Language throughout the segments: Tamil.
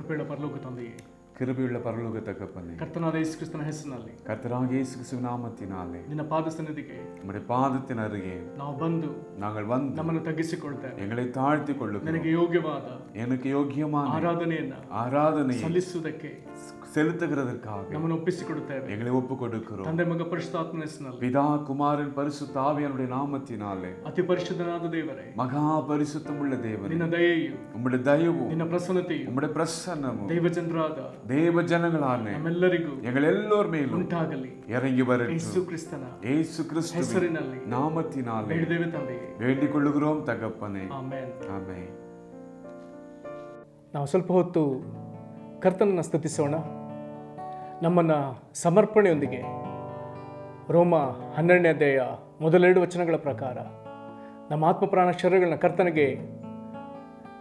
ಕೃಪೆಯುಳ್ಳ ಪರಲೋಕ ತಂದೆಯೇ, கிருபையுள்ள பரலோக தகப்பனே, ಕರ್ತನಾದ ಯೇಸು ಕ್ರಿಸ್ತನ ಹೆಸರಿನಲ್ಲಿ கர்த்தராகிய இயேசு கிறிஸ்துவின் நாமத்தினாலே ನಿನ್ನ ಪಾದ ಸನ್ನಿಧಿಗೆ உம்முடைய பாதத்தின் அருகே ನಾವು ಬಂದು நாங்கள் வந்து ನಮ್ಮನ್ನು ತಗ್ಗಿಸಿಕೊಳ್ತೇವೆ. எங்களை தாழ்த்தி கொள்ளுகிறோம். ನನಗೆ ಯೋಗ್ಯವಾದ எனக்கு யோக்கியமான ಆರಾಧನೆಯನ್ನು ಸಲ್ಲಿಸುವುದಕ್ಕೆ செலுத்துகிறதற்காக ನಮ್ಮನ್ನು ಒಪ್ಪಿಸಿಕೊಡುತ್ತೇವೆ. எங்களை ஒப்பு கொடுக்கிறோம். ತಂದೆ ಮಗ ಪರಿಶುದ್ಧಾತ್ಮನ ಹೆಸರಿನಲ್ಲಿ பிதா குமாரன் பரிசுத்த ஆவியானுடைய நாமத்தினாலே ಅತಿ ಪರಿಶುದ್ಧನಾದ ದೇವರೇ, மகா பரிசுத்தமுள்ள தேவனே, ನಿನ್ನ ದಯೆಯು, உம்முடைய தயவும் ನಿನ್ನ ಪ್ರಸನ್ನತೆಯು உம்முடைய பிரசன்னமும் ದೈವಜನರಾದ தேவ ஜனங்களான ನಮ್ಮೆಲ್ಲರಿಗೂ எங்கள் எல்லோர் மேலும் ಉಂಟಾಗಲಿ. இறங்கி வரட்டும். ಯೇಸು ಕ್ರಿಸ್ತನ இயேசு கிறிஸ்துவின் ಹೆಸರಿನಲ್ಲಿ நாமத்தினாலே ಬೇಡಿದ್ದೇವೆ ತಂದೆಯೇ, வேண்டிக் கொள்ளுகிறோம் தகப்பனே. ಆಮೆನ್. ஆமென். ನಾವು ಸ್ವಲ್ಪ ಹೊತ್ತು ಕರ್ತನನ್ನು ಸ್ತುತಿಸೋಣ. ನಮ್ಮನ್ನು ಸಮರ್ಪಣೆಯೊಂದಿಗೆ ರೋಮ 12ನೇ ಅಧ್ಯಾಯ ಮೊದಲೆರಡು ವಚನಗಳ ಪ್ರಕಾರ ನಮ್ಮ ಆತ್ಮಪ್ರಾಣ ಶರೀರಗಳನ್ನ ಕರ್ತನಿಗೆ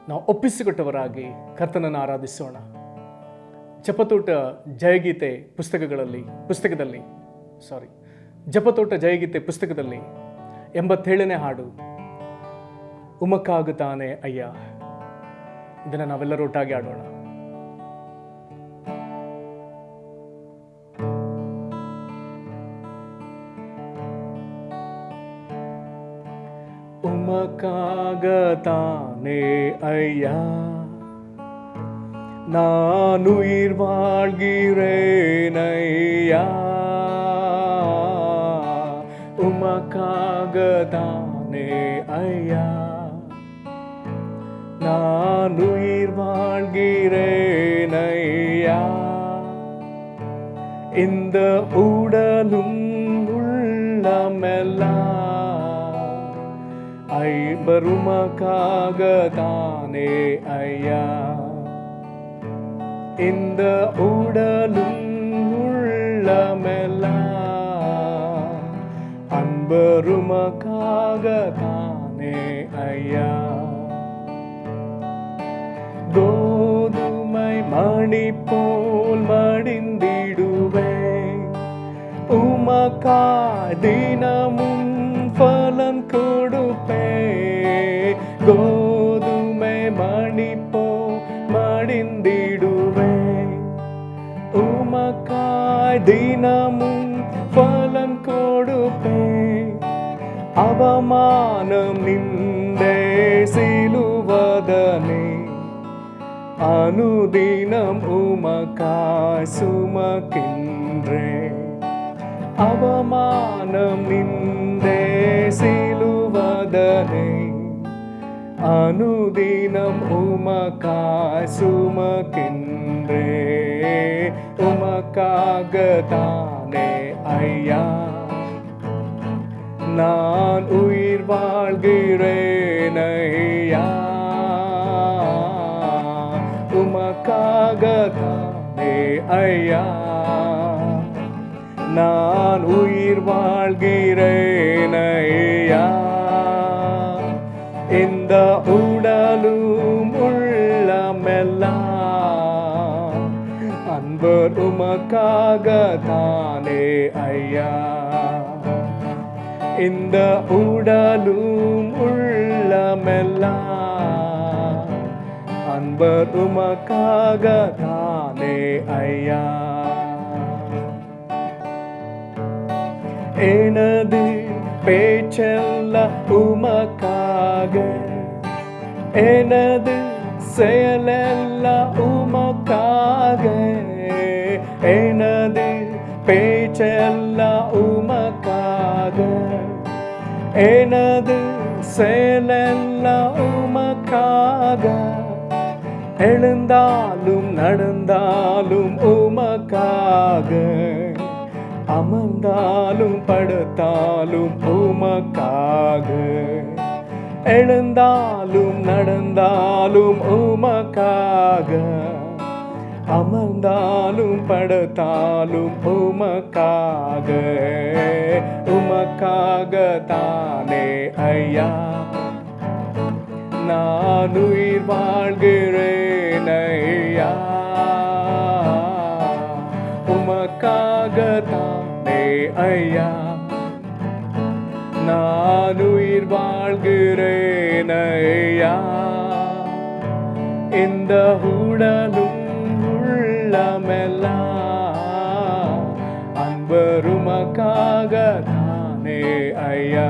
ನಾವು ಒಪ್ಪಿಸಿಕೊಟ್ಟವರಾಗಿ ಕರ್ತನನ್ನು ಆರಾಧಿಸೋಣ. ಜಪತೋಟ ಜಯಗೀತೆ ಜಪತೋಟ ಜಯಗೀತೆ ಪುಸ್ತಕದಲ್ಲಿ 87ನೇ ಹಾಡು, ಉಮಕ್ಕಾಗುತ್ತಾನೆ ಅಯ್ಯ. ಇದನ್ನು ನಾವೆಲ್ಲರೂ ಒಟ್ಟಾಗಿ ಆಡೋಣ. உமக்காகத்தானே ஐயா நான் உயிர் வாழ்கிறேன் ஐயா, உமக்காகத்தானே ஐயா நான் உயிர் வாழ்கிறேன் ஐயா, இந்த உடலும் உள்ளமெல்லாம் ஐம்பருமக்காகத்தானே ஐயா, இந்த உடலும் உள்ளமெல்லாம் அன்பருமக்காகத்தானே ஐயா. கோதுமை மணி போல் மடிந்திடுவேன், உமக்காய் தினமும் பலன் கொடுப்பேன். கோதுமை மணி போல் மடிந்திடுவேன், உமக்காய் தினமும் பலன் கொடுப்பேன். அவமானம் நின்றே சிலுவதனே அனுதினம் உமக்காய் சுமக்கின்றேன். அவமானம் நின்றே சிலுவதனே அனுதினம் உமக்காய் சுமக்கின்றேன். உமக்காகத்தானே ஐயா நான் உயிர் வாழ்கிறேன் ஐயா, உமக்காகத்தானே ஐயா நான் உயிர் வாழ்கிறேன் ஐயா, இந்த உடலும் உள்ளமெல்லாம் அன்பர் உமக்காகத்தானே ஐயா, இந்த உடலும் உள்ளமெல்லாம் அன்பர் உமக்காகத்தானே ஐயா. எனது பேச்செல்லாம் உமக்காக, எனது செயலெல்லாம் உமக்காக, எனது பேச்செல்லாம் உமக்காக, எனது செயலெல்லாம் உமக்காக, எழுந்தாலும் நடந்தாலும் உமக்காக, அமர்ந்தாலும் படுத்தாலும் உமக்காக, எழுந்தாலும் நடந்தாலும் உமக்காக, அமர்ந்தாலும் படுத்தாலும் உமக்காக, உமக்காகத்தானே ஐயா நான் உயிர் வாழ்கிறேன் ஐயா, உமக்காகத்தானே ஐயா நான் உயிர் வாழ்கிறேன் ஐயா, இந்த உடலும் உள்ளமெல்லாம் அன்பருமக்காக தானே ஐயா.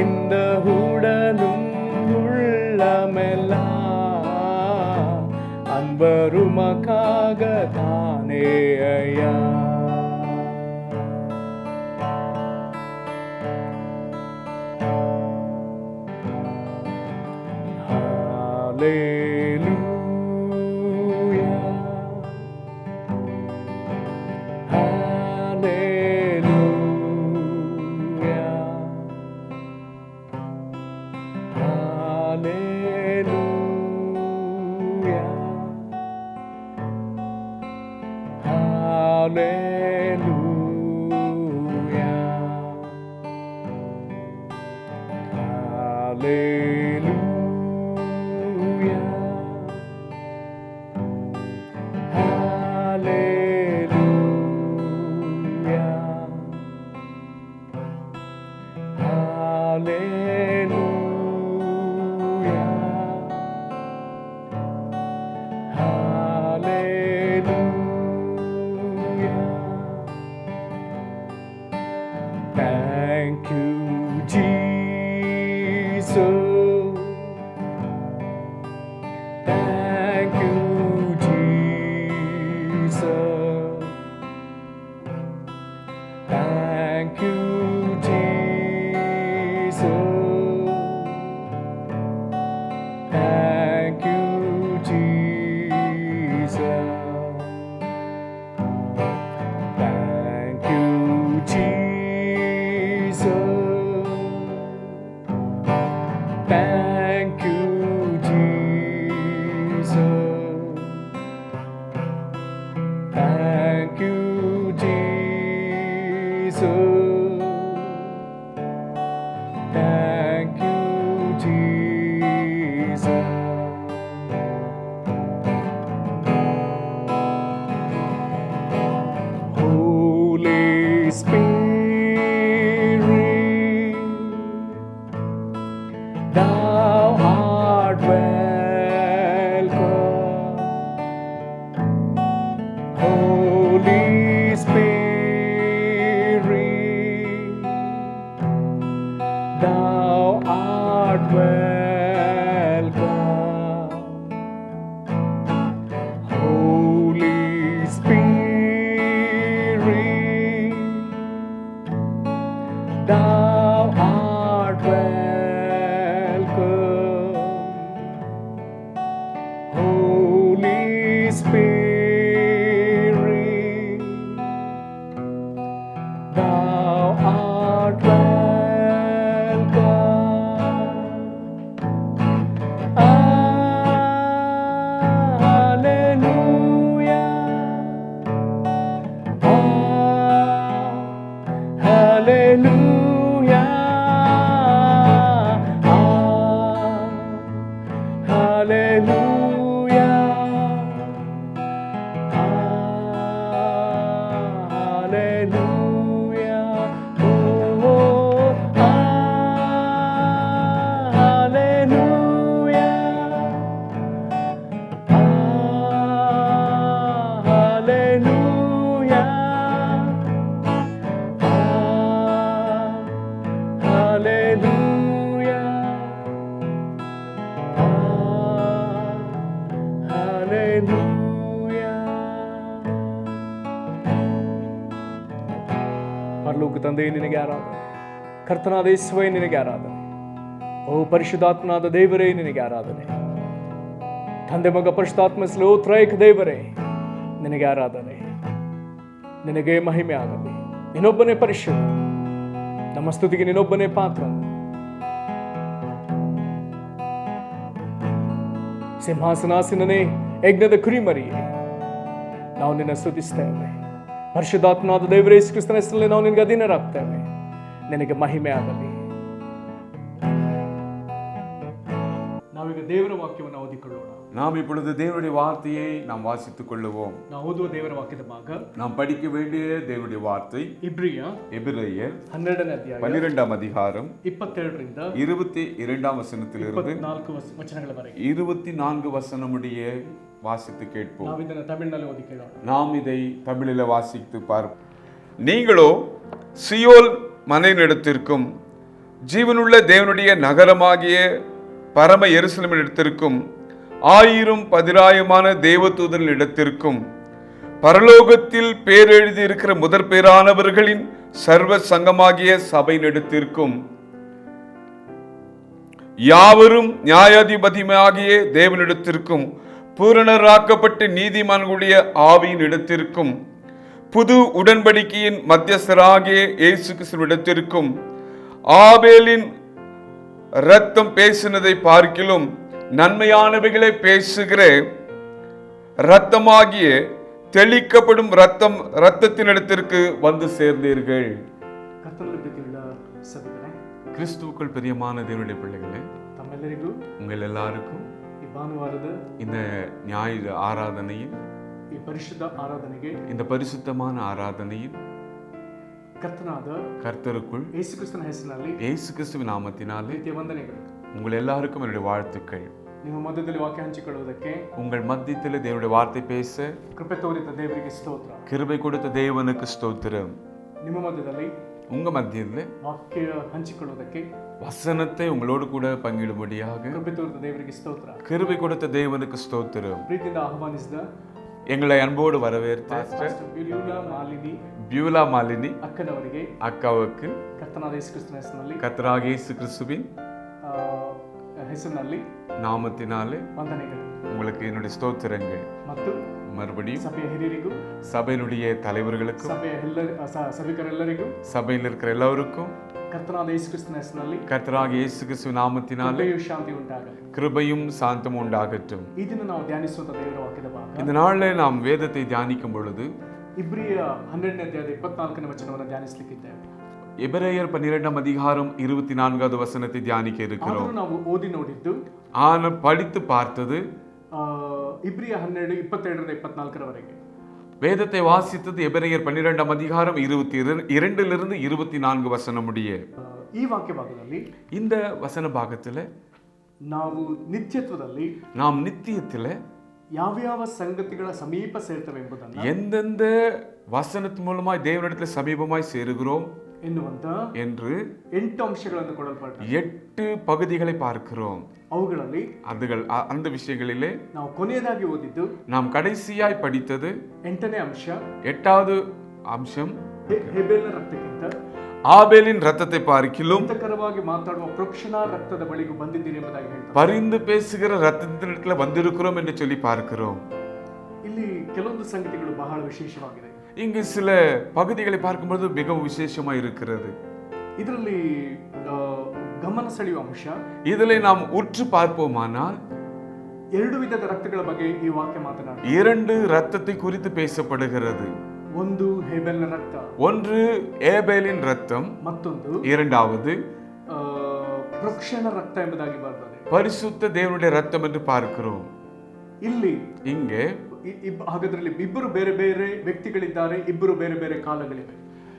இந்த உடலும் உள்ளமெல்லாம் அன்பருமக்காக தானே ஐயா. Thank you, Jesus. Thank you, Jesus. Thank you, Jesus. Thank you, Jesus. Thank you, Jesus. Thank you, Jesus. Thank you, Jesus. Thank you, Jesus. Holy Spirit, thou art welcome. Holy Spirit, thou art welcome. Holy Spirit, thou art welcome. Holy Spirit, thou art welcome. Hallelujah. Hallelujah. Hallelujah. Hallelujah. Oh, hallelujah. Hallelujah. Hallelujah. Hallelujah. ಪರಲೋಕ ತಂದೆ, ನಿನಗೆ ಆರಾಧನೆ. ಕರ್ತನಾದ ಯೇಸುವೇ, ನಿನಗೆ ಆರಾಧನೆ. ಓ ಪರಿಶುದ್ಧಾತ್ಮನಾದ ದೇವರೇ, ನಿನಗೆ ಆರಾಧನೆ. ತಂದೆ ಮಗ ಪರಿಶುದ್ಧಾತ್ಮ ತ್ರೈಕ ದೇವರೇ, ನಿನಗೆ ಆರಾಧನೆ. ನಿನಗೆ ಮಹಿಮೆ ಆಗಲಿ. ನಿನ್ನೊಬ್ಬನೇ ಪರಿಶುದ್ಧ. ನಮ್ಮ ಸ್ತುತಿಗೆ ನಿನ್ನೊಬ್ಬನೇ ಪಾತ್ರ. ಸಿಂಹಾಸನಾಸೀನನೇ, ಯಜ್ಞದ ಕುರಿಮರಿಯೇ, ನಾವು ನಿನ್ನ ಸ್ತುತಿಸ್ತೇವೆ. ಪರಿಶುದ್ಧಾತ್ಮನಾದ ದೇವರೇ, ಯೇಸು ಕ್ರಿಸ್ತನ ಹೆಸರಲ್ಲಿ ನಾವು ನಿನಗೆ ಅಧೀನರಾಗ್ತೇವೆ. ನಿನಗೆ ಮಹಿಮೆ ಆಗಲಿ. ನಾವೀಗ ದೇವರ ವಾಕ್ಯವನ್ನು ಓದಿಕೊಳ್ಳೋಣ. நாம் இப்பொழுது தேவனுடைய வார்த்தையை நாம் வாசித்துக் கொள்ளுவோம். ನಾವು ಓದುವ ದೇವರ ವಾಕ್ಯದ ಭಾಗ, நாம் படிக்க வேண்டிய தேவனுடைய வார்த்தை ಇಬ್ರಿಯರ್ 12ನೇ ಅಧ್ಯಾಯ 12ಾம் அதிகாரம் 22 ರಿಂದ 22ாம் வசனத்திலிருந்து 24 ವಚನಗಳವರೆಗೆ 24 வசனம் முடிய வாசித்து கேட்போம். ನಾವು ಇದನ್ನು ತಮಿಳಿನಲ್ಲಿ ಓದಿ ಕೇಳೋಣ. நாம் இதை தமிழில் வாசித்து பார்ப்போம். நீங்களோ சியோல் மலையினிடத்திற்கும் ஜீவனுள்ள தேவனுடைய நகரமாகிய பரம எருசலேமினிடத்திற்கும் 1000 தேவதூதர்களிடத்திற்கும் பரலோகத்தில் பேரெழுதி இருக்கிற முதற் பேரானவர்களின் சர்வ சங்கமாகிய சபையினிடத்திற்கும் யாவரும் நியாயாதிபதியாகிய தேவனிடத்திற்கும் பூரணராக்கப்பட்ட நீதிமான்களுடைய ஆவியின் இடத்திற்கும் புது உடன்படிக்கையின் மத்தியஸ்தராகிய இயேசு கிறிஸ்துவிடத்திற்கும் ஆபேலின் இரத்தம் பேசினதை பார்க்கிலும் நன்மையானவைகளை பேசுகிற இரத்தமாகிய தெளிக்கப்படும் இரத்தத்தினிடத்திற்கு வந்து சேர்ந்தீர்கள். கிறிஸ்துவுக்குள் பிரியமான தேவனுடைய பிள்ளைகளே, தம்மெல்லರಿಗೂ உங்கள் எல்லாருக்கும் ಭಾನುವಾರದ இந்த ஞாயிறு ஆராதனையில் ಈ ಪರಿಶುದ್ಧ ಆರಾಧನೆಗೆ இந்த பரிசுத்தமான ஆராதனையில் ಕರ್ತನಾದ கர்த்தருக்குள் ಯೇಸು ಕ್ರಿಸ್ತನ ಹೆಸರಿನಲ್ಲಿ இயேசு கிறிஸ்துவின் நாமத்தினாலே ವಂದನೆಗಳು. உங்கள் எல்லாருக்கும் என்னுடைய வாழ்த்துக்கள். ನಿಮ್ಮ ಮಧ್ಯದಲ್ಲಿ ವಾಕ್ಯ ಹಂಚಿಕೊಳ್ಳುವುದಕ್ಕೆ, உங்கள் மத்தியத்தில் தேவனுடைய வார்த்தை பேச ಕೃಪೆ ತೋರಿದ ದೇವರಿಗೆ ಸ್ತೋತ್ರ. கிருபை கொடுத்த தேவனுக்கு ஸ்தோத்திரம். ನಿಮ್ಮ ಮಧ್ಯದಲ್ಲಿ உங்க மத்தியில் ವಾಕ್ಯ ಹಂಚಿಕೊಳ್ಳುವುದಕ್ಕೆ, வசனத்தை உங்களோடு கூட பங்கிடும்படியாக ಕೃಪೆ ತೋರಿದ ದೇವರಿಗೆ ಸ್ತೋತ್ರ. கிருபை கொடுத்த தேவனுக்கு ஸ்தோத்திரம். ಪ್ರೀತಿಯಿಂದ ಆಹ್ವಾನಿಸಿದ எங்களை அன்போடு வரவேற்ற பியூலா மாலினி ಅಕ್ಕನವರಿಗೆ, அக்காவுக்கு ಕರ್ತನಾದ ಯೇಸು ಕ್ರಿಸ್ತನ ಹೆಸರಿನಲ್ಲಿ, கர்த்தராகிய இயேசு கிறிஸ்துவின் ಹೆಸರಿನಲ್ಲಿ நாமத்தினாலே ವಂದನೆಗಳು உங்களுக்கு என்னுடைய ஸ்தோத்திரங்கள். ಮತ್ತು மறுபடியும் ಸಭೆಯ ಹಿರಿಯರಿಗೂ, சபையினுடைய தலைவர்களுக்கும், ಸಭಿಕರೆಲ್ಲರಿಗೂ, சபையில் இருக்கிற எல்லோருக்கும் ಕರ್ತನಾದ ಯೇಸು ಕ್ರಿಸ್ತನ ಹೆಸರಿನಲ್ಲಿ கர்த்தராகிய இயேசு கிறிஸ்துவின் நாமத்தினாலே ಶಾಂತಿ ಉಂಟಾಗಲಿ, கிருபையும் சாந்தமும் உண்டாகட்டும். ಈ ದಿನ ನಾವು ಧ್ಯಾನಿಸುವಂತ ದೇವರ ವಾಕ್ಯದ ಭಾಗ, இந்த நாளில் நாம் வேதத்தை தியானிக்கும் பொழுது ಇಬ್ರಿಯ 12ನೇ ಅಧ್ಯಾಯದ 24ನೇ ವಚನವನ್ನು ಧ್ಯಾನಿಸಲಿಕ್ಕಿದ್ದೇವೆ. எபிரேயர் 12ாம் அதிகாரம் 24வது வசனத்தை தியானிக்க இருக்கிறோம். ನಾವು ಓದಿ ನೋಡಿದ್ದು, ஆனால் படித்து பார்த்தது ಇಬ್ರಿಯ 12 22ರಿಂದ 24ರವರೆಗೆ. வேதத்தை வாசித்தது எபிரேயர் 12ாம் அதிகாரம் 22லிருந்து 24 வசனம் முடிய. ಈ ವಾಕ್ಯ ಭಾಗದಲ್ಲಿ, இந்த வசன பாகத்தில் ನಾವು ನಿತ್ಯತ್ವದಲ್ಲಿ, நாம் நித்தியத்தில் ಯಾವ್ಯಾವ ಸಂಗತಿಗಳ ಸಮೀಪ ಸೇರ್ತವೆ ಎಂಬುದನ್ನು, எந்தெந்த வசனத்தின் மூலமாய் தேவனிடத்தில் சமீபமாய் சேருகிறோம் ಎನ್ನುವಂತ என்று 8 ಅಂಶಗಳನ್ನು ಕೊಡಲ್ಪಟ್ಟಿದೆ. 8 பகுதிகளை பார்க்கிறோம். ಅವುಗಳಲ್ಲಿ அந்த விஷயங்களிலே ನಾವು ಕೊನೆಯದಾಗಿ ಓದಿದ್ದು, நாம் கடைசியாய் படித்தது 8ನೇ ಅಂಶ, 8வது அம்சம் ಹೇಬೆಲನ ರಕ್ತಕ್ಕಿಂತ ஆபேலின் ரத்தத்தை பார்க்கிலும் ಹಿತಕರವಾಗಿ ಮಾತಾಡುವ ಪ್ರೋಕ್ಷಣ ರಕ್ತದ ಬಳಿಗೂ ಬಂದಿದ್ದೀರಿ ಎಂಬುದಾಗಿ ಹೇಳ್ತಾರೆ. பரிந்து பேசுகிற ரத்தத்தினிடத்துல வந்திருக்கிறோம் என்று சொல்லி பார்க்கிறோம். ಇಲ್ಲಿ ಕೆಲವೊಂದು ಸಂಗತಿಗಳು ಬಹಳ ವಿಶೇಷವಾಗಿದೆ. இங்கு சில பகுதிகளை பார்க்கும்போது மிகவும் விசேஷமா இருக்கிறது. ಇದರಲ್ಲಿ ಗಮನ ಸೆಳೆಯುವ ಅಂಶ, இதிலே நாம் உற்று பார்ப்போமானால் 2 ವಿಧದ ರಕ್ತಗಳ ಬಗ್ಗೆ ಈ ವಾಕ್ಯ ಮಾತನಾಡುತ್ತದೆ. 2 ரத்தத்தை குறித்து பேசப்படுகிறது. ಒಂದು ಹೇಬೆಲನ ರಕ್ತ, ஒன்று ஏபேலின் ரத்தம், ಮತ್ತೊಂದು இரண்டாவது ಪ್ರೋಕ್ಷಣ ರಕ್ತ ಎಂಬುದಾಗಿ ಬರ್ತದೆ. பரிசுத்த தேவனுடைய ரத்தம் என்று பார்க்கிறோம். ಇಲ್ಲಿ இங்கே ಹಾಗಾದ್ರಲ್ಲಿ ಇಬ್ಬರು ಬೇರೆ ಬೇರೆ ವ್ಯಕ್ತಿಗಳಿದ್ದಾರೆ, ಇಬ್ಬರು ಬೇರೆ ಬೇರೆ ಕಾಲಗಳಿವೆ.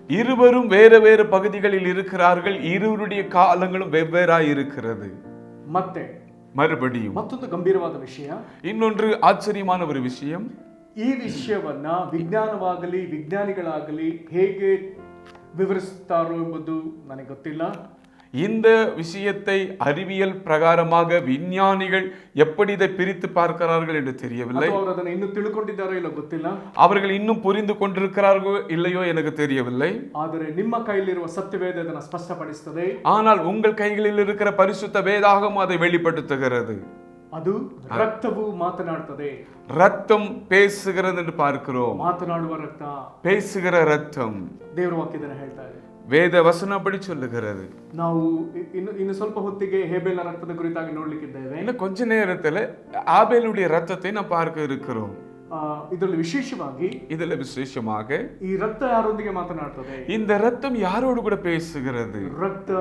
இருவரும் வேறு வேறு பகுதிகளில் இருக்கிறார்கள், இருவருடைய காலங்களும் வெவ்வேறாய் இருக்கிறது. ಮತ್ತೆ மறுபடியும் ಮತ್ತೊಂದು ಗಂಭೀರವಾದ ವಿಷಯ, இன்னொன்று ஆச்சரியமான ஒரு விஷயம், ಈ ವಿಷಯವನ್ನ ವಿಜ್ಞಾನವಾಗಲಿ ವಿಜ್ಞಾನಿಗಳಾಗಲಿ ಹೇಗೆ ವಿವರಿಸುತ್ತಾರೋ ಎಂಬುದು ನನಗೆ ಗೊತ್ತಿಲ್ಲ. இந்த விஷயத்தை அறிவியல் பிரகாரமாக விஞ்ஞானிகள் எப்படி இதை பிரித்து பார்க்கிறார்கள் என்று தெரியவில்லை. ಅದನ್ನು ಇನ್ನೂ ತಿಳ್ಕೊಂಡಿದ್ದಾರೋ ಇಲ್ಲೋ ಗೊತ್ತಿಲ್ಲ. அவர்கள் இன்னும் புரிந்து கொண்டிருக்கிறார்களோ இல்லையோ எனக்கு தெரியவில்லை. ಆದರೆ ನಿಮ್ಮ ಕೈಯಲ್ಲಿರುವ ಸತ್ಯವೇದ ಅದನ್ನು ಸ್ಪಷ್ಟಪಡಿಸುತ್ತದೆ. ஆனால் உங்கள் கைகளில் இருக்கிற பரிசுத்த வேதாகமம் அதை வெளிப்படுத்துகிறது. ಅದು ರಕ್ತವು ಮಾತನಾಡುತ್ತದೆ. ரத்தம் பேசுகிறது என்று பார்க்கிறோம். ಮಾತನಾಡುವ ರಕ್ತ, பேசுகிற ரத்தம் ದೇವರ ವಾಕ್ಯದಲ್ಲಿ ಹೇಳ್ತಾ ಇದೆ. வேத வசனம் அப்படி சொல்லுகிறது. ನಾವು ಇನ್ನು ಸ್ವಲ್ಪ ಹೊತ್ತಿಗೆ ಹೇಬೆಲನ ರಕ್ತದ ಕುರಿತಾಗಿ ನೋಡ್ಲಿಕ್ಕಿದ್ದೇವೆ. இன்னும் கொஞ்ச நேரத்துல ஆபேலுடைய ரத்தத்தை நாம் பார்க்க இருக்கிறோம். ಇದರಲ್ಲಿ ವಿಶೇಷವಾಗಿ இதுல விசேஷமாக ಈ ರಕ್ತ ಯಾರೊಂದಿಗೆ ಮಾತನಾಡ್ತದೆ? இந்த ரத்தம் யாரோடு கூட பேசுகிறது? ರಕ್ತ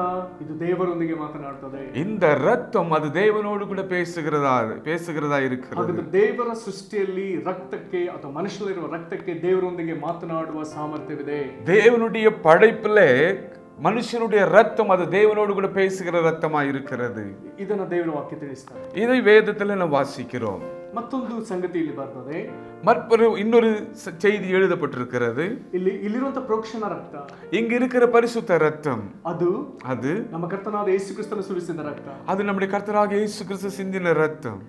ಇದು ದೇವರೊಂದಿಗೆ ಮಾತನಾಡ್ತದೆ. இந்த ரத்தம் அது தேவனோடு கூட பேசுகிறதா இருக்கிறது. ಹಾಗಾದ್ರೆ ದೇವರ ಸೃಷ್ಟಿಯಲ್ಲಿ ರಕ್ತಕ್ಕೆ ಅಥವಾ ಮನುಷ್ಯರಲ್ಲಿರುವ ರಕ್ತಕ್ಕೆ ದೇವರೊಂದಿಗೆ ಮಾತನಾಡುವ ಸಾಮರ್ಥ್ಯವಿದೆ. தேவனுடைய படைப்பிலே மனுஷனுடைய ரத்தம் அது தேவனோடு கூட பேசுகிற ரத்தமா இருக்கிறது. ಇದನ್ನ ದೇವರ ವಾಕ್ಯ ತಿಳಿಸ್ತಾರೆ. இதை வேதத்துல நாம் வாசிக்கிறோம். ಮತ್ತೊಂದು ಸಂಗತಿ ಇಲ್ಲಿ ಬರ್ತದೆ. இன்னொரு செய்தி எழுதப்பட்டிருக்கிறது. ಇಲ್ಲಿರುವಂತ ಪ್ರೋಕ್ಷಣ ರಕ್ತ, இங்க இருக்கிற பரிசுத்த ரத்தம் அது ನಮ್ಮ ಕರ್ತನಾದ ಯೇಸು ಕ್ರಿಸ್ತನ ಸುರಿಸಿದ ರಕ್ತ. அது நம்முடைய கர்த்தராகிய இயேசு கிறிஸ்து சிந்தின ரத்தம்.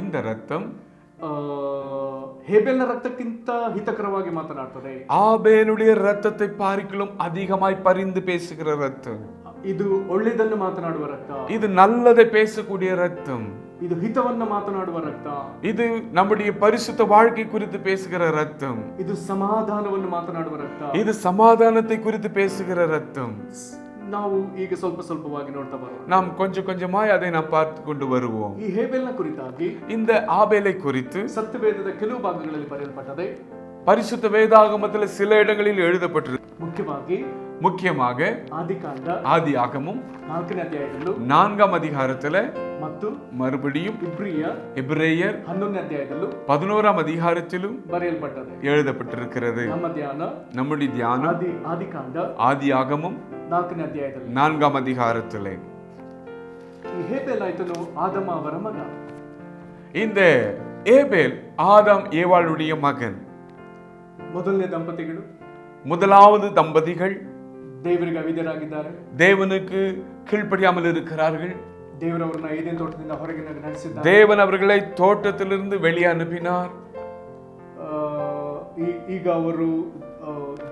இந்த ரத்தம் ಹೇಬೆಲ್ನ ರಕ್ತಕ್ಕಿಂತ ಹಿತಕರವಾಗಿ ಮಾತನಾಡ್ತದೆ. ஆபேலுடைய ரத்தத்தை பார்க்கிலும் அதிகமாய் பரிந்து பேசுகிற ரத்தம். ಇದು ಒಳ್ಳೆಯದನ್ನು ಮಾತನಾಡುವ ರಕ್ತ. இது நல்லதை பேசக்கூடிய ரத்தம். ಇದು ಹಿತವನ್ನು ಮಾತನಾಡುವ ರಕ್ತ. இது நம்முடைய பரிசுத்த வாழ்க்கை குறித்து பேசுகிற ரத்தம். ಇದು ಸಮಾಧಾನವನ್ನು ಮಾತನಾಡುವ ರಕ್ತ. இது சமாதானத்தை குறித்து பேசுகிற ரத்தம். ನಾವು ಈಗ ಸ್ವಲ್ಪವಾಗಿ ನೋಡ್ತಾ ಬರೋಣ. நாம் கொஞ்சமாய் அதை நாம் பார்த்து கொண்டு வருவோம். ಈ ಹೇಬೆಲ್ನ ಕುರಿತಾಗಿ இந்த ஆபேலை குறித்து ಸತ್ಯವೇದದ ಕೆಲವು ಭಾಗಗಳಲ್ಲಿ ಬರೆಯಲ್ಪಟ್ಟದೆ. பரிசுத்த வேதாகமத்தில் சில இடங்களில் எழுதப்பட்டிருக்கு. முக்கியமாக ஆதியாகமம் 4ನೇ ಅಧ್ಯಾಯದಲ್ಲೂ 4ஆம் அதிகாரத்துல ಮತ್ತು மறுபடியும் எபிரேயர் 11ನೇ ಅಧ್ಯಾಯದಲ್ಲೂ 11ஆம் அதிகாரத்திலும் ಬರೆಯಲ್ಪಟ್ಟದೆ, எழுதப்பட்டிருக்கிறது. நம்முடைய தியானம் ஆதியாகமம் 4ನೇ ಅಧ್ಯಾಯದಲ್ಲಿ 4ஆம் அதிகாரத்திலே. ಈ ಹೇಬೆಲ್ ಆಯ್ತನು ಆದಮ ಅವರ ಮಗ. இந்த ஏபேல் ஆதாம் ஏவாளுடைய மகன். முதலாவது தம்பதிகள் ದೇವರಿಗೆ ಅವಿಧೇಯರಾಗಿದ್ದಾರೆ, தேவனுக்கு கீழ்ப்படியாமல் இருக்கிறார்கள். ದೇವರವರನ್ನ ಏದೇನ್ ತೋಟದಿಂದ ಹೊರಗೆ ನಡೆಸಿದ್ದಾರೆ. தேவன் அவர்களை தோட்டத்திலிருந்து வெளியே அனுப்பினார். ಈಗ ಅವರು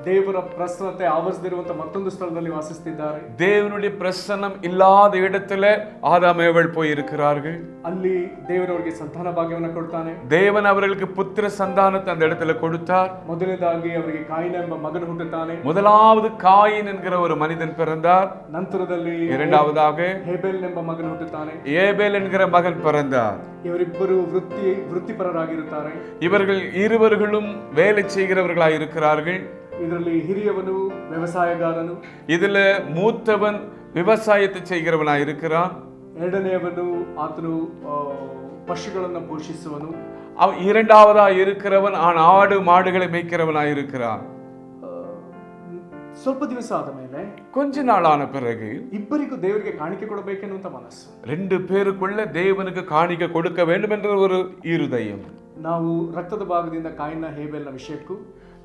ದೇವರ ಪ್ರಸನ್ನತೆ ಆವರಿಸದಿರುವಂತ ಮತ್ತೊಂದು ಸ್ಥಳದಲ್ಲಿ ವಾಸಿಸುತ್ತಿದ್ದಾರೆ. தேவனுடைய பிரசன்னம் இல்லாத இடத்துல ஆதாம் ஏவாள் போய் இருக்கிறார்கள். ಅಲ್ಲಿ ದೇವರವರಿಗೆ ಸಂತಾನ ಭಾಗ್ಯವನ್ನು ಕೊಡ್ತಾನೆ. தேவன் அவர்களுக்கு புத்திர சந்தானத்தை அந்த இடத்துல கொடுத்தார். ಮೊದಲನೇದಾಗಿ ಅವರಿಗೆ ಕಾಯಿನ ಎಂಬ ಮಗನು ಹುಟ್ಟುತ್ತಾನೆ. முதலாவது காயின் என்கிற ஒரு மனிதன் பிறந்தார். ನಂತರದಲ್ಲಿ இரண்டாவதாக ಹೇಬೆಲ್ ಎಂಬ ಮಗನು ಹುಟ್ಟುತ್ತಾನೆ. ஏபேல் என்கிற மகன் பிறந்தார். ಇವರಿಬ್ಬರು ವೃತ್ತಿಪರರಾಗಿರುತ್ತಾರೆ. இவர்கள் இருவர்களும் வேலை செய்கிறவர்களாய் இருக்கிறார்கள். ಇದರಲ್ಲಿ ಹಿರಿಯವನು ವ್ಯವಸಾಯಗಾರನು, இதுல மூத்தவன் விவசாயத்தை செய்கிறவனாய் இருக்கிறான். ಎರಡನೆಯವನು ಆತನು ಪಶುಗಳನ್ನು ಪೋಷಿಸುವನು. இரண்டாவதாய் இருக்கிறவன் ஆடு மாடுகளை மேய்க்கிறவனாய் இருக்கிறான். ಸ್ವಲ್ಪ ದಿವಸ ಆದ ಮೇಲೆ, கொஞ்ச நாளான பிறகு ಇಬ್ಬರಿಗೂ ದೇವರಿಗೆ ಕಾಣಿಕೆ ಕೊಡಬೇಕೆನ್ನುವಂತ ಮನಸ್ಸು. 2 பேருக்குள்ள தேவனுக்கு காணிக்கை கொடுக்க வேண்டும் என்ற ஒரு இருதயம். ನಾವು ರಕ್ತದ ಭಾಗದಿಂದ ಕಾಯಿನ ಹೇಬೆಲ್ನ ವಿಷಯಕ್ಕೂ,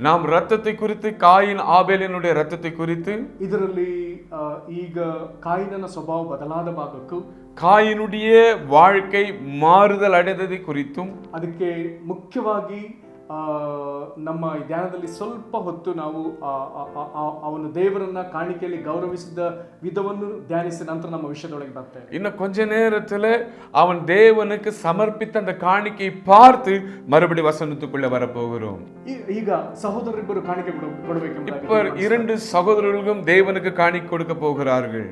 நாம் ரத்தத்தை குறித்து காயின் ஆபேலினுடைய ரத்தத்தை குறித்து, ಇದರಲ್ಲಿ ಈಗ ಕಾಯಿನನ ಸ್ವಭಾವ ಬದಲಾದ ಭಾಗಕ್ಕೂ, காயினுடைய வாழ்க்கை மாறுதல் அடைந்ததை குறித்தும், ಅದಕ್ಕೆ ಮುಖ್ಯವಾಗಿ ನಮ್ಮ ಧ್ಯಾನದಲ್ಲಿ ಸ್ವಲ್ಪ ಹೊತ್ತು ನಾವು ಅವನು ದೇವರನ್ನ ಕಾಣಿಕೆಯಲ್ಲಿ ಗೌರವಿಸಿದ ವಿಧವನ್ನು ಧ್ಯಾನಿಸಿ ನಂತರ ನಮ್ಮ ವಿಷಯದೊಳಗೆ ಬರ್ತೇವೆ. ಇನ್ನು கொஞ்ச நேரத்துல அவன் தேவனுக்கு சமர்ப்பித்த அந்த காணிக்கை பார்த்து மறுபடி வசனத்துக்குள்ள வரப்போகிறோம். ಈಗ ಸಹೋದರರಿಬ್ಬರು ಕಾಣಿಕೆ ಕೊಡಬೇಕೆಂಬ இப்ப 2 சகோதரர்களும் தேவனுக்கு காணிக்கை கொடுக்க போகிறார்கள்.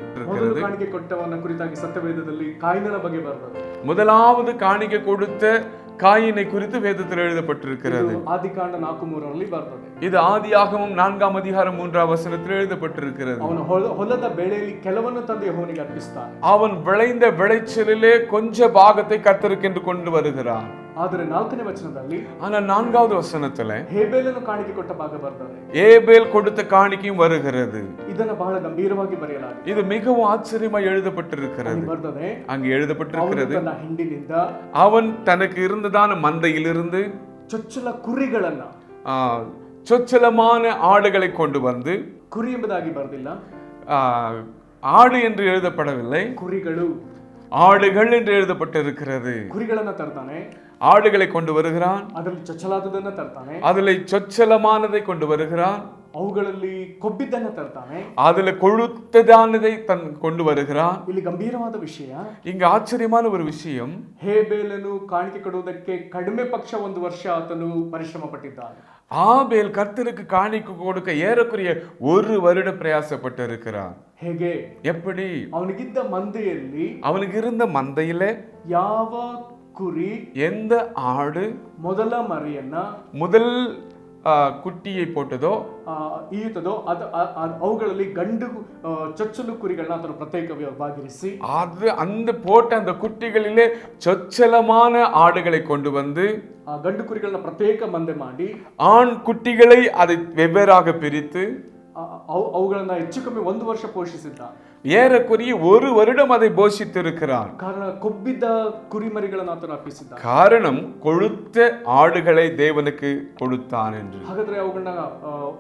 ಕಾಣಿಕೆ ಕೊಟ್ಟವನ ಕುರಿತಾಗಿ ಸತ್ಯವೇದದಲ್ಲಿ ಕಾಯಿನನ ಬಗ್ಗೆ ಬರ್ತದೆ. முதலாவது காணிக்கை கொடுத்த காயினை குறித்து வேதத்தில் எழுதப்பட்டிருக்கிறது. ஆதிகாண்ட 4:3 ಬರ್ತದೆ. இது ஆதியாகமம் 4ஆம் அதிகாரம் 3ஆம் வசனத்தில் எழுதப்பட்டிருக்கிறது. ಅವನು ಹೊಲದ ಬೆಳೆಯಲ್ಲಿ ಕೆಲವನ್ನು ತಂದು ಯೆಹೋವನಿಗೆ ಅರ್ಪಿಸುತ್ತಾನೆ. அவன் விளைந்த விளைச்சலிலே கொஞ்ச பாகத்தை கர்த்தருக்கு என்று கொண்டு வருகிறான். ಆದರೆ 4ನೇ ವಚನದಲ್ಲಿ, ஆனா 4வது வசனத்துல ಹೇಬೆಲನು ಕಾಣಿಕೆ ಕೊಟ್ಟ ಭಾಗ ಬರ್ತದೆ. ஏபேல் கொடுத்த காணிக்கையும் வருகிறது. ಇದನ್ನು ಬಹಳ ಗಂಭೀರವಾಗಿ ಬರೆಯಲಾಗಿದೆ. இது மிகவும் ஆச்சரியமாய் எழுதப்பட்டிருக்கிறது. ಬರ್ತದೆ, அங்கே எழுதப்பட்டிருக்கிறது, ತನ್ನ ಹಿಂಡಿನಿಂದ அவன் தனக்கு இருந்ததான மந்தையிலிருந்து ಚೊಚ್ಚಲ ಕುರಿಗಳನ್ನ, சொச்சலமான ஆடுகளை கொண்டு வந்து, ಕುರಿ ಎಂಬುದಾಗಿ ಬರೆದಿಲ್ಲ, ஆடு என்று எழுதப்படவில்லை, ಕುರಿಗಳು, ஆடுகள் என்று எழுதப்பட்டிருக்கிறது. ಕುರಿಗಳನ್ನ ತರ್ತಾನೆ, ஆடுகளை கொண்டு வருகிறான். ಅದರಲ್ಲಿ ಚೊಚ್ಚಲಾದದನ್ನ ತರ್ತಾನೆ, அதில் சொச்சலமானதை கொண்டு வருகிறான். ಅವುಗಳಲ್ಲಿ ಕೊಬ್ಬಿದ್ದನ್ನ ತರ್ತಾನೆ, அதுல கொழுத்ததானதை கொண்டு வருகிறான். ಇಲ್ಲಿ ಗಂಭೀರವಾದ ವಿಷಯ, இங்க ஆச்சரியமான ஒரு விஷயம், ಹೇಬೆಲನು ಕಾಣಿಕೆ ಕೊಡುವುದಕ್ಕೆ ಕಡಿಮೆ ಪಕ್ಷ 1 ವರ್ಷ ಆತನು ಪರಿಶ್ರಮ ಪಟ್ಟಿದ್ದಾನೆ. ஆபேல் கர்த்தருக்கு காணிக்கை கொடுக்க ஏறக்குறைய 1 வருடம் பிரயாசப்பட்டு இருக்கிறான். ಹೇಗೆ? எப்படி? ಅವನಿಗಿದ್ದ ಮಂದೆಯಲ್ಲಿ, அவனுக்கு இருந்த மந்தையில ಯಾವ ಕುರಿ, எந்த ஆடு ಮೊದಲ ಮರಿಯನ್ನ முதல் குட்டியை போட்டதோ ಈಯುತ್ತದೋ ಅವುಗಳಲ್ಲಿ ಗಂಡು ಚೊಚ್ಚಲು ಕುರಿಗಳನ್ನ ಆತನು ಪ್ರತ್ಯೇಕವಾಗಿರಿಸಿ அந்த போட்ட அந்த குட்டிகளிலே சொச்சலமான ஆடுகளை கொண்டு வந்து ಗಂಡು ಕುರಿಗಳನ್ನ ಪ್ರತ್ಯೇಕ ಮಂದೆ ಮಾಡಿ ஆண் குட்டிகளை அதை வெவ்வேறாக பிரித்து ಅವುಗಳನ್ನ ಹೆಚ್ಚು ಕಮ್ಮಿ 1 ವರ್ಷ ಪೋಷಿಸಿದ್ದ. ஏறக்குறைய 1 வருடம் அதை போஷித்திருக்கிறான். ಕಾರಣ ಕೊಬ್ಬಿದ್ದ ಕುರಿಮರಿಗಳನ್ನು ಆತನು ಅರ್ಪಿಸಿದ್ದ. காரணம் கொழுத்த ஆடுகளை தேவனுக்கு கொடுத்தான் என்று. ಹಾಗಾದ್ರೆ ಅವುಗಳನ್ನ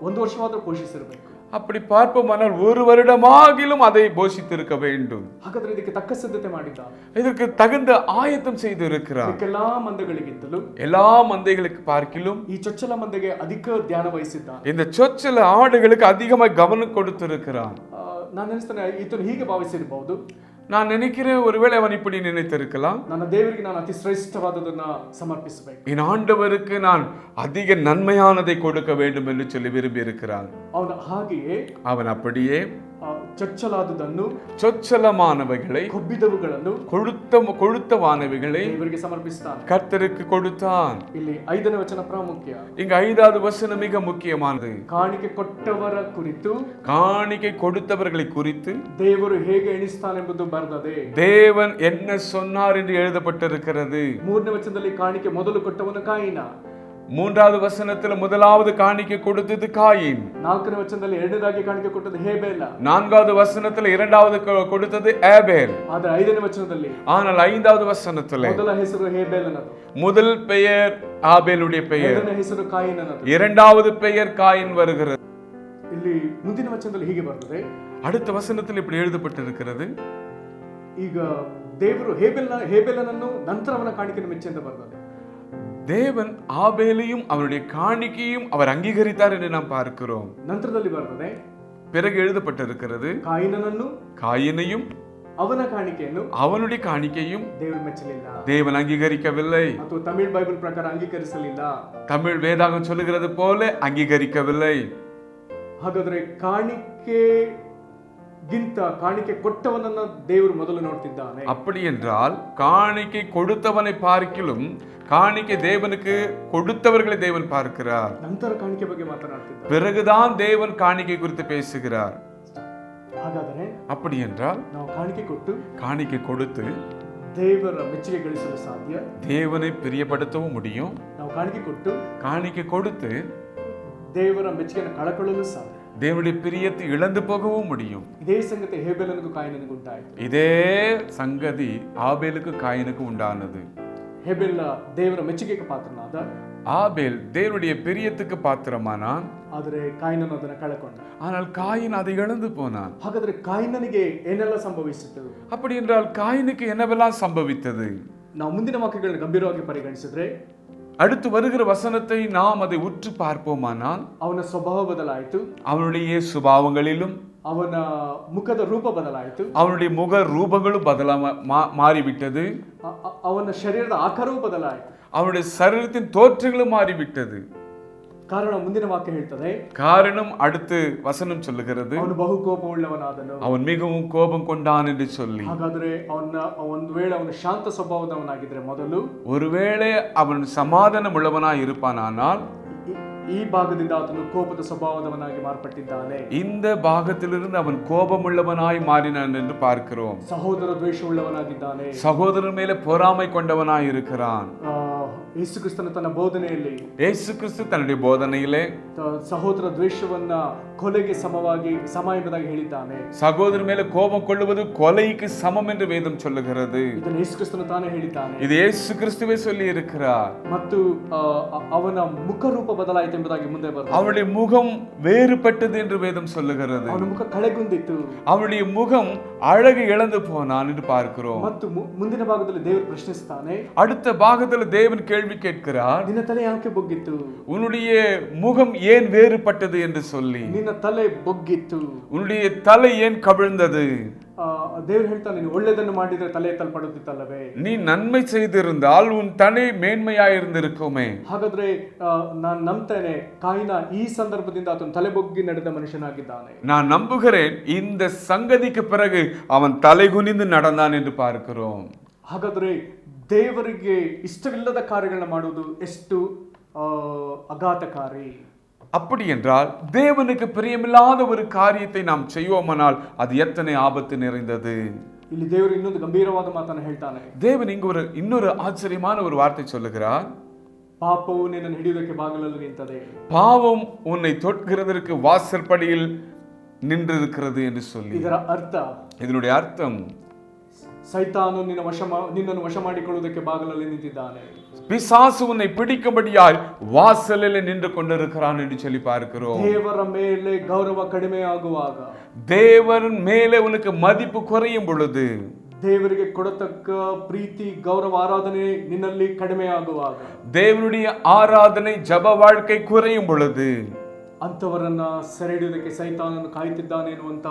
1 ವರ್ಷವಾದರೂ ಪೋಷಿಸಿರಬೇಕು. அப்படி பார்ப்போமானால் 1 வருடமாகிலும் அதை போஷித்திருக்க வேண்டும். ಹಾಗಾದ್ರೆ ಇದಕ್ಕೆ ತಕ್ಕ ಸಿದ್ಧತೆ ಮಾಡಿದ್ದ. இதற்கு தகுந்த ஆயத்தம் செய்து இருக்கிறார். ಎಲ್ಲಾ ಮಂದೆಗಳಿಗಿಂತಲೂ எல்லா மந்தைகளுக்கு பார்க்கிலும் ಈ ಚೊಚ್ಚಲ ಮಂದೆಗೆ ಅಧಿಕ ಧ್ಯಾನ ವಹಿಸಿದ್ದ. இந்த சொச்சல ஆடுகளுக்கு அதிகமாக கவனம் கொடுத்திருக்கிறான். ನಾನು ಅನಿಸ್ತೇನೆ ಈತನು ಹೀಗೆ ಭಾವಿಸಿರಬಹುದು. நான் நினைக்கிறேன் ஒருவேளை அவன் இப்படி நினைத்திருக்கலாம். ನನ್ನ ದೇವರಿಗೆ ನಾನು ಅತಿ ಶ್ರೇಷ್ಠವಾದದನ್ನ ಸಮರ್ಪಿಸಬೇಕು. என் ஆண்டவருக்கு நான் அதிக நன்மையானதை கொடுக்க வேண்டும் என்று சொல்லி விரும்பி இருக்கிறான். ಅವನು ಹಾಗೆಯೇ அவன் அப்படியே ಚೊಚ್ಚಲಾದುದನ್ನು சொச்சலமானவைகளை ಕೊಬ್ಬಿದವುಗಳನ್ನು கொழுத்தவானவைகளை ದೇವರಿಗೆ ಸಮರ್ಪಿಸ್ತಾನೆ. கர்த்தருக்கு கொடுத்தான். ಇಲ್ಲಿ 5ನೇ ವಚನ ಪ್ರಾಮುಖ್ಯ. இங்க 5வது வசனம் மிக முக்கியமானது. ಕಾಣಿಕೆ ಕೊಟ್ಟವರ ಕುರಿತು, காணிக்கை கொடுத்தவர்களை குறித்து ದೇವರು ಹೇಗೆ ಎಣಿಸ್ತಾನೆಂಬುದು ಬರೆದದೆ. தேவன் என்ன சொன்னார் என்று எழுதப்பட்டிருக்கிறது. 3ನೇ ವಚನದಲ್ಲಿ ಕಾಣಿಕೆ ಮೊದಲು ಕೊಟ್ಟವನು ಕಾಯಿನ. 3வது வசனத்தில் முதலாவது காணிக்கை கொடுத்தது காயின். 4ನೇ ವಚನದಲ್ಲಿ ಎರಡನೇದಾಗಿ ಕಾಣಿಕೆ ಕೊಟ್ಟது ಹೇಬೇಲ. 4வது வசனத்தில் இரண்டாவது கொடுத்தது ஆபேல். ಆದರೆ 5ನೇ ವಚನದಲ್ಲಿ ஆனால் 5வது வசனத்தில் ಮೊದಲ ಹೆಸರು ಹೇಬೇಲನದು, முதல் பெயர் ஆபேலுடைய பெயர், ಎರಡನೇ ಹೆಸರು ಕಾಯಿನನದು, இரண்டாவது பெயர் காயின் வருகிறது. ಇಲ್ಲಿ ಮುಂದಿನ ವಚನದಲ್ಲಿ ಹೀಗೆ ಬರ್ತದೆ. அடுத்த வசனத்தில் இப்படி எழுதப்பட்டிருக்கிறது. ಈಗ ದೇವರು ಹೇಬೇಲನನ್ನು ನಂತರ ಅವನ ಕಾಣಿಕೆಯನ್ನು ಮೆಚ್ಚಿ ಅಂತ ಬರ್ತದೆ. தேவன் ஆபேலையும் அவருடைய காணிக்கையும் அவர் அங்கீகரித்தார் என்று நாம் பார்க்கிறோம். ನಂತರದಲ್ಲಿ ಬರ್ತದೆ. பிறகு எழுதப்பட்டிருக்கிறது ಕಾಯಿನನನ್ನು, காயினையும் ಅವನ ಕಾಣಿಕೆಯನ್ನು, அவனுடைய காணிக்கையும் ದೇವರು ಮೆಚ್ಚಲಿಲ್ಲ. தேவன் அங்கீகரிக்கவில்லை. ಅಥವಾ ತಮಿಳ್ ಬೈಬಲ್ ಪ್ರಕಾರ ಅಂಗೀಕರಿಸಲಿಲ್ಲ. தமிழ் வேதாகம் சொல்லுகிறது போல அங்கீகரிக்கவில்லை. ಹಾಗಾದ್ರೆ ಕಾಣಿಕೆ ಕೊಟ್ಟವನನ್ನ ದೇವರು ಮೊದಲು ನೋಡ್ತಿದ್ದಾನೆ. அப்படி என்றால் காணிக்கை கொடுத்தவனை பார்க்கிலும் காணிக்கை தேவனுக்கு கொடுத்தவர்களை தேவன் பார்க்கிறார். ನಂತರ ಕಾಣಿಕೆ ಬಗ್ಗೆ ಮಾತನಾಡ್ತಿದ್ದಾನೆ. பிறகுதான் தேவன் காணிக்கை குறித்து பேசுகிறார். ಹಾಗಾದರೆ அப்படி என்றால் ನಾವು காணிக்கை கொடுத்து ದೇವರ ಮೆಚ್ಚುಗೆ ಗಳಿಸಲು ಸಾಧ್ಯ. தேவனை பிரியப்படுத்தவும் முடியும். ನಾವು காணிக்கை கொடுத்து ದೇವರ ಮೆಚ್ಚುಗೆಯನ್ನು ಕಳಕೊಳ್ಳಲು ಸಾಧ್ಯ. தேவனுடைய பிரியத்தை இழந்து போகவும் முடியும். இதே ಸಂಗತಿ ಹೇಬೇಲನಿಗೂ ಕಾಯಿನನಿಗೂ ಉಂಟಾಯಿತು. இதே சங்கதி ஆபேலுக்கு காயினுக்கு உண்டானது. ಹೇಬೇಲ ದೇವರ ಮೆಚ್ಚುಗೆಗೆ ಪಾತ್ರನಾದ, ஆபேல் தேவனுடைய பிரியத்துக்கு பாத்திரமானான். ಆದರೆ ಕಾಯಿನನು ಅದನ್ನು ಕಳಕೊಂಡ. ஆனால் காயின் அதை இழந்து போனான். ಹಾಗಾದ್ರೆ ಕಾಯಿನನಿಗೆ ಏನೆಲ್ಲ ಸಂಭವಿಸಿತು? அப்படி என்றால் காயினுக்கு என்னவெல்லாம் சம்பவித்தது? ನಾವು ಮುಂದಿನ ವಾಕ್ಯಗಳನ್ನು ಗಂಭೀರವಾಗಿ ಪರಿಗಣಿಸಿದ್ರೆ, அடுத்து வருகிற வசனத்தை நாம் அதை உற்று பார்ப்போமானால் ಅವನ ಸ್ವಭಾವ ಬದಲಾಯಿತು. அவனுடைய சுபாவங்களிலும் ಅವನ ಮುಖದ ರೂಪ ಬದಲಾಯಿತು. அவனுடைய முக ரூபங்களும் மாறிவிட்டது. ಅವನ ಶರೀರದ ಆಕಾರವೂ ಬದಲಾಯಿತು. அவனுடைய சரீரத்தின் தோற்றங்களும் மாறிவிட்டது. ಕಾರಣ ಮುಂದಿನ ವಾಕ್ಯ ಹೇಳ್ತದೆ. காரணம் அடுத்து வசனம் சொல்லுகிறது, ಅವನು ಬಹು ಕೋಪವುಳ್ಳವನಾದನು. அவன் மிகவும் கோபம் கொண்டான் என்று சொல்லி. ಹಾಗಾದ್ರೆ ಒಂದು ವೇಳೆ ಅವನು ಶಾಂತ ಸ್ವಭಾವದವನಾಗಿದ್ರೆ ಮೊದಲು, ஒருவேளை அவன் சமாதானம் உள்ளவனாய் இருப்பானால் ಈ ಭಾಗದಿಂದ ಆತನು ಕೋಪದ ಸ್ವಭಾವದವನಾಗಿ ಮಾರ್ಪಟ್ಟಿದ್ದಾನೆ. இந்த பாகத்திலிருந்து அவன் கோபமுள்ளவனாய் மாறினான் என்று பார்க்கிறோம். ಸಹೋದರ ದ್ವೇಷವುಳ್ಳವನಾಗಿದ್ದಾನೆ. சகோதரன் மேல பொறாமை கொண்டவனாய் இருக்கிறான். ಯೇಸು ಕ್ರಿಸ್ತನ ತನ್ನ ಬೋಧನೆಯಲ್ಲಿ, ಯೇಸು ಕ್ರಿಸ್ತು ತನ್ನುடைய போதனையிலே ಸಹೋದರ ದ್ವೇಷವನ್ನ ಕೊಲೆಗೆ ಸಮ ಎಂಬುದಾಗಿ ಹೇಳಿದ್ದಾನೆ. சகோதரன் மேல கோபம் கொள்ளுவது கொலைக்கு சமம் என்று வேதம் சொல்லுகிறது. ಇದನ್ನು ಯೇಸು ಕ್ರಿಸ್ತನು ತಾನೇ ಹೇಳಿದ್ದಾನೆ. இது ಯೇಸು கிறிஸ்துவே சொல்லி இருக்கிறார். ಮತ್ತು ಅವನ ಮುಖ ರೂಪ ಬದಲಾಯಿತು ಎಂಬುದಾಗಿ ಮುಂದೆ ಬರ್ತದೆ. அவனுடைய முகம் வேறுபட்டது என்று வேதம் சொல்லுகிறது. ಅವನ ಮುಖ ಕಳೆಗುಂದಿತ್ತು. அவனுடைய முகம் அழகு இழந்து போனான் என்று பார்க்கிறோம். ಮತ್ತು ಮುಂದಿನ ಭಾಗದಲ್ಲಿ ದೇವರು ಪ್ರಶ್ನಿಸ್ತಾನೆ. அடுத்த பாகத்தில் தேவன் கேள்வி கேட்கிறார், ನಿನ್ನ ತಲೆ ಯಾಕೆ ಬೊಗ್ಗಿತ್ತು? உன்னுடைய முகம் ஏன் வேறுபட்டது என்று சொல்லி. ನಿನ್ನ ತಲೆ ಬೊಗ್ಗಿತ್ತು. உன்னுடைய தலை ஏன் கவிழ்ந்தது? ದೇವರು ಹೇಳ್ತಾನೆ, ನೀನು ಒಳ್ಳೆಯದನ್ನು ಮಾಡಿದ್ರೆ ತಲೆ ಎತ್ತಲ್ಪಡುತ್ತಿತ್ತಲ್ಲವೇ? நீ நன்மை செய்திருந்தால் உன் தலை மேன்மையாயிருந்திருக்குமே. ಹಾಗಾದ್ರೆ ನಾನು ನಂಬ್ತೇನೆ, ಕಾಯಿನ ಈ ಸಂದರ್ಭದಿಂದ ಆತನು ತಲೆ ಬೊಗ್ಗಿ ನಡೆದ ಮನುಷ್ಯನಾಗಿದ್ದಾನೆ. நான் நம்புகிறேன், இந்த சங்கதிக்கு பிறகு அவன் தலை குனிந்து நடந்தான் என்று பார்க்கிறோம். ಹಾಗಾದ್ರೆ ದೇವರಿಗೆ ಇಷ್ಟವಿಲ್ಲದ ಕಾರ್ಯಗಳನ್ನ ಮಾಡುವುದು ಎಷ್ಟು ಅಘಾತಕಾರಿ. அப்படி என்றால் தேவனுக்கு பிரியமில்லாத ஒரு காரியத்தை நாம் செய்வோமானால் அது எத்தனை ஆபத்து நிறைந்தது. ಇಲ್ಲಿ ದೇವರು ಇನ್ನೊಂದು ಗಂಭೀರವಾದ ಮಾತನ್ನು ಹೇಳ್ತಾನೆ. தேவன் இங்கு இன்னொரு ஆச்சரியமான ஒரு வார்த்தை சொல்லுகிறார். ಪಾಪವು ನಿನ್ನನ್ನು ಹಿಡಿಯುವುದಕ್ಕೆ ಬಾಗಿಲಲ್ಲಿ ನಿಂತದೆ. பாவம் உன்னை தொடுகிறதற்கு வாசல் படியில் நின்றிருக்கிறது என்று சொல்லி. ಇದರ ಅರ್ಥ, இதனுடைய அர்த்தம், ಸೈತಾನು ನಿನ್ನನ್ನು ವಶ ಮಾಡಿಕೊಳ್ಳುವುದಕ್ಕೆ ಬಾಗಿಲಲ್ಲಿ ನಿಂತಿದ್ದಾನೆ. பிசாசு உன்னை பிடிக்கும்படியாய் வாசலில் நின்று கொண்டிருக்கிறான் என்று சொல்லி பார்க்கிறோம். ದೇವರ ಮೇಲೆ ಗೌರವ ಕಡಿಮೆ ಆಗುವಾಗ, தேவன் மேலே உனக்கு மதிப்பு குறையும் பொழுது, ದೇವರಿಗೆ ಕೊಡತಕ್ಕ ಪ್ರೀತಿ ಗೌರವ ಆರಾಧನೆ ನಿನ್ನಲ್ಲಿ ಕಡಿಮೆ ಆಗುವಾಗ, தேவனுடைய ஆராதனை ஜப வாழ்க்கை குறையும் பொழுது, ಅಂತವರನ್ನ ಸೆರೆ ಹಿಡಿಯುವುದಕ್ಕೆ ಸೈತಾನನು ಕಾಯುತ್ತಿದ್ದಾನೆ ಎನ್ನುವಂತ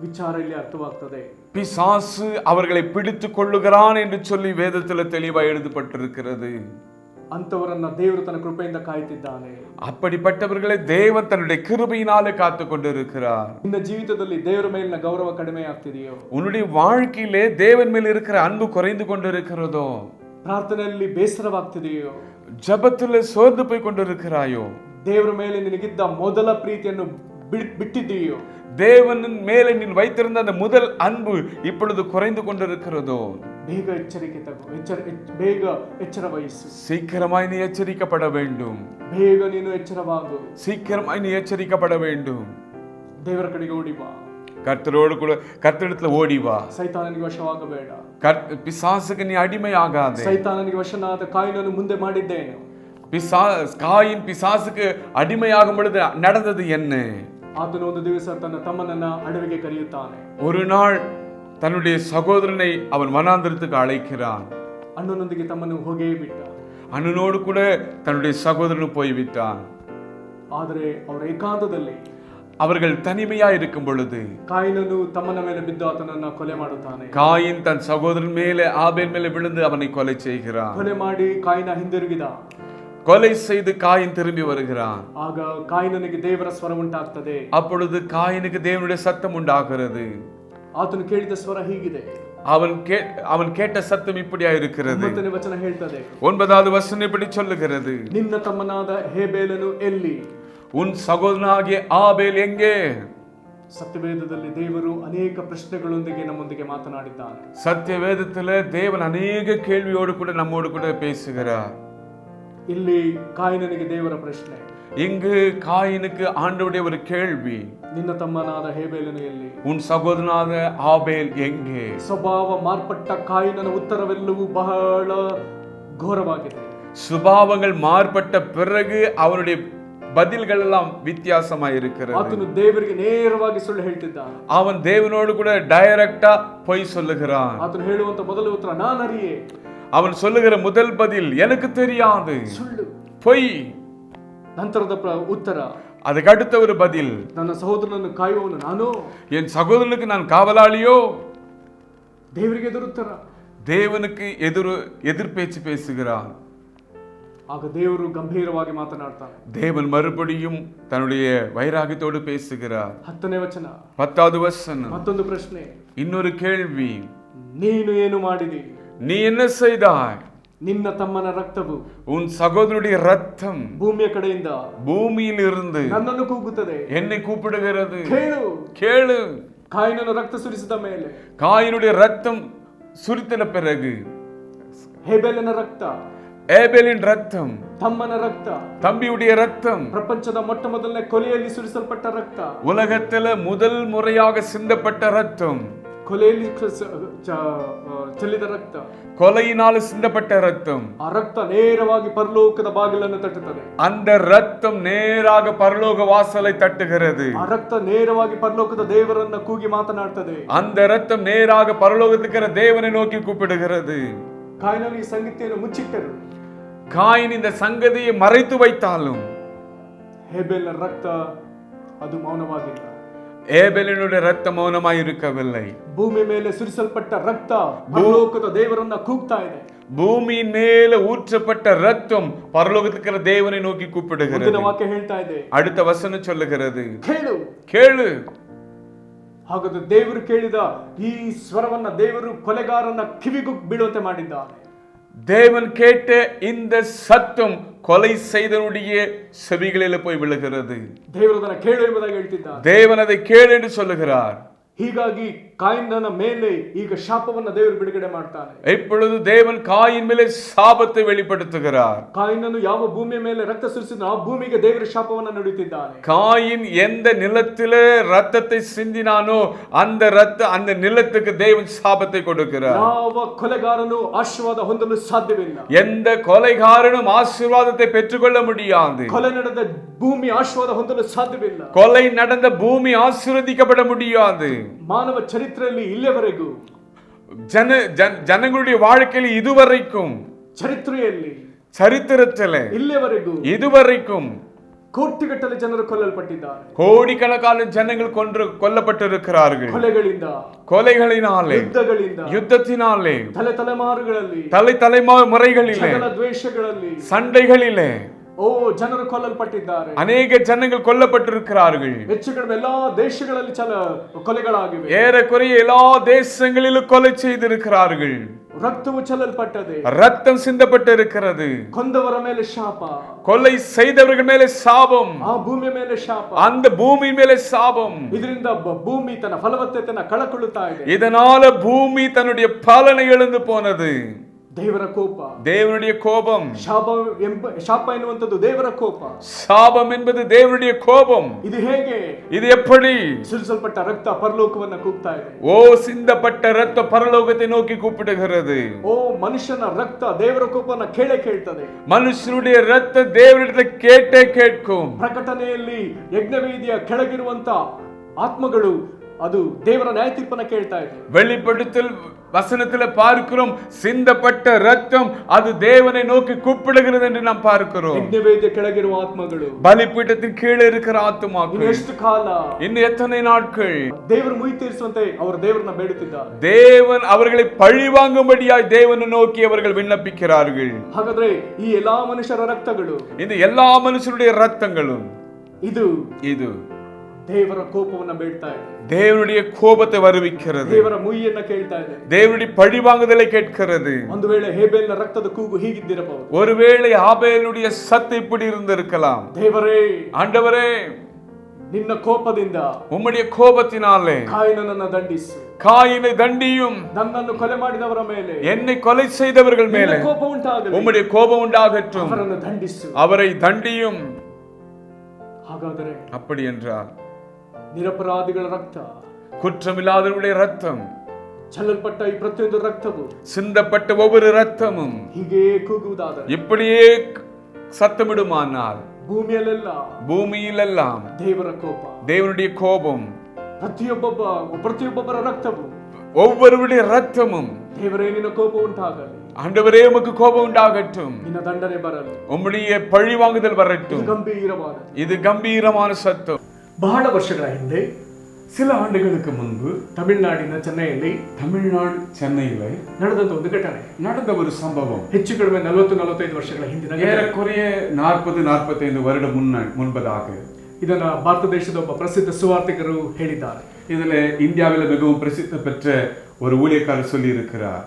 ವಿಚಾರ ಇಲ್ಲಿ ಅರ್ಥವಾಗ್ತದೆ. பிசாசு அவர்களை பிடித்துக் கொள்ளுகிறான் என்று சொல்லி வேதத்தில் தெளிவாக எழுதப்பட்டிருக்கிறது. ಅಂತವರನ್ನ ದೇವರು ತನ್ನ ಕೃಪೆಯಿಂದ ಕಾಯುತ್ತಿದ್ದಾನೆ. அப்படிப்பட்டவர்களை தேவன் தன்னுடைய கிருபையினாலே காத்து கொண்டிருக்கிறார். ನಿನ್ನ ಜೀವಿತದಲ್ಲಿ ದೇವರ ಮೇಲಿನ ಗೌರವ ಕಡಿಮೆ ಆಗ್ತಿದೆಯೋ? உன்னுடைய வாழ்க்கையிலே தேவன் மேல் இருக்கிற அன்பு குறைந்து கொண்டிருக்கிறதோ? ಪ್ರಾರ್ಥನೆಯಲ್ಲಿ ಬೇಸರವಾಗ್ತಿದೆಯೋ? ஜபத்தில் சோர்ந்து போய் கொண்டிருக்கிறாயோ? ದೇವರ ಮೇಲೆ ನಿನಗಿದ್ದ ಮೊದಲ ಪ್ರೀತಿಯನ್ನು ಬಿಟ್ಟಿದ್ದೀಯೋ? தேவனின் மேலே நீ வைத்திருந்த அந்த முதல் அன்பு இப்பொழுது குறைந்து கொண்டிருக்கிறதோ? ಬೇಗ ಎಚ್ಚರಿಕೆ ತಗೋ, ಬೇಗ ಎಚ್ಚರ ವಹಿಸು. சீக்கிரமாய் நீ எச்சரிக்கப்பட வேண்டும். ಬೇಗ ನೀನು ಎಚ್ಚರವಾಗು. சீக்கிரமாய் நீ எச்சரிக்கப்பட வேண்டும். ದೇವರ ಕಡೆಗೆ ಓಡಿ ಬಾ. கர்த்தரோடு கூட கர்த்தரிடத்துல ஓடி வா. ಸೈತಾನನಿಗೆ ವಶವಾಗಬೇಡ. பிசாசுக்கு நீ அடிமையாகாதே. ಸೈತಾನನಿಗೆ ವಶನಾದ ಕಾಯಿನನ್ನು ಮುಂದೆ ಮಾಡಿದ್ದೇನೆ. காயின் பிசாசுக்கு அடிமையாகும் பொழுது நடந்தது என்ன? ಆತನು ಒಂದು ದಿವಸ ತನ್ನ ತಮ್ಮನನ್ನ ಅಡವಿಗೆ ಕರೆಯುತ್ತಾನೆ. ஒரு நாள் தன்னுடைய சகோதரனை அவன் வனாந்திரத்துக்கு அழைக்கிறான். ಅಣ್ಣನೊಂದಿಗೆ ತಮ್ಮನು ಹೋಗೇ ಬಿಟ್ಟ. அண்ணனோடு கூட தன்னுடைய சகோதரன் போய்விட்டான். ಆದರೆ ಅವರ ಏಕಾಂತದಲ್ಲಿ, அவர்கள் தனிமையா இருக்கும் பொழுது, ಕಾಯಿನನು ತಮ್ಮನ ಮೇಲೆ ಬಿದ್ದು ಆತನನ್ನ ಕೊಲೆ ಮಾಡುತ್ತಾನೆ. காயின் தன் சகோதரன் மேலே ஆபேல் மேலே விழுந்து அவனை கொலை செய்கிறான். ಕೊಲೆ ಮಾಡಿ ಕಾಯಿನ ಹಿಂದಿರುಗಿದ. கொலை செய்து காயின் திரும்பி வருகிறான். ಆಗ ಕಾಯಿನನಿಗೆ ದೇವರ ಸ್ವರ ಉಂಟಾಗ್ತದೆ. அப்பொழுது காயினுக்கு தேவனுடைய சத்தம் உண்டாகிறது. ಆತನು ಕೇಳಿದ ಸ್ವರ ಹೀಗಿದೆ. அவன் கேட்ட சத்தம் இப்படியா இருக்கிறது. 9ನೇ ವಚನ ಹೇಳ್ತದೆ. 9வது வசனம் இப்படி சொல்லுகிறது. ನಿನ್ನ ತಮ್ಮನಾದ ಹೇಬೇಲನು ಎಲ್ಲಿ? உன் சகோதரனாகிய ஆபேல் எங்கே? ಸತ್ಯವೇದದಲ್ಲಿ ದೇವರು ಅನೇಕ ಪ್ರಶ್ನೆಗಳೊಂದಿಗೆ ನಮ್ಮೊಂದಿಗೆ ಮಾತನಾಡಿದ್ದಾನೆ. சத்தியவேதத்துல தேவன் அநேக கேள்வியோடு கூட நம்மோடு கூட பேசுகிறார். ಇಲ್ಲಿ ಕಾಯಿನನಿಗೆ ದೇವರ ಪ್ರಶ್ನೆ. இங்கு காயினுக்கு ஆண்டவருடைய ஒரு கேள்வி. ನಿನ್ನ ತಮ್ಮನಾದ ಹೇಬೇಲನು ಎಲ್ಲಿ? உன் சகோதரனாದ ஆபேல் எங்கே? ಸ್ವಭಾವ ಮಾರ್ಪಟ್ಟ ಕಾಯಿನನ ಉತ್ತರವೆಲ್ಲವೂ ಬಹಳ ಘೋರವಾಗಿದೆ. சுபாவங்கள் மாறுபட்ட பிறகு அவனுடைய பதில்கள் எல்லாம் வித்தியாசமா இருக்கிறது. ಆತನು ದೇವರಿಗೆ ನೇರವಾಗಿ ಸುಳ್ಳು ಹೇಳ್ತಿದ್ದಾನೆ. அவன் தேவனோடு கூட டைரக்டா பொய் சொல்லுகிறான். ಆತನು ಹೇಳುವಂತ ಮೊದಲ ಉತ್ತರ ನಾನು ಅರಿಯೆ. அவன் சொல்லுகிற முதல் பதில் எனக்கு தெரியாது, ಸುಳ್ಳು, பொய். ನಂತರದ ಉತ್ತರ, அதுக்கு அடுத்த ஒரு பதில், ನನ್ನ ಸಹೋದರನನ್ನು ಕಾಯುವವನು ನಾನು, என் சகோதரனுக்கு நான் காவலாளியோ. ದೇವರಿಗೆ ಎದುರುತ್ತರ, தேவனுக்கு எதிர் பேச்சு பேசுகிறான். ಆಗ ದೇವರು ಗಂಭೀರವಾಗಿ ಮಾತನಾಡ್ತಾನೆ. தேவன் மறுபடியும் தன்னுடைய வைராகியத்தோடு பேசுகிறார். 10ನೇ ವಚನ, 10வது வசனம், ಮತ್ತೊಂದು ಪ್ರಶ್ನೆ, இன்னொரு கேள்வி, ನೀನು ಏನು ಮಾಡಿದಿ? நீ என்ன செய்தாய்? ನಿನ್ನ ತಮ್ಮನ ರಕ್ತವು, உன் சகோதரனுடைய ரத்தம் ಭೂಮಿಯ ಕಡೆಯಿಂದ, பூமியில் இருந்து ನನ್ನನ್ನು ಕೂಗುತ್ತದೆ, என்னை கூப்பிடுகிறது. ಕೇಳು, கேளு. ಕಾಯಿನನು ರಕ್ತ ಸುರಿಸಿದ ಮೇಲೆ, காயினுடைய ரத்தம் சுரித்தன பிறகு, ಹೇಬೇಲನ ರಕ್ತ, ஏபேலின் ரத்தம், ತಮ್ಮನ ರಕ್ತ, தம்பியுடைய ரத்தம், ಪ್ರಪಂಚದ ಮೊಟ್ಟ ಮೊದಲನೇ ಕೊಲೆಯಲ್ಲಿ ಸುರಿಸಲ್ಪಟ್ಟ ರಕ್ತ, உலகத்துல முதல் முறையாக சிந்தப்பட்ட ரத்தம், ಕೊಲೆಯಲ್ಲಿ ಚೆಲ್ಲಿದ ರಕ್ತ, கொலையினால் சிந்தப்பட்ட ரத்தம், ಆ ರಕ್ತ ನೇರವಾಗಿ ಪರಲೋಕದ ಬಾಗಿಲನ್ನು ತಟ್ಟುತ್ತದೆ. அந்த ரத்தம் நேராக பரலோக வாசலை தட்டுகிறது. ಆ ರಕ್ತ ನೇರವಾಗಿ ಪರಲೋಕದ ದೇವರನ್ನ ಕೂಗಿ ಮಾತನಾಡ್ತದೆ. அந்த ரத்தம் நேராக பரலோகத்துக்கிற தேவனை நோக்கி கூப்பிடுகிறது. ಕಾಯಿನನು ಈ ಸಂಗತಿಯನ್ನು ಮುಚ್ಚಿಟ್ಟರು. காயின் இந்த சங்கதியை மறைத்து வைத்தாலும் ಹೇಬೇಲನ ರಕ್ತ ಅದು ಮೌನವಾಗಿಲ್ಲ. ஏபேலினுடைய ரத்தம் மௌனமாய் இருக்கவில்லை. ಭೂಮಿ ಮೇಲೆ ಸುರಿಸಲ್ಪಟ್ಟ ರಕ್ತ ಪರಲೋಕದ ದೇವರನ್ನ ಕೂಗ್ತಾ ಇದೆ. பூமியின் மேல ஊற்றப்பட்ட ரத்தம் பரலோகத்துக்கிற தேவனை நோக்கி கூப்பிடுகிறது. ವಾಕ್ಯ ಹೇಳ್ತಾ ಇದೆ, அடுத்த வசனம் சொல்லுகிறது, ಕೇಳು, ಕೇಳು. ಹಾಗಾದ್ರೆ ದೇವರು ಕೇಳಿದ ಈ ಸ್ವರವನ್ನ ದೇವರು ಕೊಲೆಗಾರನ ಕಿವಿಗೂ ಬೀಳುವಂತೆ ಮಾಡಿದ್ದಾನೆ. தேவன் கேட்ட இந்த சத்தம் கொலை செய்தவனுடைய செவிகளில் போய் விழுகிறது. ದೇವರು ಅದನ್ನು ಕೇಳು ಎಂಬುದಾಗಿ ಹೇಳ್ತಿದ್ದಾರೆ. தேவன் அதை கேளு என்று சொல்லுகிறார். ಹೀಗಾಗಿ ಕಾಯಿನನ ಮೇಲೆ ಈಗ ಶಾಪವನ್ನು ದೇವರು ಬಿಡುಗಡೆ ಮಾಡ್ತಾನೆ. இப்பொழுது தேவன் காயின் மேலே சாபத்தை வெளிப்படுத்துகிறார். ಕಾಯಿನನು ಯಾವ ಭೂಮಿಯ ಮೇಲೆ ರಕ್ತ ಸುರಿಸಿದ ಆ ಭೂಮಿಗೆ ದೇವರ ಶಾಪವನ್ನು ನುಡಿತಿದ್ದಾನೆ. காயின் எந்த நிலத்திலே ரத்தத்தை சிந்தினானோ அந்த நிலத்துக்கு தேவன் சாபத்தை கொடுக்கிறார். ಯಾವ ಕೊಲೆಗಾರನು ಆಶೀರ್ವಾದ ಹೊಂದಲು ಸಾಧ್ಯವಿಲ್ಲ. எந்த கொலைகாரனும் ஆசீர்வாதத்தை பெற்றுக்கொள்ள முடியாது. ಕೊಲೆ ನಡೆದ ಭೂಮಿ ಆಶೀರ್ವಾದ ಹೊಂದಲು ಸಾಧ್ಯವಿಲ್ಲ. கொலை நடந்த பூமி ஆசீர்வதிக்கப்பட முடியாது. ಮಾನವ ಚರಿತ್ರೆಯಲ್ಲಿ ಇಲ್ಲಿಯವರೆಗೂ ಜನங்களுடைய வாழ்க்கையில் இதுவரைக்கும் ಚರಿತ್ರೆಯಲ್ಲಿ சரித்திரத்திலே இதுவரைக்கும் ಕೋಟಿಗಟ್ಟಲೆ ಜನರು ಕೊಲ್ಲಲ್ಪಟ್ಟಿದ್ದಾರೆ. கோடிக்கணக்கான ஜனங்கள் கொல்லப்பட்டிருக்கிறார்கள். கொலைகளினாலே, யுத்தத்தினாலே, தலைமுறைகளிலே, ದ್ವೇಷಗಳಲ್ಲಿ, சண்டைகளிலே ಜನರು ಕೊಲ್ಲಲ್ಪಟ್ಟಿದ್ದಾರೆ. ಅನೇಕ ಜನಗಳು ಕೊಲ್ಲப்பட்டிருக்கிறார்கள். ಹೆಚ್ಚು ಕಡಿಮೆ ಎಲ್ಲಾ ದೇಶಗಳಲ್ಲಿ ಕೊಲೆಗಳಾಗಿವೆ. ஏறக்குறைய எல்லா தேசங்களிலும் கொலை செய்திருக்கிறார்கள். ರಕ್ತವು ಚೆಲ್ಲಲ್ಪಟ್ಟದೆ, ரத்தம் சிந்தப்பட்டிருக்கிறது. ಕೊಂದವರ ಮೇಲೆ ಶಾಪ, கொலை செய்தவர்கள் மேலே சாபம், ಆ ಭೂಮಿಯ ಮೇಲೆ ಶಾಪ, அந்த பூமி மேலே சாபம். ಇದರಿಂದ ಭೂಮಿ ತನ್ನ ಫಲವತ್ತತೆಯನ್ನು ಕಳಕೊಳ್ಳುತ್ತಾ ಇದೆ. இதனால பூமி தன்னுடைய பலனை இழந்து போனது. ದೇವರ ಕೋಪ, தேவனுடைய கோபம். ಶಾಪ ಎನ್ನುವಂತದ್ದು ದೇವರ ಕೋಪ. சாபம் என்பது தேவனுடைய கோபம். ಇದು ಹೇಗೆ? இது எப்படி? ಸುರಿಸಲ್ಪಟ್ಟ ರಕ್ತ ಪರಲೋಕವನ್ನು ಕೂಗ್ತಾ ಇದೆ. சிந்தப்பட்ட ரத்த பரலோகத்தை நோக்கி கூப்பிடுகிறது. ಮನುಷ್ಯನ ರಕ್ತ ದೇವರ ಕೋಪವನ್ನು ಕೇಳ್ತದೆ. ಮನುಷ್ಯனுடைய ರಕ್ತ ದೇವರಿடத்தில் கேட்டே கேட்கும். ಪ್ರಕಟಣೆಯಲ್ಲಿ ಯಜ್ಞವೇದಿಯ ಕೆಳಗಿರುವಂತ ಆತ್ಮಗಳು ಅದು ದೇವರ ನ್ಯಾಯ ತೀರ್ಪನ್ನು ಕೇಳ್ತಾ ಇದೆ. வெளிப்படுத்தல் வசனத்துல பார்க்கிறோம், சிந்தப்பட்ட ரத்தம் அது தேவனை நோக்கி கூப்பிடுகிறது என்று நாம் பார்க்கிறோம். ಯಜ್ಞವೇದಿಯ ಕೆಳಗಿರುವ ಆತ್ಮಗಳು, பலிபீடத்தின் கீழே இருக்கிற ஆத்துமாக்கள் ಎಷ್ಟು ಕಾಲ, இன்னும் எத்தனை நாட்கள் ದೇವರು ಮುಯಿ ತೀರಿಸುವಂತೆ ಅವರು ದೇವರನ್ನ ಬೇಡುತ್ತಿದ್ದಾರೆ. தேவன் அவர்களை பழிவாங்கும்படியாய் தேவனை நோக்கி அவர்கள் விண்ணப்பிக்கிறார்கள். ಹಾಗಾದ್ರೆ ಈ ಎಲ್ಲಾ ಮನುಷ್ಯರ ರಕ್ತಗಳು, இந்த எல்லா மனுஷருடைய ரத்தங்களும் இது ದೇವರ ಕೋಪವನ್ನು ಬೇಡ್ತಾ ಇದೆ. தேவனுடைய கோபத்தை வருவிக்கிறது. ದೇವರ ಮುಯ್ಯನ್ನು ಕೇಳ್ತಾ ಇದೆ. தேவனுடைய பழிவாங்குதலை கேட்கிறது. ಒಂದು ವೇಳೆ ಹೇಬೇಲನ ರಕ್ತದ ಕೂಗು ಹೀಗಿದ್ದಿರಬಹುದು. ஒருவேளை ஆபேலுடைய சத்தம் இப்படி இருந்திருக்கலாம். ದೇವರೇ, ஆண்டவரே, ನಿನ್ನ ಕೋಪದಿಂದ, உம்முடைய கோபத்தினாலே ಕಾಯಿನನನ್ನು ದಂಡಿಸು. காயினை தண்டியும். ನನ್ನನ್ನು ಕೊಲೆ ಮಾಡಿದವರ ಮೇಲೆ, என்னை கொலை செய்தவர்கள் மேலே ಕೋಪ ಉಂಟಾಗಲಿ. உம்முடைய கோபம் உண்டாகட்டும். ಅವರನ್ನು ದಂಡಿಸು, அவரை தண்டியும். ಹಾಗಾದರೆ அப்படி என்றால் ನಿರಪರಾಧಿಗಳ ರಕ್ತ, குற்றமில்லாதவருடைய ரத்தம், ಚೆಲ್ಲಲ್ಪಟ್ಟ ಈ ಪ್ರತಿಯೊಂದು ರಕ್ತವು, சிந்தப்பட்ட ஒவ்வொரு ரத்தமும் ಹೀಗೆ ಕೂಗುವುದಾದರೆ, இப்படியே சத்தமிடுமானால் பூமியிலெல்லாம் ದೇವರ ಕೋಪ, தேவனுடைய கோபம், ಪ್ರತಿಯೊಬ್ಬರ ರಕ್ತವು, ஒவ்வொருவருடைய ரத்தமும், ದೇವರೇ ನಿನ್ನ ಕೋಪ ಉಂಟಾಗಲಿ, ஆண்டவரே உமக்கு கோபம் உண்டாகட்டும், ನಿನ್ನ ದಂಡನೆ ಬರಲಿ, உம்முடைய பழிவாங்குதல் வரட்டும். இது கம்பீரமான சத்தம். ಬಹಳ ವರ್ಷಗಳ ಹಿಂದೆ, சில ஆண்டுகளுக்கு முன்பு ತಮಿಳುನಾಡಿನ ಚೆನ್ನೈಯಲ್ಲಿ ನಡೆದ ಒಂದು ಘಟನೆ, நடந்த ஒரு சம்பவம். ಹೆಚ್ಚು ಕಡಿಮೆ 40-45 ವರ್ಷಗಳ ಹಿಂದಿನ, ஏறக்குறைய 40-45 வருடம் முன்பதாக ಇದನ್ನ ಭಾರತ ದೇಶದ ಒಬ್ಬ ಪ್ರಸಿದ್ಧ ಸುವಾರ್ತಿಕರು ಹೇಳಿದ್ದಾರೆ. இதுல இந்தியாவில் மிகவும் பிரசித்தி பெற்ற ஒரு ஊழியக்காரர் சொல்லி இருக்கிறார்.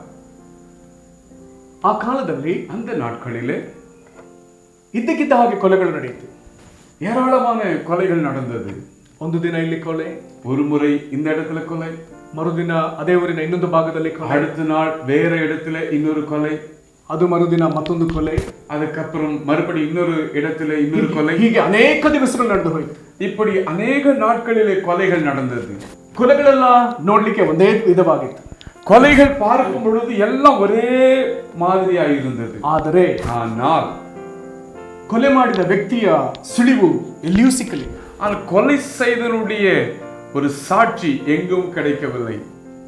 ಆ ಕಾಲದಲ್ಲಿ, அந்த நாட்களிலே ಇದ್ದಕ್ಕಿದ್ದ ಹಾಗೆ ಕೊಲೆಗಳು ನಡೆಯಿತು. ஏராளமான கொலைகள் நடந்தது. ಒಂದು ದಿನ ಇಲ್ಲಿ ಕೊಲೆ, ஒரு முறை இந்த இடத்துல கொலை, ಮರುದಿನ ಅದೇ ಊರಿನ ಇನ್ನೊಂದು ಭಾಗದಲ್ಲಿ ಕೊಲೆ, அடுத்த நாள் வேற இடத்துல இன்னொரு கொலை, ಅದು ಮರುದಿನ ಮತ್ತೊಂದು ಕೊಲೆ, அதுக்கப்புறம் மறுபடி இன்னொரு இடத்துல இன்னொரு கொலை. ಹೀಗೆ ಅನೇಕ ದಿವಸಗಳು ನಡೆದು ಹೋಯಿತು. இப்படி ಅನೇಕ நாட்களிலே கொலைகள் நடந்தது. ಕೊಲೆಗಳೆಲ್ಲ ನೋಡ್ಲಿಕ್ಕೆ ಒಂದೇ ವಿಧವಾಗಿತ್ತು. கொலைகள் பார்க்கும் பொழுது எல்லாம் ஒரே மாதிரியாக இருந்தது. ஆனால் ಕೊಲೆ ಮಾಡಿದ ವ್ಯಕ್ತಿಯ ಸುಳಿವು ಎಲ್ಲಿಯೂ ಸಿಕ್ಕಲಿಲ್ಲ. ஆனால் கொலை செய்தவனுடைய ஒரு சாட்சி எங்கும் கிடைக்கவில்லை.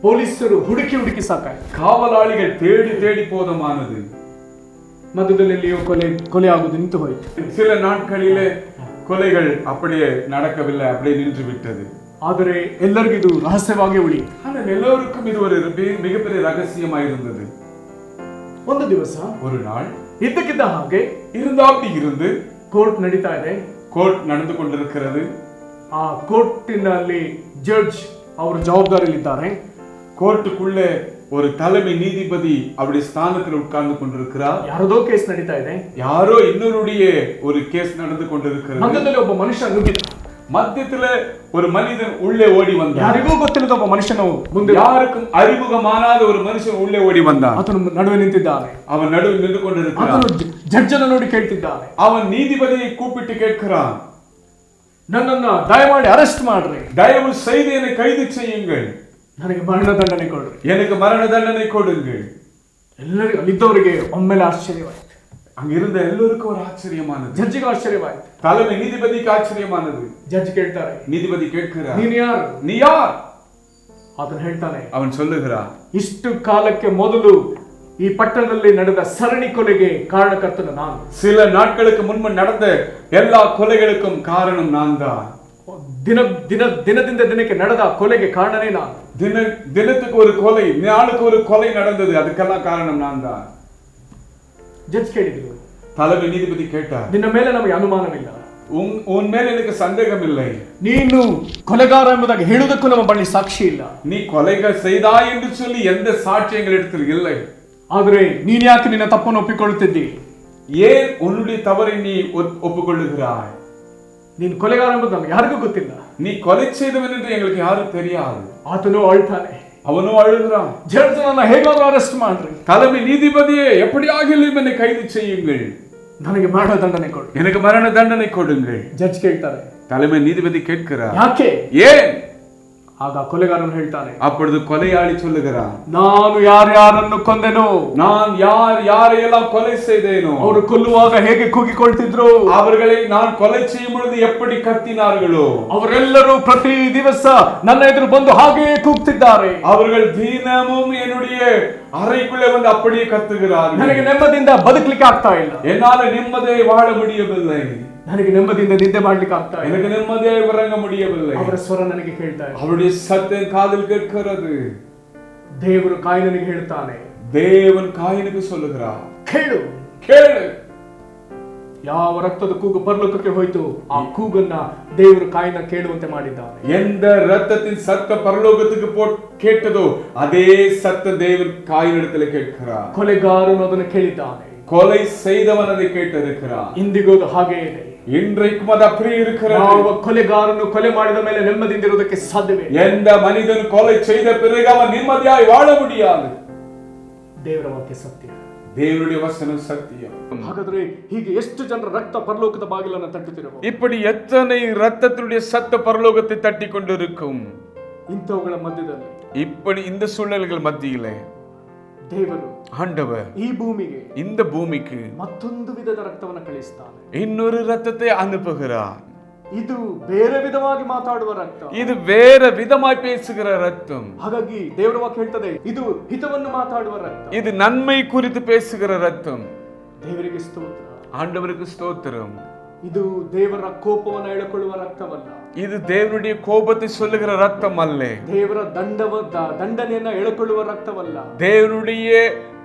ಪೊಲೀಸರು ಹುಡುಕಿ ಸಾಕಾಯ್ತು. காவலாளிகள் தேடி தேடி போதுமானது. ಮಧ್ಯದಲ್ಲಿ ಎಲ್ಲಿಯೋ ಕೊಲೆ ಆಗುವುದು ನಿಂತು ಹೋಯಿತು. சில நாட்களிலே கொலைகள் அப்படியே நடக்கவில்லை, அப்படியே நின்று விட்டது. ಆದರೆ ಎಲ್ಲರಿಗೂ ಇದು ರಹಸ್ಯವಾಗಿ ಉಳಿಯಿತು. ஆனால் எல்லோருக்கும் இது ஒரு மிகப்பெரிய ரகசியமாக இருந்தது. ಒಂದು ದಿವಸ, ஒரு நாள், ಇದ್ದಕ್ಕಿದ್ದ ಹಾಗೆ இருந்தாப்படி இருந்து ಕೋರ್ಟ್ ನಡೀತಾ ಇದೆ. ಕೋರ್ಟ್ நடந்து கொண்டிருக்கிறது. ಆ ಕೋರ್ಟಿನಲ್ಲಿ ಜಡ್ಜ್ ಅವರು ಜವಾಬ್ದಾರಿಯಲ್ಲಿದ್ದಾರೆ. கோர்ட்டுக்குள்ளே ஒரு தலைமை நீதிபதி அவருடைய ஸ்தானத்தில் உட்கார்ந்து கொண்டிருக்கிறார். ಯಾರದೋ ಕೇಸ್ ನಡೀತಾ ಇದೆ. யாரோ இன்னொருடைய ஒரு கேஸ் நடந்து கொண்டிருக்கிறது. ಮಧ್ಯದಲ್ಲಿ ಒಬ್ಬ ಮನುಷ್ಯ ನುಗ್ಗಿದ. மத்தியத்துல ஒரு மனிதன் உள்ளே ஓடி வந்தான். ಯಾರಿಗೂ ಗೊತ್ತಿಲ್ಲದ ಒಬ್ಬ ಮನುಷ್ಯನು ಮುಂದೆ, யாருக்கும் அறிமுகமானாத ஒரு மனுஷன் உள்ளே ಓಡಿ வந்தான். ಆತನು ನಡುವೆ ನಿಂತಿದ್ದಾನೆ. அவன் நடுவில் நின்று கொண்டிருக்கிறான். ಆತನು ಜಡ್ಜನ್ನು ನೋಡಿ ಕೇಳ್ತಿದ್ದಾನೆ. அவன் நீதிபதியை கூப்பிட்டு கேட்கிறான், ನನ್ನನ್ನ ದಯಮಾಡಿ ಅರೆಸ್ಟ್ ಮಾಡ್ರಿ, தயவு செய்து என்னை கைது செய்யுங்கள், ನನಗೆ ಮರಣ ದಂಡನೆ ಕೊಡ್ರಿ, எனக்கு மரண தண்டனை கொடுங்கள். ಎಲ್ಲರಿಗೂ ಅಲ್ಲಿದ್ದವರಿಗೆ ಒಮ್ಮೆಲೆ ಆಶ್ಚರ್ಯವಾಯಿತು. அங்கிருந்த எல்லோருக்கும் ஒரு ஆச்சரியமானது. ಜಡ್ಜಿಗೆ ಆಶ್ಚರ್ಯವಾಯಿತು. தலைமை நீதிபதிக்கு ஆச்சரியமானது. ಜಡ್ಜ್ ಕೇಳ್ತಾರೆ, நீதிபதி கேட்கிறார், ನೀನು ಯಾರು? நீ யார்? ಆತನು ಹೇಳ್ತಾನೆ, அவன் சொல்லுகிறான், ಇಷ್ಟು ಕಾಲಕ್ಕೆ ಮೊದಲು ಈ ಪಟ್ಟಣದಲ್ಲಿ ನಡೆದ ಸರಣಿ ಕೊಲೆಗೆ ಕಾರಣಕರ್ತನು ನಾನು. சில நாட்களுக்கு முன்பு நடந்த எல்லா கொலைகளுக்கும் காரணம் நான் தான். ದಿನದಿಂದ ದಿನಕ್ಕೆ ನಡೆದ ಕೊಲೆಗೆ ಕಾರಣನೇ ನಾನು. தினத்துக்கு ஒரு கொலை, நாளுக்கு ஒரு கொலை நடந்தது, அதுக்கெல்லாம் காரணம் நான் தான். ಜಡ್ಜ್ ಕೇಳಿದ್ರು, தலைமை நீதிபதி கேட்டார், ನಿನ್ನ ಮೇಲೆ ನಮಗೆ ಅನುಮಾನವಿಲ್ಲ, உன் மேல எனக்கு சந்தேகம் இல்லை, ನೀನು ಕೊಲೆಗಾರ ಎಂಬುದಾಗಿ ಹೇಳುವುದಕ್ಕೂ ನಮ್ಮ ಬಳಿ ಸಾಕ್ಷಿ ಇಲ್ಲ, நீ கொலைகள் செய்தாய் என்று சொல்லி எந்த சாட்சியங்கள் இடத்தில் இல்லை, ಆದರೆ ನೀನ್ ಯಾಕೆ ನಿನ್ನ ತಪ್ಪನ್ನು ಒಪ್ಪಿಕೊಳ್ಳುತ್ತಿದ್ದಿ? ஏன் உன்னுடைய தவறை நீ ஒப்புக்கொள்ளுகிறாய்? ನೀನು ಕೊಲೆಗಾರ ಎಂಬುದು ನಮಗೆ ಯಾರಿಗೂ ಗೊತ್ತಿಲ್ಲ, நீ கொலை செய்தவன் என்று எங்களுக்கு யாரும் தெரியாது. ಆತನು ಅಳ್ತಾನೆ, அவனும் அழுகிறான், ಜಡ್ಜ್ ನನ್ನ ಹೇಗಾದ್ರೂ ಅರೆಸ್ಟ್ ಮಾಡ್ರಿ, தலைமை நீதிபதியே எப்படியாகிலும் என்னை கைது செய்யுங்கள், ನನಗೆ ಮರಣ ದಂಡನೆ ಕೊಡು, எனக்கு மரண தண்டனை கொடுங்கள். ಜಡ್ಜ್ ಕೇಳ್ತಾರೆ, தலைமை நீதிபதி கேட்கிறார், ಯಾಕೆ? ஏன்? ಆಗ ಕೊಲೆಗಾರನು ಹೇಳ್ತಾನೆ, அப்பொழுது கொலையாளி சொல்லுகிறான், ನಾನು ಯಾರ್ಯಾರನ್ನು ಕೊಂದೆನೋ, நான் யாரையெல்லாம் கொலை செய்தேனோ, ಅವರು ಕೊಲ್ಲುವಾಗ ಹೇಗೆ ಕೂಗಿಕೊಳ್ತಿದ್ರು, அவர்களை நான் கொலை செய்யும் பொழுது எப்படி கத்தினார்களோ, ಅವರೆಲ್ಲರೂ ಪ್ರತಿ ದಿವಸ ನನ್ನ ಎದುರು ಬಂದು ಹಾಗೆ ಕೂಗ್ತಿದ್ದಾರೆ, அவர்கள் தினமும் என்னுடைய அறைக்குள்ளே வந்து அப்படியே கத்துகிறார்கள். ನನಗೆ ನೆಮ್ಮದಿಯಿಂದ ಬದುಕಲಿಕ್ಕೆ ಆಗ್ತಾ ಇಲ್ಲ, என்னால நிம்மதியை வாழ முடியவில்லை, ನನಗೆ ನೆಮ್ಮದಿಯಿಂದ ನಿದ್ದೆ ಮಾಡ್ಲಿಕ್ಕೆ ಆಗ್ತಾ ಇಲ್ಲ, எனக்கு நிம்மதியை உறங்க முடியவில்லை. ಅವರ ಸ್ವರ ನನಗೆ ಕೇಳ್ತಾ ಇದೆ. அவருடைய சத்தம் காதில் கேட்கிறது. ದೇವರು ಕಾಯಿನನಿಗೆ ಹೇಳ್ತಾನೆ, தேவன் காயினுக்கு சொல்லுகிறார், ಕೇಳು, கேளு. ಯಾವ ರಕ್ತದ ಕೂಗು ಪರಲೋಕಕ್ಕೆ ಹೋಯ್ತು, ಆ ಕೂಗನ್ನ ದೇವರು ಕಾಯಿನ ಕೇಳುವಂತೆ ಮಾಡಿದ್ದಾನೆ. எந்த ரத்தத்தின் சத்த பரலோகத்துக்கு கேட்டதோ அதே சத்த தேவன் காயினிடத்துல கேட்கிறார். ಕೊಲೆಗಾರನು ಅದನ್ನು ಕೇಳಿದ್ದಾನೆ, கொலை செய்தவன் அதை கேட்டிருக்கிறார். ಇಂದಿಗೂ ಹಾಗೆ ಇದೆ. இன்றைக்கும் அது அப்படியே இருக்கிறது. ಯಾವ ಕೊಲೆಗಾರನು ಕೊಲೆ ಮಾಡಿದ ಮೇಲೆ ನೆಮ್ಮದಿಯಿಂದ ಇರುವುದಕ್ಕೆ ಸಾಧ್ಯವೇ? எந்த மனிதன் கொலை செய்த பிறகு அவன் நிம்மதியாய் வாழ முடியாது. ದೇವರ ವಾಕ್ಯ ಸತ್ಯ, தேவனுடைய வசனம் சத்தியம். ಹಾಗಾದ್ರೆ ಹೀಗೆ ಎಷ್ಟು ಜನರ ರಕ್ತ ಪರಲೋಕದ ಬಾಗಿಲನ್ನು ತಟ್ಟುತ್ತಿರಬಹುದು? இப்படி எத்தனை ரத்தத்தினுடைய சத்த பரலோகத்தை தட்டி கொண்டிருக்கும். ಇಂಥವುಗಳ ಮಧ್ಯದಲ್ಲಿ, இப்படி இந்த சூழ்நிலைகள் மத்தியிலே ದೇವರು ஆண்டவர் ಈ ಭೂಮಿಗೆ, இந்த பூமிக்கு ಮತ್ತೊಂದು ವಿಧದ ರಕ್ತವನ್ನು ಕಳಿಸ್ತಾನೆ. இன்னொரு ரத்தத்தை அனுப்புகிறார். ಇದು ಬೇರೆ ವಿಧವಾಗಿ ಮಾತಾಡುವ ರಕ್ತ, இது வேற விதமாய் பேசுகிற ரத்தம். ಹಾಗಾಗಿ ದೇವರ ವಾಕ್ಯ ಹೇಳ್ತದೆ, ಇದು ಹಿತವನ್ನು ಮಾತಾಡುವ ರಕ್ತ, இது நன்மை குறித்து பேசுகிற ரத்தம். ದೇವರಿಗೆ ಸ್ತೋತ್ರ, ஆண்டவருக்கு ஸ்தோத்திரம். ಇದು ದೇವರ ಕೋಪವನ್ನು ಎಳೆಕೊಳ್ಳುವ ರಕ್ತವಲ್ಲ, இது தேவனுடைய கோபத்தை சொல்லுகிற ரத்தம் அல்ல, ದೇವರ ದಂಡನೆಯನ್ನ ಎಳೆಕೊಳ್ಳುವ ರಕ್ತವಲ್ಲ, தேவனுடைய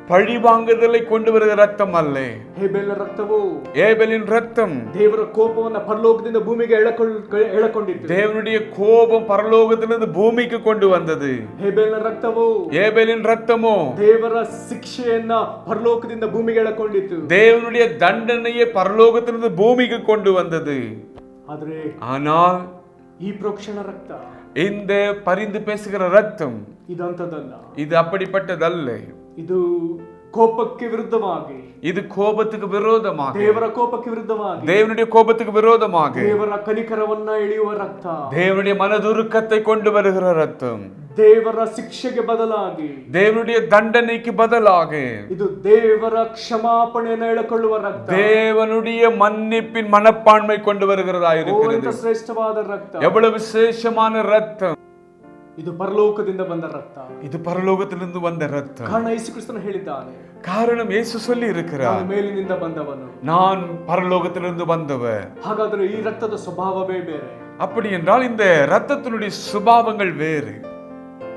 பழிவாங்குதலை கொண்டு வருகிற ரத்தம் அல்ல. ಹೇಬೆಲನ ರಕ್ತವು, ஏபெலின் ரத்தம் ದೇವರ ಕೋಪವನ್ನ ಪರಲೋಕದಿಂದ ಭೂಮಿಗೆ ಎಳೆಕೊಂಡಿತ್ತು. தேவனுடைய கோபம் பரலோகத்திலிருந்து பூமிக்கு கொண்டு வந்தது. ಹೇಬೆಲನ ರಕ್ತವು, ஏபெலின் ரத்தமோ ದೇವರ ಶಿಕ್ಷೆಯನ್ನ ಪರಲೋಕದಿಂದ ಭೂಮಿಗೆ ಎಳೆಕೊಂಡಿತ್ತು. தேவனுடைய தண்டனையை பரலோகத்திலிருந்து பூமிக்கு கொண்டு வந்தது. ಆದ್ರೆ ஆனால் ಈ ಪ್ರೋಕ್ಷಣ ರಕ್ತ, இந்த பரிந்து பேசுகிற ரத்தம் ಇದಂತದಲ್ಲ, இது அப்படிப்பட்டதல்ல. ಇದು ಕೋಪಕ್ಕೆ ವಿರುದ್ಧವಾಗಿ, இது கோபத்துக்கு விரோதமாக, ದೇವರ ಕೋಪಕ್ಕೆ ವಿರುದ್ಧವಾಗಿ, தேவனுடைய கோபத்துக்கு விரோதமாக, ದೇವರ ಕನಿಕರವನ್ನ ಎಳೆಯುವ ರಕ್ತ, தேவனுடைய மனதுருக்கத்தை கொண்டு வருகிற ரத்தம், ದೇವರ ಶಿಕ್ಷೆಗೆ ಬದಲಾಗಿ, தேவனுடைய தண்டனைக்கு பதிலாக, ಇದು ದೇವರ ಕ್ಷಮಾಪಣೆಯನ್ನು ಎಳೆಕೊಳ್ಳುವ ರಕ್ತ, தேவனுடைய மன்னிப்பின் மனப்பான்மை கொண்டு வருகிறதா இருக்கிறது. ಶ್ರೇಷ್ಠವಾದ ರಕ್ತ, எவ்வளவு விசேஷமான ரத்தம்! ಇದು ಪರಲೋಕದಿಂದ ಬಂದ ರಕ್ತ, இது பரலோகத்திலிருந்து வந்த ரத்தம். ಕಾರಣ ಯೇಸು ಕ್ರಿಸ್ತನು ಹೇಳಿದ್ದಾನೆ, காரணம் இயேசு சொல்லி இருக்கிறார், ನಾನು ಮೇಲಿನಿಂದ ಬಂದವನು, நான் பரலோகத்திலிருந்து வந்தவர். ಹಾಗಾದ್ರೆ ಈ ರಕ್ತದ ಸ್ವಭಾವವೇ ಬೇರೆ. அப்படி என்றால் இந்த ரத்தத்தினுடைய சுபாவங்கள் வேறு.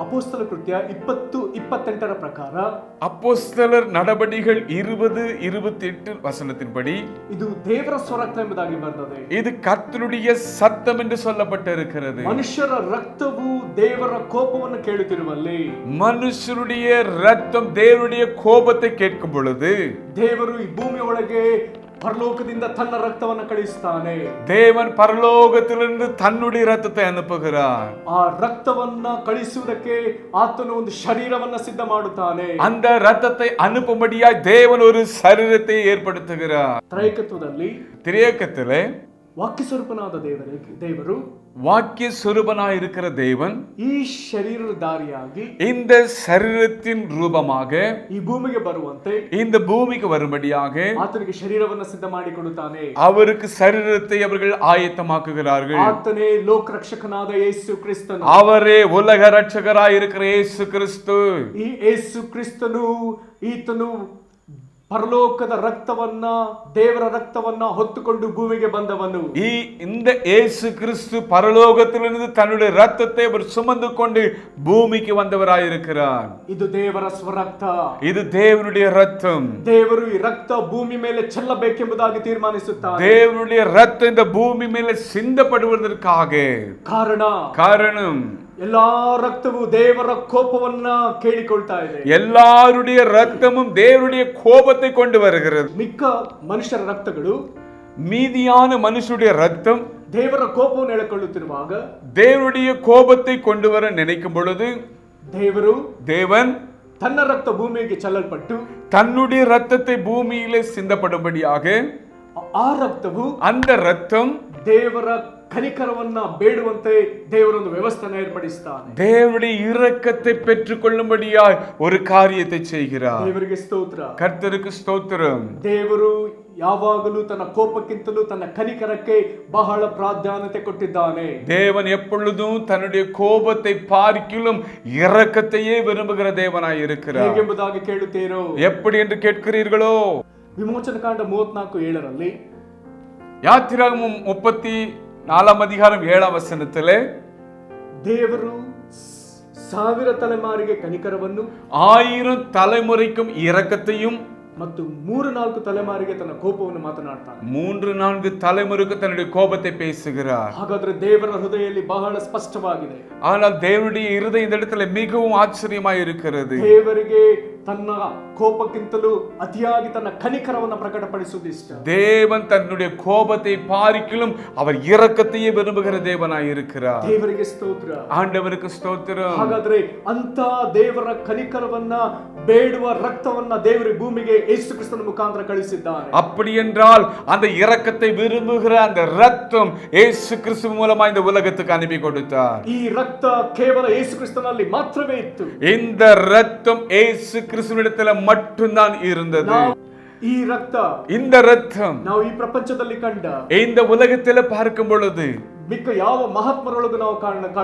ಅಪೊಸ್ತಲ ಕೃತ್ಯ 20:28 ಪ್ರಕಾರ, அப்போஸ்தலர் நடபடிகள் 20:28 வசனத்தின்படி ಇದು ದೇವರ ಸ್ವರಕ್ತ ಎಂಬುದಾಗಿ ಬರ್ತದೆ. இது கர்த்தருடைய சத்தம் என்று சொல்லப்பட்டிருக்கிறது. ಮನುಷ್ಯರ ರಕ್ತವು ದೇವರ ಕೋಪವನ್ನು ಕೇಳುತ್ತಿರುವಲ್ಲಿ, மனுஷருடைய ரத்தம் தேவனுடைய கோபத்தை கேட்கும் பொழுது, ದೇವರು ಈ ಭೂಮಿಯ ಒಳಗೆ பரலோகದಿಂದ ತನ್ನ ரத்தವನ್ನು ಕಳಿಸುತ್ತಾನೆ. தேவன் பரலோகத்திலிருந்து தன்னுடைய ரத்தத்தை அனுப்புகிறார். ಆ ರಕ್ತವನ್ನ ಕಳಿಸುವುದಕ್ಕೆ ಆತನು ಒಂದು ಶರೀರವನ್ನ ಸಿದ್ಧ ಮಾಡುತ್ತಾನೆ. அந்த ரத்தத்தை அனுப்பும்படியாய் தேவன் ஒரு சரீரத்தை ஏற்படுத்துகிறார். ತ್ರೈಕತ್ವದಲ್ಲಿ, திரியக்கத்திலே ವಾಕ್ಯ ಸ್ವರೂಪನಾದ ದೇವರು, வாக்கிய ಸ್ವರೂಪನಾய் இருக்கிற தேவன் ಈ ಶರೀರಧಾರಿಯಾಗಿ இந்த சரீரத்தின் ரூபமாக ಈ ಭೂಮಿಗೆ ಬರುವಂತೆ இந்த பூமிக்கு வரும்படியாக ಆತನಿಗೆ ಶರೀರವನ್ನ ಸಿದ್ಧ ಮಾಡಿಕೊಡುತ್ತಾನೆ. அவருக்கு சரீரத்தை அவர்கள் ஆயத்தமாக்குகிறார்கள். ಆತನೇ ಲೋಕ ರಕ್ಷಕನಾದ ಯೇಸು ಕ್ರಿಸ್ತನು, அவரே உலக ரட்சகராய் இருக்கிற இயேசு கிறிஸ்து. ಈ ಯೇಸು ಕ್ರಿಸ್ತನು, ಈತನು ಪರಲೋಕದ ರಕ್ತವನ್ನ, ದೇವರ ರಕ್ತವನ್ನ ಹೊತ್ತುಕೊಂಡು ಭೂಮಿಗೆ ಬಂದವನು. இந்த இயேசு கிறிஸ்து பரலோகத்திலிருந்து தன்னுடைய ரத்தத்தை அவர் சுமந்து கொண்டு பூமிக்கு வந்தவராயிருக்கிறார். ಇದು ದೇವರ ಸ್ವರಕ್ತ, இது தேவனுடைய ரத்தம். ದೇವರು ಈ ರಕ್ತ ಭೂಮಿ ಮೇಲೆ ಚೆಲ್ಲಬೇಕೆಂಬುದಾಗಿ ತೀರ್ಮಾನಿಸುತ್ತಾನೆ. தேவனுடைய ரத்தம் இந்த பூமி மேல சிந்தப்படுவதற்காக காரணம், ಎಲ್ಲಾ ರಕ್ತವು ದೇವರ ಕೋಪವನ್ನ ಕೇಳಿಕೊಳ್ತಾ ಇದೆ. எல்லாருடைய ரத்தமும் தேவனுடைய கோபத்தை கொண்டு வருகிறது. ಮಿಕ್ಕ ಮನುಷ್ಯರ ರಕ್ತಗಳು, மீதியான மனுஷனுடைய ரத்தம் ದೇವರ ಕೋಪವನ್ನು ಎಳೆಕೊಳ್ಳುತ್ತಿರುವಾಗ, தேவனுடைய கோபத்தை கொண்டு வர நினைக்கும் பொழுது, தேவன் ತನ್ನ ರಕ್ತ ಭೂಮಿಗೆ ಚೆಲ್ಲಲ್ಪಟ್ಟು தன்னுடைய ரத்தத்தை பூமியிலே சிந்தப்படும்படியாக ಆ ರಕ್ತವು, அந்த ரத்தம் ದೇವರ ಕನಿಕರವನ್ನ ಬೇಡುವಂತೆ ದೇವರೊಂದು ವ್ಯವಸ್ಥೆಯನ್ನು ಏರ್ಪಡಿಸುತ್ತಾನೆ. தேவனுடைய இரக்கத்தை பெற்றுக்கொள்ளும்படியாய் ஒரு காரியத்தை செய்கிறார். ದೇವರಿಗೆ ಸ್ತೋತ್ರ, கர்த்தருக்கு ஸ்தோத்திரம். ದೇವರು ಯಾವಾಗಲೂ ತನ್ನ ಕೋಪಕ್ಕಿಂತಲೂ ತನ್ನ ಕನಿಕರಕ್ಕೆ ಬಹಳ ಪ್ರಾಧಾನ್ಯತೆ ಕೊಟ್ಟಿದ್ದಾನೆ. தேவன் எப்பொழுதும் தன்னுடைய கோபத்தை பார்க்கிலும் இரக்கத்தையே விரும்புகிற தேவனாய் இருக்கிறார். ಹೇಗೆಂಬುದಾಗಿ ಕೇಳುತ್ತೀರೋ? எப்படி என்று கேட்கிறீர்களோ? ವಿಮೋಚನಕಾಂಡ 34:7 யாத்திராகமம் 34 அதிகாரம் 7 வசனத்திலே, ದೇವರು 1000 ತಲೆಮಾರಿಗೆ ಕನಿಕರವನ್ನು, 1000 தலைமுறைக்கும் இரக்கத்தையும் ಮತ್ತು 3-4 ತಲೆಮಾರಿಗೆ ತನ್ನ ಕೋಪವನ್ನು ಮಾತನಾಡ್ತಾನೆ. 3-4 தலைமுறைக்கு தன்னுடைய கோபத்தை பேசுகிறார். ಹಾಗಾದ್ರೆ ದೇವರ ಹೃದಯದಲ್ಲಿ ಬಹಳ ಸ್ಪಷ್ಟವಾಗಿದೆ. ஆனால் தேவனுடைய இருதயம் இந்த இடத்துல மிகவும் ஆச்சரியமாய் இருக்கிறது. ದೇವರಿಗೆ ತನ್ನ ಕೋಪಕ್ಕಿಂತಲೂ ಅತಿಯಾಗಿ ತನ್ನ ಕನಿಕರವನ್ನು ಪ್ರಕಟಪಡಿಸುವುದು ಇಷ್ಟ. தேவன் தன்னுடைய கோபத்தை பார்க்கிலும் அவர் இரக்கத்தையே விரும்புகிற தேவனாய் இருக்கிறார். ದೇವರಿಗೆ ಸ್ತೋತ್ರ, ஆண்டவருக்கு ஸ்தோத்திரம். ಹಾಗಾದ್ರೆ ಅಂತ ದೇವರ ಕನಿಕರವನ್ನ ಬೇಡುವ ರಕ್ತವನ್ನ ದೇವರು ಭೂಮಿಗೆ ಯೇಸು ಕ್ರಿಸ್ತನ ಮುಖಾಂತರ ಕಳಿಸಿದ್ದಾನೆ. அப்படி என்றால் அந்த இரக்கத்தை விரும்புகிற அந்த ரத்தம் இயேசு கிறிஸ்து மூலமா இந்த உலகத்துக்கு அனுப்பி கொடுத்தார். ಈ ರಕ್ತ ಕೇವಲ ಯೇಸು ಕ್ರಿಸ್ತನಲ್ಲಿ ಮಾತ್ರವೇ ಇತ್ತು. இந்த ரத்தம் இயேசு கிறிஸ்துவிடத்தில் மட்டும்தான் இருந்தது. ಈ ರಕ್ತ, இந்த ரத்தம் ನಾವು ಈ ಪ್ರಪಂಚದಲ್ಲಿ ಕಂಡ, இந்த உலகத்தில் பார்க்கும் பொழுது ಮಿಕ್ಕ ಯಾವ ಮಹಾತ್ಮರೊಳಗೂ ನಾವು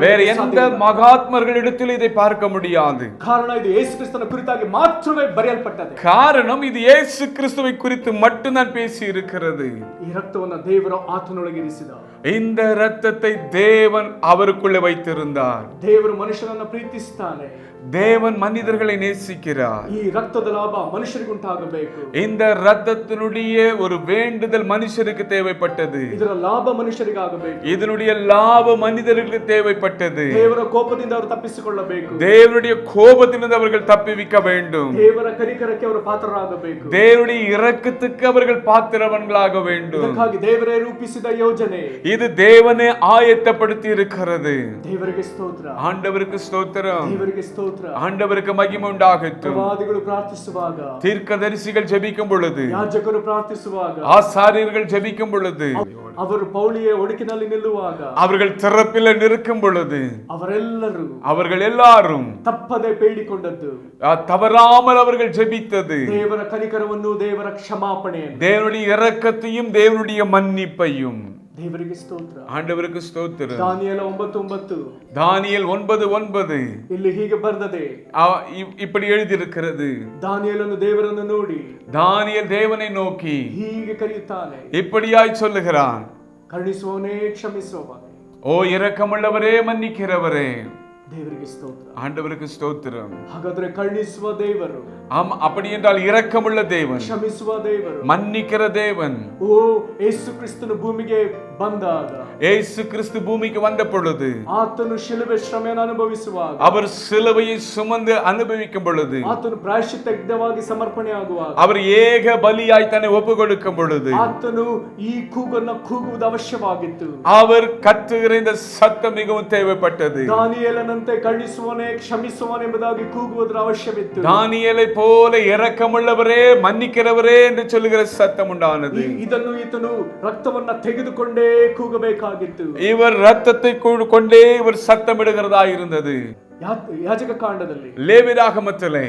வேற எந்த மகாத்மர்களிடத்தில் இதை பார்க்க முடியாது. ಕಾರಣ ಇದು ಯೇಸು ಕ್ರಿಸ್ತನ ಕುರಿತಾಗಿ ಮಾತ್ರವೇ ಬರೆಯಲ್ಪಟ್ಟது. காரணம் இது இயேசு கிறிஸ்துவை குறித்து மட்டும்தான் பேசி இருக்கிறது. ಈ ರಕ್ತವನ್ನು ದೇವರು ಆತನೊಳಗೆ ಇರಿಸಿದ. இந்த ரத்தத்தை தேவன் அவருக்குள்ளே வைத்திருந்தார். ದೇವರು ಮನುಷ್ಯನನ್ನು ಪ್ರೀತಿಸುತ್ತಾನೆ. தேவன் மனிதர்களை நேசிக்கிறார். ಈ ರಕ್ತದ ಲಾಭ ಮನುಷ್ಯರಿಗೆ ಉಂಟಾಗಬೇಕು. இந்த ரத்தத்தினுடைய ஒரு வேண்டுதல் மனுஷருக்கு தேவைப்பட்டது. ಇದರ ಲಾಭ ಮನುಷ್ಯರಿಗೆ ಆಗಬೇಕು. இதனுடைய லாப மனிதர்களுக்கு தேவைப்பட்டது. ದೇವರ ಕೋಪದಿಂದ ಅವರು ತಪ್ಪಿಸಿಕೊಳ್ಳಬೇಕು. தேவனுடைய கோபத்திலிருந்து அவர்கள் தப்பிவிக்க வேண்டும். ದೇವರ ಕನಿಕರಕ್ಕೆ ಅವರು ಪಾತ್ರರಾಗಬೇಕು. தேவனுடைய இரக்கத்துக்கு அவர்கள் பாத்திரவன்களாக வேண்டும். ಇದಕ್ಕಾಗಿ ದೇವರೇ ರೂಪಿಸಿದ ಯೋಜನೆ இது தேவனே ஆயத்தப்படுத்தி இருக்கிறது. ದೇವರಿಗೆ ಸ್ತೋತ್ರ, ஆண்டவருக்கு ஸ்தோத்திரம். ದೇವರಿಗೆ ಸ್ತೋತ್ರ. ஆண்டவருக்கு மகிமை உண்டாகட்டும். ಪ್ರವಾದಿಗಳು ಪ್ರಾರ್ಥಿಸುವಾಗ, தீர்க்கதரிசிகள் ஜெபிக்கும் பொழுது, ಯಾಜಕರು ಪ್ರಾರ್ಥಿಸುವಾಗ, ஆசாரியர்கள் ஜெபிக்கும் பொழுது, ಅವರು ಪೌಳಿಯ ಒಡಕಿನಲ್ಲಿ ನಿಲ್ಲುವಾಗ, அவர்கள் திறப்பில் நிற்கும் பொழுது, அவர்கள் எல்லாரும் ತಪ್ಪದೆ ಬೇಡಿಕೊಂಡದ್ದು, தவறாமல் அவர்கள் ஜெபித்தது ದೇವರ ಕನಿಕರವನ್ನು, ದೇವರ ಕ್ಷಮಾಪಣೆಯನ್ನು, தேவனுடைய இரக்கத்தையும் தேவனுடைய மன்னிப்பையும். ದೇವರಿಗೆ ಸ್ತೋತ್ರ, ஆண்டவருக்கு ஸ்தோத்திரம். ದಾನಿಯೇಲ 9:9 தானியேல் 9:9 ಇಲ್ಲಿ ಹೀಗೆ ಬರೆದಿದೆ, இப்படி எழுதியிருக்கிறது. ದಾನಿಯೇಲನು ದೇವರನ್ನು ನೋಡಿ, தானியேல் தேவனை நோக்கி ಹೀಗೆ ಕರೆಯುತ್ತಾನೆ, இப்படியாய் சொல்லுகிறான், ಕರುಣಿಸುವವನೇ ಕ್ಷಮಿಸುವವನೇ, ஓ இரக்கமுள்ளவரே மன்னிக்கிறவரே. ದೇವರಿಗೆ ಸ್ತೋತ್ರ. ஆண்டவருக்கு ஸ்தோத்திரம். ಹಾಗಾದ್ರೆ ಕರುಣಿಸುವ ದೇವರು, ஆம், அப்படி என்றால் இரக்கமுள்ள தேவன், ಕ್ಷಮಿಸುವ ದೇವರು, மன்னிக்கிற தேவன். ಓ ಯೇಸು ಕ್ರಿಸ್ತನು ಭೂಮಿಗೆ ಬಂದಾಗ, இயேசு கிறிஸ்து பூமிக்கு வந்த பொழுது, ಆತನು ಶಿಲುಬೆ ಶ್ರಮೆಯನ್ನು ಅನುಭವಿಸುವಾಗ, அவர் சிலுவையை சுமந்து அனுபவிக்கும் பொழுது, ಆತನು ಪ್ರಾಯಶ್ಚಿತ್ತ ಯಜ್ಞವಾಗಿ ಸಮರ್ಪಣೆ ಆಗುವಾಗ, அவர் ಏக பலியாய் தன்னை ஒப்பு கொடுக்கும் பொழுது, ಆತನು ಈ ಕೂಗನ್ನು ಕೂಗುವುದು ಅವಶ್ಯವಾಗಿತ್ತು. அவர் கத்துகிற இந்த சத்தம் மிகவும் தேவைப்பட்டது. ದಾನಿಯೇಲನಂತೆ ಕರುಣಿಸುವನೇ ಕ್ಷಮಿಸುವನೇ ಎಂಬುದಾಗಿ ಕೂಗುವುದರ ಅವಶ್ಯವಿತ್ತು. தானியேலை போல இரக்கமுள்ளவரೇ மன்னிக்கிறவரே என்று சொல்லுகிற சத்தம் உண்டானது. ಇದನ್ನು ಈತನು ರಕ್ತವನ್ನ ತೆಗೆದುಕೊಂಡೇ ಕೂಗಬೇಕಾಗಿತ್ತು. இவர் ரத்தத்தை கொண்டே இவர் சத்தமிடுகிறதா இருந்தது. ಯಾಜಕ ಕಾಂಡದಲ್ಲಿ, லேவியராகமத்திலே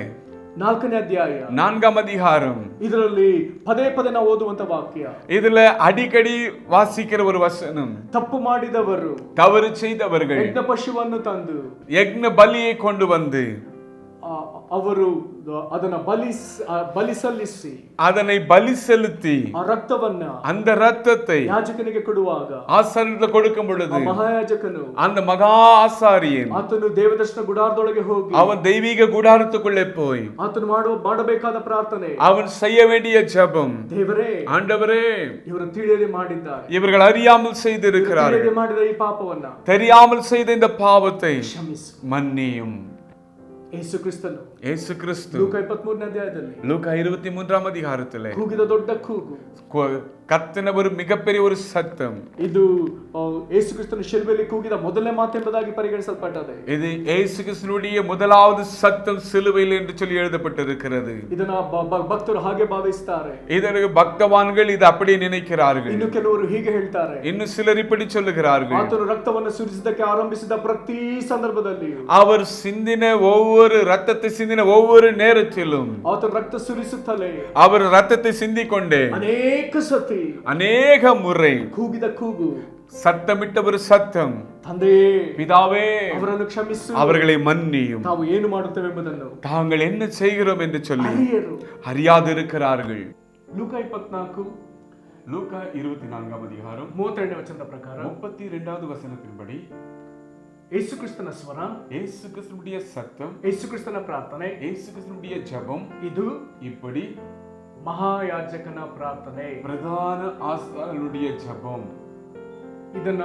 4ನೇ ಅಧ್ಯಾಯ 4ஆம் அதிகாரம், ಇದರಲ್ಲಿ ಪದೇ ಪದೇ ನಾವು ಓದುವಂತ ವಾಕ್ಯ, இதுல அடிக்கடி வாசிக்கிற ஒரு வசனம், ತಪ್ಪು ಮಾಡಿದವರು, தவறு செய்தவர்கள் ಯಜ್ಞ ಪಶುವನ್ನು ತಂದು யக்ஞ பலியை கொண்டு வந்து ಅವರು ಅದನ್ನ ಬಲಿ ಸಲ್ಲಿಸಿ அதனை பலி செலுத்தி ಆ ರಕ್ತವನ್ನ அந்த ரத்தத்தை ಯಾಜಕನಿಗೆ ಕೊಡುವಾಗ, ஆசாரியனுக்கு கொடுக்கும் பொழுது, ಮಹಾಯಾಜಕನು அந்த மகா ஆசாரியன் ಆತನು ದೇವದರ್ಶನ ಗುಡಾರದೊಳಗೆ ಹೋಗಿ, அவன் தெய்வீக கூடாரத்துக்குள்ளே போய் ಆತನು ಮಾಡಬೇಕಾದ ಪ್ರಾರ್ಥನೆ, அவன் செய்ய வேண்டிய ஜெபம், ದೇವರೇ, ஆண்டவரே, ಇವರು ತಿಳಿಯದೆ ಮಾಡಿದ್ದಾರೆ, இவர்கள் அறியாமல் செய்திருக்கிறார்கள், ತಿಳಿಯದೆ ಮಾಡಿದ ಈ ಪಾಪವನ್ನ தெரியாமல் செய்த இந்த பாவத்தை ಕ್ಷಮಿಸು. மன்னியும். ಯೇಸು ಕ್ರಿಸ್ತನು இயேசு கிறிஸ்து ಲೂಕ 23ನೇ ಅಧ್ಯಾಯದಲ್ಲಿ லூக்கா 23ஆம் அதிகாரத்திலே ಕೂಗಿದ ದೊಡ್ಡ ಕೂಗು, கத்தின ஒரு மிகப்பெரிய ஒரு சத்தம். ಇದು ಯೇಸು ಕ್ರಿಸ್ತನು ಶಿಲುಬೆಯಲ್ಲಿ ಕೂಗಿದ ಮೊದಲನೇ ಮಾತೆಂಬುದಾಗಿ ಪರಿಗಣಿಸಲ್ಪಟ್ಟದೆ. இது இயேசு கிறிஸ்துவினுடைய முதலாவது சத்தம் சிலுவையில் என்று சொல்லி எழுதப்பட்டிருக்கிறது. ಇದನ್ನ ಭಕ್ತರು ಹಾಗೆ ಭಾವಿಸುತ್ತಾರೆ, இதற்கு பக்தவான்கள் இது அப்படியே நினைக்கிறார்கள். ಇನ್ನು ಕೆಲವರು ಹೀಗೆ ಹೇಳ್ತಾರೆ, இன்னும் சிலர் இப்படி சொல்லுகிறார்கள், ಆತನು ರಕ್ತವನ್ನು ಸುರಿಸಿದ್ದಕ್ಕೆ ಆರಂಭಿಸಿದ ಪ್ರತಿ ಸಂದರ್ಭದಲ್ಲಿಯೂ, அவர் சிந்தின ஒவ்வொரு ரத்தத்தை சிந்தின ஒவ்வொரு நேரத்திலும், ಆತನು ರಕ್ತ ಸುರಿಸುತ್ತಲೇ, அவர் ரத்தத்தை சிந்திக்கொண்டே ಅನೇಕ ಸತಿ அநேக முறை ಕೂಗಿದ ಕೂಗು, சத்தமிட்ட ஒரு சத்தம், ತಂದೆಯೇ, பிதாவே, ಅವರನ್ನು ಕ್ಷಮಿಸು, அவர்களை மன்னியும், ನಾವು ಏನು ಮಾಡುತ್ತೇವೆ ಎಂಬುದನ್ನು தாங்கள் என்ன செய்கிறோம் என்று சொல்லி அறியாதிருக்கிறார்கள். ಲೂಕ 24 லூக்கா 24ஆம் அதிகாரம் 32ನೇ ವಚನದ ಪ್ರಕಾರ 32வது வசனத்தின்படி, ಯೇಸು ಕ್ರಿಸ್ತನ ಸ್ವರ, இயேசு கிறிஸ்துவினுடைய சத்தம், ಯೇಸು ಕ್ರಿಸ್ತನ ಪ್ರಾರ್ಥನೆ, இயேசு கிறிஸ்துவினுடைய ஜெபம், ಇದು இப்படி ಮಹಾಯಾಜಕನ ಪ್ರಾರ್ಥನೆ, பிரதான ஆசாரியனுடைய ஜெபம். ಇದನ್ನ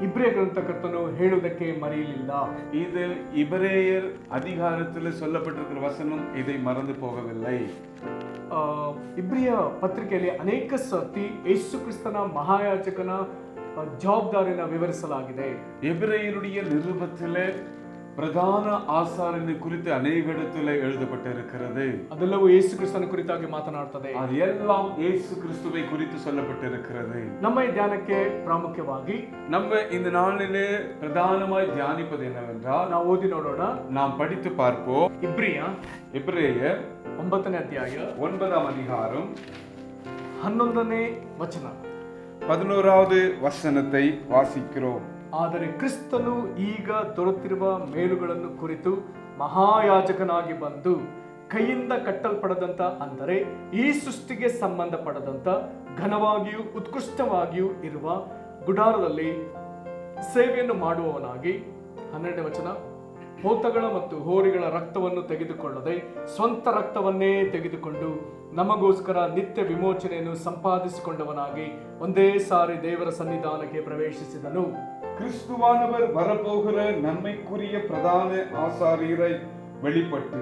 ಇಬ್ರಿಯ ಗ್ರಂಥಕರ್ತನು ಹೇಳುವುದಕ್ಕೆ ಮರೆಯಲಿಲ್ಲ. இது இபிரேயர் அதிகாரத்தில் சொல்லப்பட்டிருக்கிற வசனம் இதை மறந்து போகவில்லை. ಇಬ್ರಿಯ ಪತ್ರಿಕೆಯಲ್ಲಿ ಅನೇಕ ಸರ್ತಿ ಯೇಸು ಕ್ರಿಸ್ತನ ಮಹಾಯಾಜಕನ ಜವಾಬ್ದಾರಿನ ವಿವರಿಸಲಾಗಿದೆ. எபிரேயருடைய நிருபத்திலே பிரதான ஆசாரியனை குறித்து அநேக இடத்துல எழுதப்பட்டிருக்கிறது. ಅದೆಲ್ಲವೂ ಯೇಸು ಕ್ರಿಸ್ತನ ಕುರಿತಾಗಿ ಮಾತನಾಡುತ್ತದೆ. அது எல்லாம் இயேசு கிறிஸ்துவை குறித்து சொல்லப்பட்டிருக்கிறது. ನಮ್ಮ ಈ ಧ್ಯಾನಕ್ಕೆ ಪ್ರಾಮುಖ್ಯವಾಗಿ நம்ம இந்த நாளிலே பிரதானமாய் தியானிப்பது என்னவென்றால், ನಾವು ಓದಿ ನೋಡೋಣ. நாம் படித்து பார்ப்போம். எபிரேயர் 9ನೇ ಅಧ್ಯಾಯ 9ஆம் அதிகாரம் 11ನೇ ವಚನ 11வது வசனத்தை வாசிக்கிறோம். ಆದರೆ ಕ್ರಿಸ್ತನು ಈಗ ದೊರೆತಿರುವ ಮೇಲುಗಳನ್ನು ಕುರಿತು ಮಹಾಯಾಜಕನಾಗಿ ಬಂದು ಕೈಯಿಂದ ಕಟ್ಟಲ್ಪಡದಂತ, ಅಂದರೆ ಈ ಸೃಷ್ಟಿಗೆ ಸಂಬಂಧಪಡದಂತ ಘನವಾಗಿಯೂ ಉತ್ಕೃಷ್ಟವಾಗಿಯೂ ಇರುವ ಗುಡಾರದಲ್ಲಿ ಸೇವೆಯನ್ನು ಮಾಡುವವನಾಗಿ, 12ನೇ ವಚನ, ಹೋತಗಳ ಮತ್ತು ಹೋರಿಗಳ ರಕ್ತವನ್ನು ತೆಗೆದುಕೊಳ್ಳದೆ ಸ್ವಂತ ರಕ್ತವನ್ನೇ ತೆಗೆದುಕೊಂಡು ನಮಗೋಸ್ಕರ ನಿತ್ಯ ವಿಮೋಚನೆಯನ್ನು ಸಂಪಾದಿಸಿಕೊಂಡವನಾಗಿ ಒಂದೇ ಸಾರಿ ದೇವರ ಸನ್ನಿಧಾನಕ್ಕೆ ಪ್ರವೇಶಿಸಿದನು. கிறிஸ்துவானவர் வரப்போகிற நன்மைக்குரிய பிரதான ஆசாரியரை வெளிப்பட்டு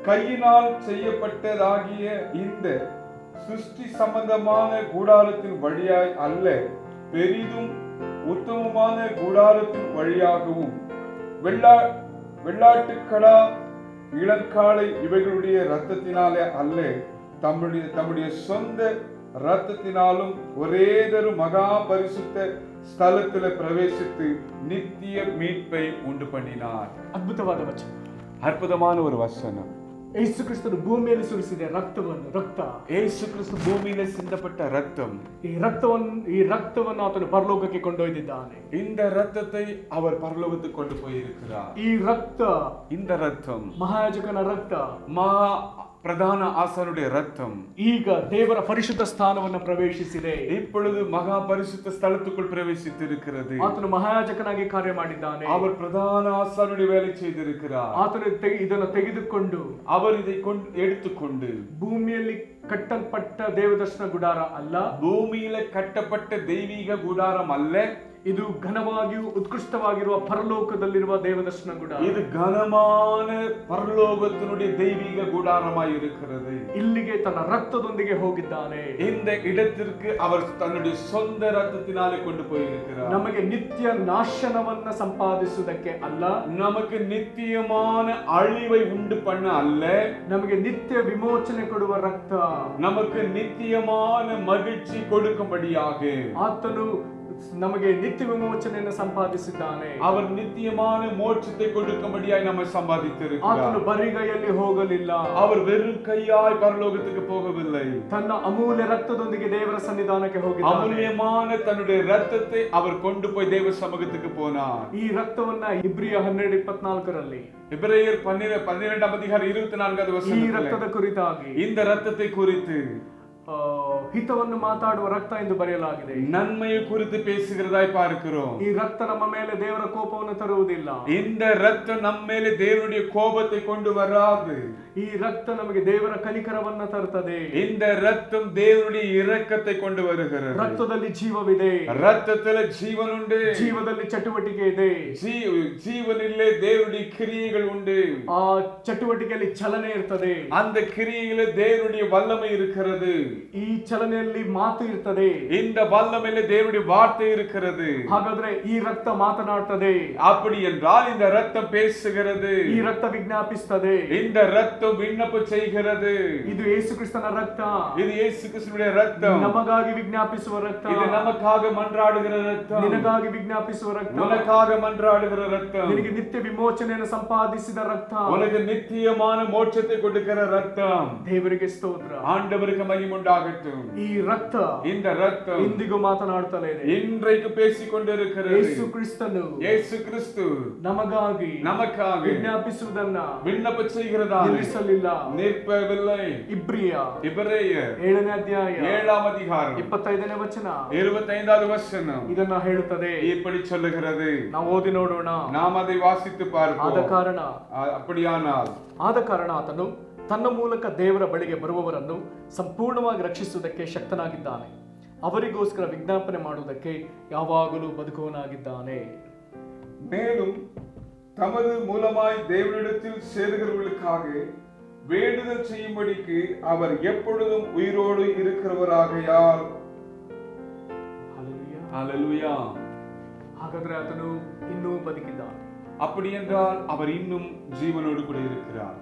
கையினால் செய்யப்பட்டதாகிய இந்த சிருஷ்டி சம்பந்தமான கூடாரத்தின் வழியாய் அல்ல, பெரிதும் உத்தமமான கூடாரத்தின் வழியாகவும் வெள்ளாட்டுக்கடா இளங்காளை இவைகளுடைய இரத்தத்தினாலே அல்ல, தம்முடைய சொந்த இரத்தத்தினாலும் ஒரேதொரு மகா பரிசுத்த ஸ்தலத்தில் பிரவேசித்து நித்திய மீட்பை உண்டு பண்ணினார். ಅದ್ಭುತವಾದ ವಚನ, அற்புதமான ஒரு வசனம். ಯೇಸು ಕ್ರಿಸ್ತನು ಭೂಮಿಯಲ್ಲಿ ಸುರಿಸಿದ ರಕ್ತ ಯೇಸು ಕ್ರಿಸ್ತು ಭೂಮಿಯಲ್ಲಿ ಸಿಂದಪಟ್ಟ ரத்தம், ಈ ರಕ್ತವನ್ನು ಆತನು ಪರಲೋಕಕ್ಕೆ ಕೊಂಡೊಯ್ದಿದ್ದಾನೆ. இந்த ரத்தத்தை அவர் பரலோகத்துக்கு கொண்டு போயிருக்கிறார். ಈ ರಕ್ತ, இந்த ரத்தம் ಮಹಾಯಾಜಕನ ರಕ್ತ, பிரதான ஆசாரியனுடைய ரத்தம் ಈಗ ದೇವರ ಪರಿಶುದ್ಧ ಸ್ಥಾನವನ್ನು ಪ್ರವೇಶಿಸಿದೆ. இப்பொழுது மகா பரிசுத்த ஸ்தலத்துக்குள் பிரவேசித்திருக்கிறது. ಆತನು ಮಹಾಯಾಜಕನಾಗಿ ಕಾರ್ಯ ಮಾಡಿದ್ದಾನೆ. அவர் பிரதான ஆசாரியனுடைய வேலை செய்திருக்கிறார். ಆತನು ಇದನ್ನು ತೆಗೆದುಕೊಂಡು அவர் இதை எடுத்துக்கொண்டு ಭೂಮಿಯಲ್ಲಿ ಕಟ್ಟಲ್ಪಟ್ಟ ದೇವದರ್ಶನ ಗುಡಾರ ಅಲ್ಲ, பூமியில கட்டப்பட்ட தெய்வீக கூடாரம் அல்ல, ಇದು ಘನವಾಗಿಯೂ ಉತ್ಕೃಷ್ಟವಾಗಿರುವ ಪರಲೋಕದಲ್ಲಿರುವ ದೇವದರ್ಶನ ಗುಡಾರ. இது கனமான பரலோகத்தினுடைய தெய்வீக கூடாரமாய் இருக்கிறது. ಇಲ್ಲಿಗೆ ತನ್ನ ರಕ್ತದೊಂದಿಗೆ ಹೋಗಿದ್ದಾನೆ. இந்த இடத்திற்கு அவர் தன்னுடைய சொந்த ரத்தத்தினாலே கொண்டு போயிருக்கிறார். ನಮಗೆ ನಿತ್ಯ ನಾಶನವನ್ನ ಸಂಪಾದಿಸುವುದಕ್ಕೆ ಅಲ್ಲ, நமக்கு நித்தியமான அழிவை உண்டு பண்ண அல்ல, ನಮಗೆ ನಿತ್ಯ ವಿಮೋಚನೆ ಕೊಡುವ ರಕ್ತ, நமக்கு நித்தியமான மகிழ்ச்சி கொடுக்கும்படியாக ಆತನು ನಮಗೆ ನಿತ್ಯ ವಿಮೋಚನೆಯನ್ನು ಸಂಪಾದಿಸಿದ್ದಾನೆ. அவர் நித்தியமான மோட்சத்தை கொடுக்கும்படியாய் நம்மை சம்பாதித்திருக்கிறார். ಆತನು ಬರಿಗೈಯಲ್ಲಿ ಹೋಗಲಿಲ್ಲ, அவர் வெறும் கையாய் பரலோகத்துக்கு போகவில்லை, ತನ್ನ ಅಮೂಲ್ಯ ರಕ್ತದೊಂದಿಗೆ ದೇವರ ಸನ್ನಿಧಾನಕ್ಕೆ ಹೋಗಿದ್ದಾನೆ. அமூல்யமான தன்னுடைய ரத்தத்தை அவர் கொண்டு போய் தேவ சமூகத்துக்கு போனார். ಈ ರಕ್ತವನ್ನ ಇಬ್ರಿಯ 12:24 எபிரேயர் 12:24 ಈ ರಕ್ತದ ಕುರಿತಾಗಿ, இந்த ரத்தத்தை குறித்து ಹಿತವನ್ನು ಮಾತಾಡುವ ರಕ್ತ ಎಂದು ಬರೆಯಲಾಗಿದೆ. நன்மையை குறித்து பேசுகிறதாய் பார்க்கிறோம். ಈ ರಕ್ತ ನಮ್ಮ ಮೇಲೆ ದೇವರ ಕೋಪವನ್ನು ತರುವುದಿಲ್ಲ. இந்த ரத்தம் நம்ம ಮೇಲೆ தேவனுடைய கோபத்தை கொண்டு வராது. ಈ ರಕ್ತ ನಮಗೆ ದೇವರ ಕನಿಕರವನ್ನ ತರುತ್ತದೆ. இந்த ரத்தம் தேவனுடைய இரக்கத்தை கொண்டு வருகிறது. ರಕ್ತದಲ್ಲಿ ಜೀವವಿದೆ, ரத்தத்தில் ஜீவன் உண்டு, ಜೀವದಲ್ಲಿ ಚಟುವಟಿಕೆ ಇದೆ, ஜீவனிலே தேவனுடைய கிரியைகள் உண்டு, ಆ ಚಟುವಟಿಕೆಯಲ್ಲಿ ಚಲನೆ ಇರ್ತದೆ, அந்த கிரியையிலே தேவனுடைய வல்லமை இருக்கிறது, ಈ ಚಲನೆಯಲ್ಲಿ ಮಾತು ಇರ್ತದೆ, இந்த வல்லமையிலே தேவனுடைய வார்த்தை இருக்கிறது. ಹಾಗಾದ್ರೆ ಈ ರಕ್ತ ಮಾತನಾಡ್ತದೆ. அப்படி என்றால் இந்த ரத்தம் பேசுகிறது, ಈ ರಕ್ತ ವಿಜ್ಞಾಪಿಸ್ತದೆ, இந்த ரத்தம் விண்ணப்பம் செய்கிறது. ಇದು ಯೇಸು ಕ್ರಿಸ್ತನ ರಕ್ತ, இது இயேசு கிறிஸ்துவின் ரத்தம், ನಮಗಾಗಿ ವಿಜ್ಞಾಪಿಸುವ ರಕ್ತ, இது நமக்காக மன்றாடுகிற ரத்தம், ನಿನಗಾಗಿ ವಿಜ್ಞಾಪಿಸುವ ರಕ್ತ, உனக்காக மன்றாடுகிற ரத்தம், ನಿನಗೆ ನಿತ್ಯ ವಿಮೋಚನೆಯನ್ನು ಸಂಪಾದಿಸಿದ ರಕ್ತ, உனக்கு நித்தியமான மோட்சத்தை கொடுக்கிற ரத்தம். ದೇವರಿಗೆ ಸ್ತೋತ್ರ, ஆண்டவருக்கு மகிமை உண்டாகட்டும். ಈ ರಕ್ತ இந்த ரத்தம் ಇಂದಿಗೂ ಮಾತನಾಡುತ್ತಲೇ ಇದೆ. இன்றைக்கு பேசிக் கொண்டிருக்கிறது. ಯೇಸು ಕ್ರಿಸ್ತನು, இயேசு கிறிஸ்து ನಮಗಾಗಿ நமக்காக ವಿಜ್ಞಾಪಿಸುವುದನ್ನ விண்ணப்பம் செய்கிறதா ನಿಲ್ಲಿಸಲಿಲ್ಲ. நிற்பவில்லை. ಇಬ್ರಿಯ எபிரேயர் 7ನೇ ಅಧ್ಯಾಯ 7ஆம் அதிகாரம் 25ನೇ ವಚನ 25வது வசனம் ಇದನ್ನ ಹೇಳುತ್ತದೆ. இப்படி சொல்லுகிறது. ನಾವು ಓದಿ ನೋಡೋಣ. நாம் அதை வாசித்து பார்ப்போம். ಆದ ಕಾರಣ ಆತನು ತನ್ನ ಮೂಲಕ ದೇವರ ಬಳಿಗೆ ಬರುವವರನ್ನು ಸಂಪೂರ್ಣವಾಗಿ ರಕ್ಷಿಸುವುದಕ್ಕೆ ಶಕ್ತನಾಗಿದ್ದಾನೆ. ಅವರಿಗೋಸ್ಕರ ವಿಜ್ಞಾಪನೆ ಮಾಡುವುದಕ್ಕೆ ಯಾವಾಗಲೂ ಬದುಕುವನಾಗಿದ್ದಾನೆ. மேலும் தமது மூலமாய் தேவனிடத்தில் சேருகிறவர்களுக்காக வேண்டுதல் செய்யும்படிக்கு அவர் எப்பொழுதும் உயிரோடு இருக்கிறவராகையால். ஹல்லேலூயா. ಹಾಗಾದ್ರೆ ಆತನು ಇನ್ನೂ ಬದುಕಿದ್ದಾನೆ. அப்படி என்றால் அவர் இன்னும் ஜீவனோடு கூட இருக்கிறார்.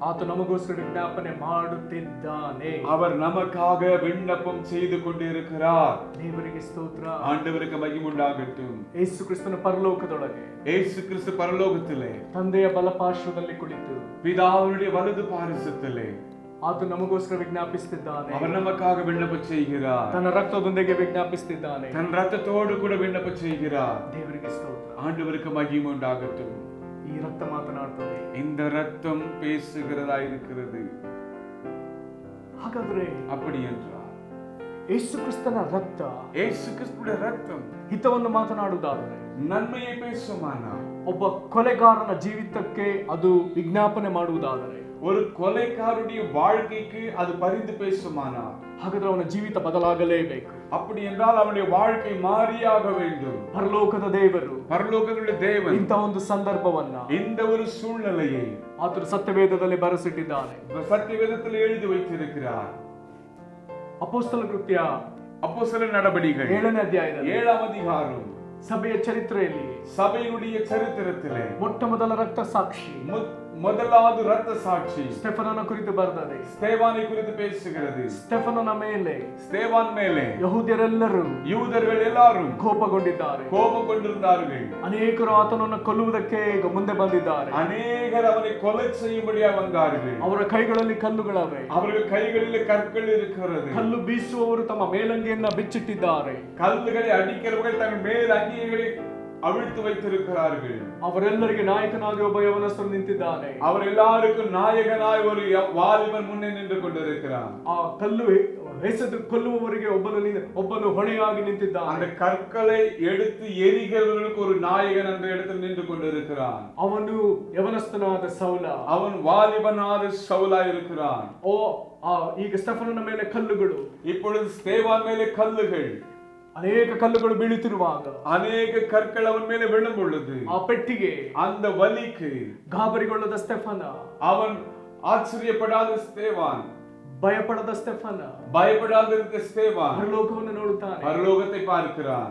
ಆತ ನಮಗೋಸ್ಕರ ವಿಜ್ಞಾಪನೆ ಮಾಡುತ್ತಿದ್ದಾನೆ. அவர் நமக்காக விண்ணப்பம் செய்து கொண்டிருக்கிறார். ದೇವರಿಗೆ ಸ್ತೋತ್ರ, ஆண்டவருக்கு மகிமை உண்டாகட்டும். ಯೇಸು ಕ್ರಿಸ್ತನ ಪರಲೋಕದೊಳಗೆ, இயேசு கிறிஸ்து பரலோகத்திலே ತಂದೆಯ ಬಲಪಾರ್ಶ್ವದಲ್ಲಿ ಕುಳಿತು பிதாவுடைய வலது பாரிசத்திலே ಆತ ನಮಗೋಸ್ಕರ ವಿಜ್ಞಾಪಿಸುತ್ತಿದ್ದಾನೆ. அவர் நமக்காக விண்ணப்பம் செய்கிறார். ತನ್ನ ರಕ್ತದೊಂದಿಗೆ ವಿಜ್ಞಾಪಿಸುತ್ತಿದ್ದಾನೆ. தன் ரத்தத்தோடு கூட விண்ணப்பம் செய்கிறார். ದೇವರಿಗೆ ಸ್ತೋತ್ರ, ஆண்டவருக்கு மகிமை உண்டாகட்டும். ಈ ರಕ್ತ ಮಾತನಾಡುತ್ತದೆ. இந்த ரத்தம் பேசுகிறதா இருக்கிறது. ಹಾಗಾದ್ರೆ அப்படி என்றால் ಯೇಸು ಕ್ರಿಸ್ತನ ರಕ್ತ, இயேசு கிறிஸ்துவின் ரத்தம் ಹಿತವನ್ನು ಮಾತನಾಡುವುದಾದರೆ, நன்மையை பேசுமானா, ಒಬ್ಬ ಕೊಲೆಗಾರನ ಜೀವಿತಕ್ಕೆ ಅದು ವಿಜ್ಞಾಪನೆ ಮಾಡುವುದಾದರೆ, ஒரு கொலைக்காரனுடைய வாழ்க்கைக்கு அது பரிந்து பேசுமானா, ಹಾಗಾದ್ರೆ ಅವನ ಜೀವಿತ ಬದಲಾಗಲೇಬೇಕು. அப்படி என்றால் அவனுடைய வாழ்க்கை மாறியாக வேண்டும். ಪರಲೋಕದ ದೇವರು, பரலோகத்தினுடைய தேவன் ಇಂಥ ಒಂದು ಸಂದರ್ಭವನ್ನ, இந்த ஒரு சூழ்நிலையை ಆತನು ಸತ್ಯವೇದದಲ್ಲಿ ಬರೆಸಿಟ್ಟಿದ್ದಾನೆ. சத்தியவேதத்தில் எழுதி வைத்திருக்கிறார். ಅಪೊಸ್ತಲ ಕೃತ್ಯ அப்போஸ்தலர் நடபடிகள் 7ನೇ ಅಧ್ಯಾಯದಲ್ಲಿ 7ஆம் அதிகாரம் ಸಭೆಯ ಚರಿತ್ರೆಯಲ್ಲಿ சபையினுடைய சரித்திரத்திலே ಮೊಟ್ಟ ಮೊದಲ ರಕ್ತ ಸಾಕ್ಷಿ முதலாவது ரத்த சாட்சி ಸ್ಟೆಫನನ ಕುರಿತು ಬರೆದಿದೆ. ஸ்தேவானை குறித்து பேசுகிறது. ಸ್ಟೆಫನನ ಮೇಲೆ, ஸ்தேவான் மேலே ಯಹೂದ್ಯರೆಲ್ಲರೂ யூதர்கள் எல்லாரும் ಕೋಪಗೊಂಡಿದ್ದಾರೆ. கோபம் கொண்டிருந்தார்கள். ಅನೇಕರು ಆತನನ್ನು ಕೊಲ್ಲುವುದಕ್ಕೆ ಮುಂದೆ ಬಂದಿದ್ದಾರೆ. அநேகர் அவனை கொலை செய்யும்படியாக வந்தார்கள். ಅವರ ಕೈಗಳಲ್ಲಿ ಕಲ್ಲುಗಳವೆ, அவர்கள் கைகளில் கற்கள் இருக்கிறது. ಕಲ್ಲು ಬೀಸುವವರು ತಮ್ಮ ಮೇಲಂಗಿಯನ್ನ ಬಿಚ್ಚಿಟ್ಟಿದ್ದಾರೆ. கல்லுகளை அடிக்கிறவர்கள் தங்கள் மேல் அங்கிகளை அவிழ்த்து வைத்திருக்கிறார்கள். ಅವರೆಲ್ಲರಿಗೆ ನಾಯಕನಾಗಿ ಒಬ್ಬ ಯವನಸ್ಥನು ನಿಂತಿದ್ದಾನೆ. அவர் எல்லாருக்கும் நாயகனாய் ஒரு வாலிபன் முன்னே நின்று கொண்டிருக்கிறான். ಆ ಕಲ್ಲು ಎಸೆದು ಕೊಲ್ಲುವವರಿಗೆ ಒಬ್ಬನು ಹೊಣೆಯಾಗಿ ನಿಂತಿದ್ದಾನೆ. அந்த கற்களை எடுத்து எரிகிறவர்களுக்கு ஒரு நாயகன் அந்த இடத்தில் நின்று கொண்டிருக்கிறான். ಅವನು ಯವನಸ್ಥನಾದ ಸೌಲ. அவன் வாலிபனாದ சவுலா இருக்கிறான். ಈಗ ಸ್ಟೆಫನನ ಮೇಲೆ ಕಲ್ಲುಗಳು, இப்பொழுது ஸ்தேவான் மேலே கல்லுகள், ಅನೇಕ ಕಲ್ಲುಗಳು ಬೀಳುತ್ತಿರುವಾಗ, ಅನೇಕ ಕற்கள் ಅವನ ಮೇಲೆ விழும் பொழுது, ಆ ಪೆಟ್ಟಿಗೆ, அந்த வலிக்கு ಗಾಬರಿಗೊಳ್ಳದ ಸ್ಟೆಫನ, அவன் ஆச்சரியப்படாத ஸ்தேவான், ಭಯಪಡದ ಸ್ಟೆಫನ, பயப்படாதிருந்த ஸ்தேவான் ಪರಲೋಕವನ್ನು ನೋಡುತ್ತಾನೆ, பரலோகத்தை பார்க்கிறான்.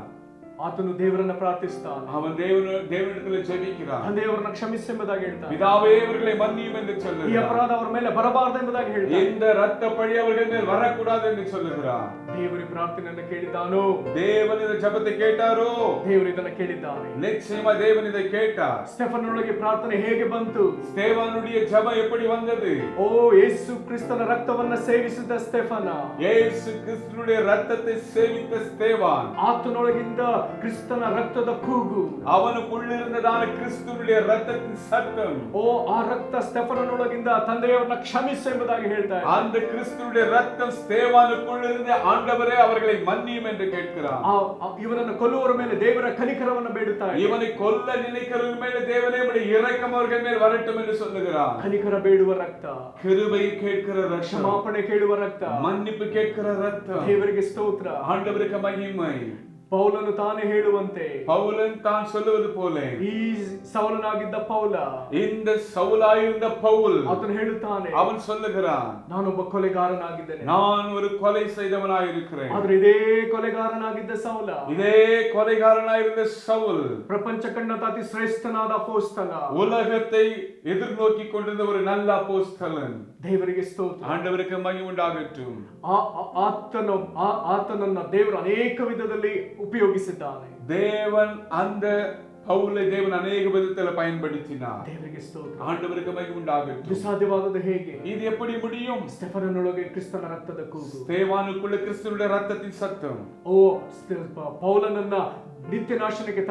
ಆತನು ದೇವರನ್ನ ಪ್ರಾರ್ಥಿಸುತ್ತಾನೆ. அவன் தேவனிடத்தில் ஜெபிக்கிறான். ತಂದೆಯವರನ್ನ ಕ್ಷಮಿಸು ಎಂಬುದಾಗಿ ಹೇಳ್ತಾನೆ. பிதாவே அவர்களை மன்னியும் என்று சொல்லுகிறான். ಈ ಅಪರಾಧ ಅವರ ಮೇಲೆ ಬರಬಾರದು ಎಂಬುದಾಗಿ ಹೇಳ್ತಾನೆ. இந்த இரத்த பழி அவர்கள் மேல் வரக்கூடாது என்று சொல்லுகிறான். ದೇವರು ಪ್ರಾರ್ಥನೆಯನ್ನು ಕೇಳಿದ್ದಾನೋ? தேவன் இந்த ஜெபத்தை கேட்டாரோ? ದೇವರು ಇದನ್ನು ಕೇಳಿದ್ದಾನೆ. நிச்சயமா தேவன் இதை கேட்டார். ಸ್ಟೆಫನನೊಳಗೆ ಪ್ರಾರ್ಥನೆ ಹೇಗೆ ಬಂತು? ஸ்தேவானுடைய ஜெபம் எப்படி வந்தது? ಓ ಯೇಸು ಕ್ರಿಸ್ತನ ರಕ್ತವನ್ನ ಸೇವಿಸಿದ ಸ್ಟೆಫನ, ಯೇಸು ಕ್ರಿಸ್ತனுடைய ரத்தத்தை சேவித்த ஸ்தேவான், ಆತನೊಳಗಿಂದ ಕ್ರಿಸ್ತನ ರಕ್ತದ ಕೂಗು, அவனுக்குள்ளிருந்ததான கிறிஸ்துவினுடைய ரத்தத்தின் சத்தம், ಓ ಆ ರಕ್ತ ಸ್ಟೆಫನನೊಳಗಿಂದ ತಂದೆಯವರನ್ನ ಕ್ಷಮಿಸು ಎಂಬುದಾಗಿ ಹೇಳ್ತಾರೆ. அந்த கிறிஸ்துவினுடைய ரத்தம் ஸ்தேவானுக்குள்ளிருந்த ஆண்டவரே அவர்களை மன்னியும் என்று கேட்கிறார். ಇವನನ್ನು ಕೊಲ್ಲುವವರ ಮೇಲೆ ದೇವರ ಕನಿಕರವನ್ನು ಬೇಡುತ್ತಾರೆ. இவனை கொல்ல நினைக்கிறவர்கள் மேலே தேவனே உம்முடைய இரக்கம் அவர்கள் மேல் வரட்டும் என்று சொல்லுகிறார். ಕನಿಕರ ಬೇಡುವ ರಕ್ತ, கிருபை கேட்கிற ரத்தம், ಕ್ಷಮಾಪಣೆ ಕೇಳುವ ರಕ್ತ, மன்னிப்பு கேட்கிற ரத்தம். ದೇವರಿಗೆ ಸ್ತೋತ್ರ. ஆண்டவருக்கு மகிமை. ಪೌಲನು ತಾನೇ ಹೇಳುವಂತೆ, பவுலன் தான் சொல்லுவது போல, ಈ ಸೌಲನಾಗಿದ್ದ ಪೌಲ, இந்த சவுலாயிருந்த பவுல், ಆತನು ಹೇಳುತ್ತಾನೆ, அவன் சொல்லுகிறான், ನಾನೊಬ್ಬ ಕೊಲೆಗಾರನಾಗಿದ್ದೇನೆ, நான் ஒரு கொலை செய்தவனாயிருக்கிறேன். ಆದ್ರೆ ಇದೇ ಕೊಲೆಗಾರನಾಗಿದ್ದ ಸೌಲ, இதே கொலைகாரனாயிருந்த சவுல், ಪ್ರಪಂಚ ಕಂಡಂತ ಅತಿ ಶ್ರೇಷ್ಠನಾದ ಅಪೊಸ್ತಲ, உலகத்தை எதிர்நோக்கி கொண்டிருந்த ஒரு நல்ல அப்போஸ்தலன். ದೇವರಿಗೆ ಸ್ತೋತ್ರ. ஆண்டவருக்கு மகிமை உண்டாகட்டும். ಆತನನ್ನ ದೇವರು ಅನೇಕ ವಿಧದಲ್ಲಿ ಉಪಯೋಗಿಸಿದ್ದಾನೆ. தேவன் அந்த பவுலை தேவன் அநேக விதத்தில் பயன்படுத்தினார். ದೇವರಿಗೆ ಸ್ತೋತ್ರ. ஆண்டவருக்கு மகிமை உண்டாகட்டும். ಇದು ಸಾಧ್ಯವಾದದ್ದು ಹೇಗೆ? இது எப்படி முடியும்? ಸ್ಟೆಫನನೊಳಗೆ ಕ್ರಿಸ್ತನ ರಕ್ತದ ಕೂಗು, ஸ்தேவானுக்குள்ள கிறிஸ்துவினுடைய ரத்தத்தின் சத்தம். ಓ ಪೌಲನನ್ನ ನಿತ್ಯ ನಾಶನಕ್ಕೆ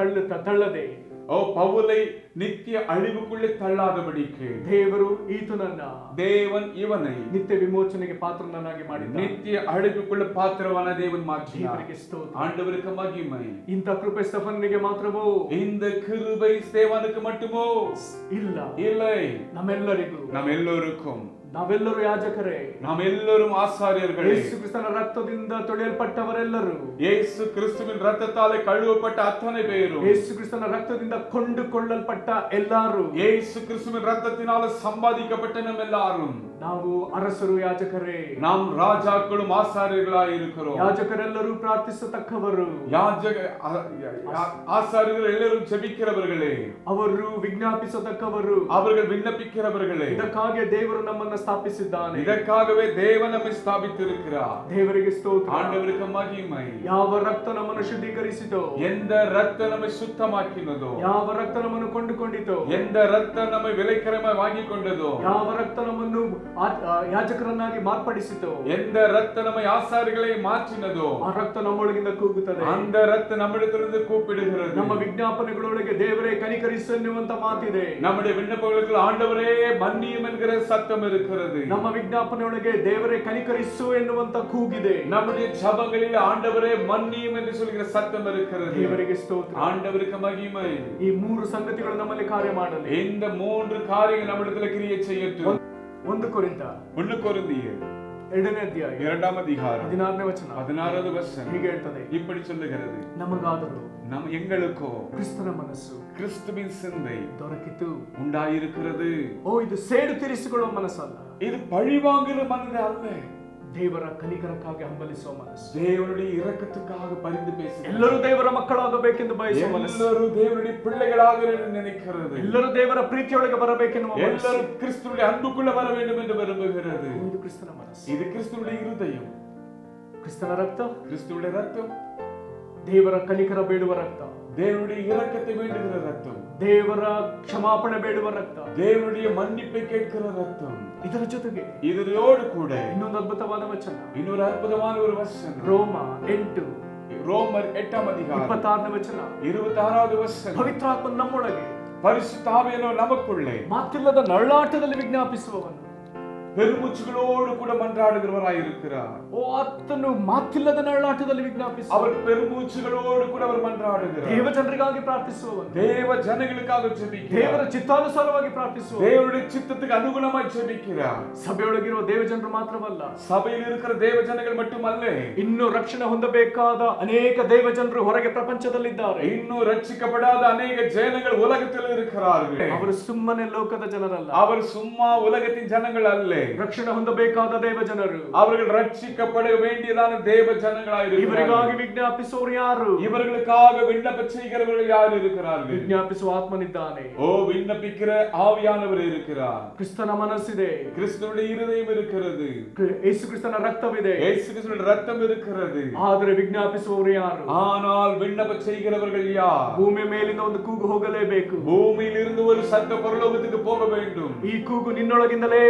ತಳ್ಳದೆ, ஓ பவுலை நித்திய அழிவுக்குள்ளே தள்ளாதபடிக்கு ದೇವರು ಈತನನ್ನ, தேவன் இவனை ನಿತ್ಯ ವಿಮೋಚನೆಗೆ ಪಾತ್ರನನ್ನಾಗಿ ಮಾಡಿದ್ದಾನೆ. நித்திய அழிவுக்குள்ள பாத்திரவான தேவன் மாற்றினார். ದೇವರಿಗೆ ಸ್ತೋತ್ರ. ஆண்டவருக்கு மகிமை. ಇಂಥ ಕೃಪೆ ಸ್ಟೆಫನಿಗೆ ಮಾತ್ರವೋ? இந்த கிருபை ஸ்தேவானுக்கு மட்டுமோ? ಇಲ್ಲ, இல்லை, ನಮ್ಮೆಲ್ಲರಿಗೂ. நம் எல்லோருக்கும். ನಾವೆಲ್ಲರೂ ಯಾಜಕರೇ, நாம் எல்லோரும் ஆசாரியர்களே. ಯೇಸು ಕ್ರಿಸ್ತನ ರಕ್ತದಿಂದ ತೊಳೆಯಲ್ಪಟ್ಟವರೆಲ್ಲರೂ, ಯೇಸು ಕ್ರಿಸ್ತುವಿನ ರಕ್ತத்தாலே ಕಳುವப்பட்ட அத்தனை பேரும், ಯೇಸು ಕ್ರಿಸ್ತನ ರಕ್ತದಿಂದ ಕೊಂಡುಕೊಳ್ಳಲ್ಪಟ್ಟ ಎಲ್ಲರೂ, ಯೇಸು ಕ್ರಿಸ್ತುವಿನ ரத்தத்தினால சம்பாதிக்கப்பட்ட நம்ம எல்லாரும், ನಾವು ಅರಸರು, ಯಾಜಕರೇ, நாம் ராஜாக்களும் ஆசாரியர்களாய் இருக்கிறோம். ಯಾಜಕರೆಲ್ಲರೂ ಪ್ರಾರ್ಥಿಸತಕ್ಕವರು, ஆசாரியர்கள் எல்லாரும் ஜெபிக்கிறவர்களே, ಅವರು ವಿಜ್ಞಾಪಿಸತಕ್ಕವರು, அவர்கள் விண்ணப்பிக்கிறவர்களே. ಇದಕ್ಕಾಗಿ ದೇವರು ನಮ್ಮನ್ನು ಸ್ಥಾಪಿಸಿದ್ದಾನೆ. இதற்காகவே தேவன் நம்மை ஸ்தாபித்திருக்கிறார். ದೇವರಿಗೆ ಸ್ತೋತ್ರ. ஆண்டவருக்கு மகிமை. ಯಾವ ರಕ್ತ ನಮ್ಮನ್ನು ಶುದ್ಧೀಕರಿಸಿತೋ, எந்த ரத்தம் நம்மை சுத்தமாக்கினதோ, ಯಾವ ರಕ್ತ ನಮ್ಮನ್ನು ಕೊಂಡುಕೊಂಡಿತೋ, எந்த ரத்தம் நம்மை விலைக்கரமாய் வாங்கிக் கொண்டதோ, ಯಾವ ರಕ್ತ ನಮ್ಮನ್ನು ಯಾಜಕರನ್ನಾಗಿ ಮಾರ್ಪಡಿಸಿತೋ, எந்த ரத்தம் நம்மை ஆசாரிகளை மாற்றினதோ, ಆ ರಕ್ತ ನಮ್ಮೊಳಗಿಂದ ಕೂಗುತ್ತದೆ. அந்த ரத்தம் நம்மிடத்திலிருந்து கூப்பிடுகிறது. ನಮ್ಮ ವಿಜ್ಞಾಪನೆಗಳೊಳಗೆ ದೇವರೇ ಕನಿಕರಿಸು ಎನ್ನುವಂತ ಮಾತಿದೆ. நம்முடைய விண்ணப்பங்களுக்கு ஆண்டவரே மன்னியும் என்கிற சத்தம் இருக்கிறது. ನಮ್ಮ ವಿಜ್ಞಾಪನೆಯೊಳಗೆ ದೇವರೇ ಕನಿಕರಿಸು ಎನ್ನುವಂತ ಕೂಗಿದೆ. நம்முடைய ஜெபங்களில் ஆண்டவரே மன்னியும் என்று சொல்கிற சத்தம் இருக்கிறது. ದೇವರಿಗೆ ಸ್ತೋತ್ರ. ஆண்டவருக்கு மகிமை. ಈ ಮೂರು ಸಂಗತಿಗಳು ನಮ್ಮಲ್ಲಿ ಕಾರ್ಯ ಮಾಡಲಿ. இந்த மூன்று காரியங்கள் நம்மிடத்தில் கிரியை செய்யட்டும். 1 ಕೊರಿಂಥ 1 கொரிந்தியர் 2ನೇ ಅಧ್ಯಾಯ 2ாம் அதிகாரம் 16ನೇ ವಚನ 16வது வசனம் ಹೀಗೆ ಹೇಳ್ತದೆ, இப்படி சொல்லுகிறது, ನಮಗಾದರೂ எங்களுக்கோ ಕ್ರಿಸ್ತನ ಮನಸ್ಸು கிறிஸ்துவின் சிந்தை ದೊರಕಿತು. உண்டாயிருக்கிறது. ಓ, ಇದು ಸೇಡು ತೀರಿಸಿಕೊಳ್ಳುವ ಮನಸ್ಸಲ್ಲ, இது பழிவாங்குற மனது அல்ல, ದೇವರ ಕನಿಕರಕ್ಕಾಗಿ ಹಂಬಲಿಸುವ ಮನಸ್ಸು. தேவனுடைய இரக்கத்துக்காக பரிந்து பேசுகிறது. ಎಲ್ಲರೂ ದೇವರ ಮಕ್ಕಳಾಗಬೇಕೆಂದು ಬಯಸುವ ಮನಸ್ಸು. ಎಲ್ಲರೂ தேவனுடைய பிள்ளைகளாக நினைக்கிறது. ಎಲ್ಲರೂ ದೇವರ ಪ್ರೀತಿಯೊಳಗೆ ಬರಬೇಕೆನ್ನುವ ಮನಸ್ಸು. ಎಲ್ಲರೂ கிறிஸ்துவினுடைய அன்புக்குள்ள வர வேண்டும் என்று விரும்புகிறது. ಇದು ಕ್ರಿಸ್ತನ ಮನಸ್ಸು. இது கிறிஸ்துவினுடைய இருதயம். ಕ್ರಿಸ್ತನ ರಕ್ತ, கிறிஸ்துவினுடைய ரத்தம், ದೇವರ ಕನಿಕರ ಬೇಡುವ ರಕ್ತ, தேவனுடைய இரக்கத்தை வேண்டுகிற ரத்தம், ದೇವರ ಕ್ಷಮಾಪಣೆ ಬೇಡುವ ರಕ್ತ, தேவனுடைய மன்னிப்பை கேட்கிற ரத்தம். ಇದರ ಜೊತೆಗೆ இதோடு கூட ಇನ್ನೊಂದು ಅದ್ಭುತವಾದ ವಚನ, இன்னொரு அற்புதமான ஒரு வசனம், ರೋಮ 8 ರೋಮರ್ 8ನೇ ಅಧ್ಯಾಯ 26ನೇ ವಚನ. 26வது ವಚನ. ಪವಿತ್ರಾತ್ಮ ನಮ್ಮೊಳಗೆ ಪರಿಶುದ್ಧಾವಿಯನ್ನು ನಮக்குள்ளே ಮಾತಿಲ್ಲದ ನರಳಾಟದಲ್ಲಿ ವಿಜ್ಞಾಪಿಸುವವನು, பெருமூச்சுகளோடு கூட மன்றாடுகிறவராய் இருக்கிறார். ಓ ಆತನು ಮಾತಿಲ್ಲದ ನರಳಾಟದಲ್ಲಿ ವಿಜ್ಞಾಪಿಸುವ, அவர் பெருமூச்சுகளோடு கூட அவர் மன்றாடுகிறார். ದೇವ ಜನರಿಗಾಗಿ ಪ್ರಾರ್ಥಿಸುವವನು, தேவ ஜனங்களுக்காக ஜெபிக்கிறார். ದೇವರ ಚಿತ್ತಾನುಸಾರವಾಗಿ ಪ್ರಾರ್ಥಿಸುವ, தேவனுடைய சித்தத்துக்கு அனுகுணமாய் ஜெபிக்கிறார். ಸಭೆಯೊಳಗಿರುವ ದೇವ ಜನರು ಮಾತ್ರವಲ್ಲ, சபையில் இருக்கிற தேவ ஜனங்கள் மட்டுமல்ல, ಇನ್ನೂ ರಕ್ಷಣೆ ಹೊಂದಬೇಕಾದ ಅನೇಕ ದೇವ ಜನರು ಹೊರಗೆ ಪ್ರಪಂಚದಲ್ಲಿದ್ದಾರೆ. இன்னும் ரட்சிக்கப்படாத அநேக ஜனங்கள் உலகத்தில் இருக்கிறார்கள். ಅವರು ಸುಮ್ಮನೆ ಲೋಕದ ಜನರಲ್ಲ, அவர் சும்மா உலகத்தின் ஜனங்கள் அல்ல, ರಕ್ಷಣೆ ಹೊಂದಬೇಕಾದ ದೇವ ಜನರು. அவர்கள் ரட்சிக்கப்பட வேண்டியதான தேவ ஜனங்களாய் இருக்கிறார்கள். ಇವರಿಗಾಗಿ ವಿಜ್ಞಾಪಿಸುವವರು ಯಾರು? இவர்களுக்காக விண்ணப்ப செய்கிறவர்கள் யார் இருக்கிறார்கள்? ವಿಜ್ಞಾಪಿಸುವ ಆತ್ಮನಿದ್ದಾನೆ. ஓ, விண்ணப்பிக்கிற ஆவியானவர் இருக்கிறார். ಕ್ರಿಸ್ತನ ಮನಸ್ಸಿದೆ, கிறிஸ்துவுடைய இருதயம் இருக்கிறது, ಯೇಸು ಕ್ರಿಸ್ತನ ರಕ್ತವಿದೆ, இயேசு கிறிஸ்துவின் ரத்தம் இருக்கிறது. ಆದರೆ ವಿಜ್ಞಾಪಿಸುವವರು ಯಾರು? ஆனால் விண்ணப்ப செய்கிறவர்கள் யார்? ಭೂಮಿಯ ಮೇಲಿಂದ ಒಂದು ಕೂಗು ಹೋಗಲೇಬೇಕು. பூமியில் இருந்து ஒரு சத்தம் பரலோகத்துக்கு போக வேண்டும். ಈ ಕೂಗು ನಿನ್ನೊಳಗಿಂದಲೇ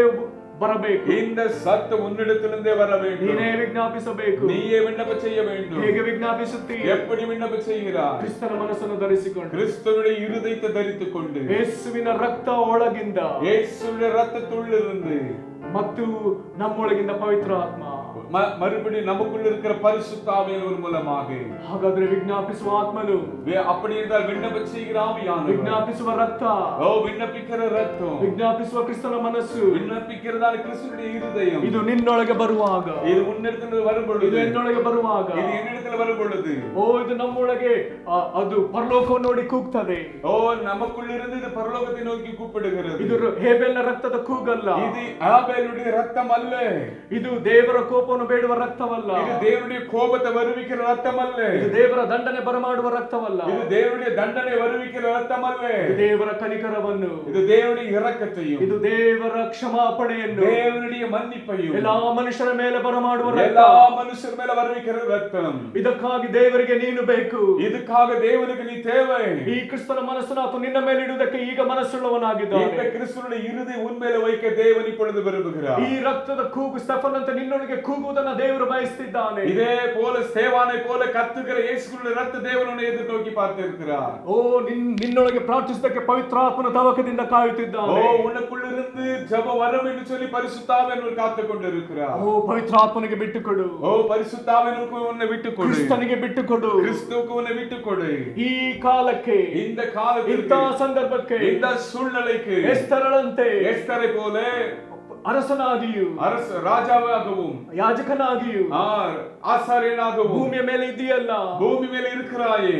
ಬರಬೇಕು. இந்த சத்தம் உன்னிடத்திலிருந்தே வர வேண்டும். ನೀನೇ ವಿಜ್ಞಾಪಿಸಬೇಕು. நீயே விண்ணப்ப செய்ய வேண்டும். ಹೇಗೆ ವಿಜ್ಞಾಪಿಸುತ್ತೀ? எப்படி விண்ணப்ப செய்கிறார்? ಕ್ರಿಸ್ತನ ಮನಸ್ಸನ್ನು ಧರಿಸಿಕೊಂಡು, கிறிஸ்துவுடைய இருதயத்தை தரித்துக் கொண்டு, ಯೇಸುವಿನ ರಕ್ತ ಒಳಗಿಂದ, இயேசுவுடைய ரத்தத்துள்ளிருந்து ಮತ್ತು ನಮ್ಮೊಳಗಿಂದ ಪವಿತ್ರ ಆತ್ಮ, மறுபடியும் நமக்குள்ள இருக்கிற பரிசுத்த ஆவியானவர் மூலமாக. ಹಾಗಾದ್ರೆ ವಿಜ್ಞಾಪಿಸುವ ಆತ್ಮನು, அப்படி என்றால் விண்ணப்ப செய்கிற ஆவியானவர், ವಿಜ್ಞಾಪಿಸುವ ರಕ್ತ, ஓ விண்ணப்பிக்கிற ரத்தம், ವಿಜ್ಞಾಪಿಸುವ ಕ್ರಿಸ್ತನ ಮನಸ್ಸು, விண்ணப்பிக்கிறதான கிறிஸ்துவுடைய இருதயம், ಇದು ನಿನ್ನೊಳಗೆ ಬರುವಾಗ, இது உன்னிடத்தில் வரும் பொழுது, ಇದು என்னೊಳಗೆ ಬರುವಾಗ, இது என்னிடத்தில் வரும் பொழுது, ಓ ಇದು ನಮ್ಮೊಳಗೆ ಅದು ಪರಲೋಕವನ್ನು ನೋಡಿ ಕೂಗ್ತದೆ. ஓ நமக்குள்ளிருந்து இது பரலோகத்தை நோக்கி கூப்பிடுகிறது. ಇದು ಹೇಬೆಲ್ನ ರಕ್ತದ ಕೂಗಲ್ಲ, இது ஆபேலுடைய ரத்தம் அல்ல, ಇದು ದೇವರ ಕೋಪವನ್ನು ಬೇಡುವ ರಕ್ತವಲ್ಲ, இது தேவனுடைய கோபத்தை வருவிக்கிற ரத்தம் அல்ல, ಇದು ದೇವರ ದಂಡನೆ ಬರಮಾಡುವ ರಕ್ತವಲ್ಲ, இது தேவனுடைய தண்டனை வருவிக்கிற ரத்தம் அல்ல, ಇದು ದೇವರ ಕನಿಕರವನ್ನು, இது தேவனுடைய இரக்கத்தையும், ಇದು ದೇವರ ಕ್ಷಮಾಪಣೆಯನ್ನು, தேவனுடைய மன்னிப்பையும் ಎಲ್ಲಾ ಮನುಷ್ಯರ ಮೇಲೆ ಬರಮಾಡುವ ರಕ್ತ, எல்லா மனுஷர் மேல வருவிக்கிற ரத்தம். ಇದಕ್ಕಾಗಿ ದೇವರಿಗೆ ನೀನು ಬೇಕು, இதுக்காக தேவனுக்கு நீ தேவை. ಈ ಕ್ರಿಸ್ತನ ಮನಸ್ಸನ್ನು ಆತ ನಿನ್ನ ಮೇಲೆ ಇಡುವುದಕ್ಕೆ ಈಗ ಮನಸ್ಸುಳ್ಳವನಾಗಿದ್ದಾನೆ. இந்த கிறிஸ்துவினுடைய இருதயம் உன் மேல வைக்க தேவன் இப்பொழுது விரும்புகிறார். ಈ ರಕ್ತದ ಕೂಗು ಸ್ಟೆಫನ್ ಅಂತ ನಿನ್ನೊಳಗೆ ಕೂಗುವುದನ್ನು ದೇವರು ಬಯಸುತ್ತಿದ್ದಾನೆ. இதே போல ஸ்தேவானை போல கத்துகிற இயேசுவினுடைய ரத்த தேவன் உன்னை எதிர்நோக்கி பார்த்திருக்கிறார். ಓ ನಿನ್ನೊಳಗೆ ಪ್ರಾರ್ಥಿಸುವುದಕ್ಕೆ ಪವಿತ್ರಾತ್ಮನ ತವಕದಿಂದ ಕಾಯುತ್ತಿದ್ದಾನೆ. ஓ உனக்குள்ளிருந்து ஜெபம் வரும் என்று சொல்லி பரிசுத்த ஆவியானவர் காத்துக் கொண்டிருக்கிறார். ಓ ಪವಿತ್ರಾತ್ಮನಿಗೆ ಬಿಟ್ಟುಕೊಡು, ஓ பரிசுத்த ஆவியானவருக்கு உன்னை விட்டுக்கொடு, ಕ್ರಿಸ್ತನಿಗೆ ಬಿಟ್ಟುಕೊಡು, கிறிஸ்துவுக்கு உன்னை விட்டுக்கொடு. ಈ ಕಾಲಕ್ಕೆ, இந்த காலத்திற்கு, ಇಂಥ ಸಂದರ್ಭಕ್ಕೆ, இந்த சூழ்நிலைக்கு ಎಸ್ತರಳಂತೆ எஸ்தரை போல ಅರಸನಾಗಿಯೂ, அரச ராஜாவாகவும், ಯಾಜಕನಾಗಿಯೂ, ஆசாரியனாகவும் ಭೂಮಿಯ ಮೇಲೆ ಇದೆಯಲ್ಲ, பூமி மேல இருக்கிறாயே.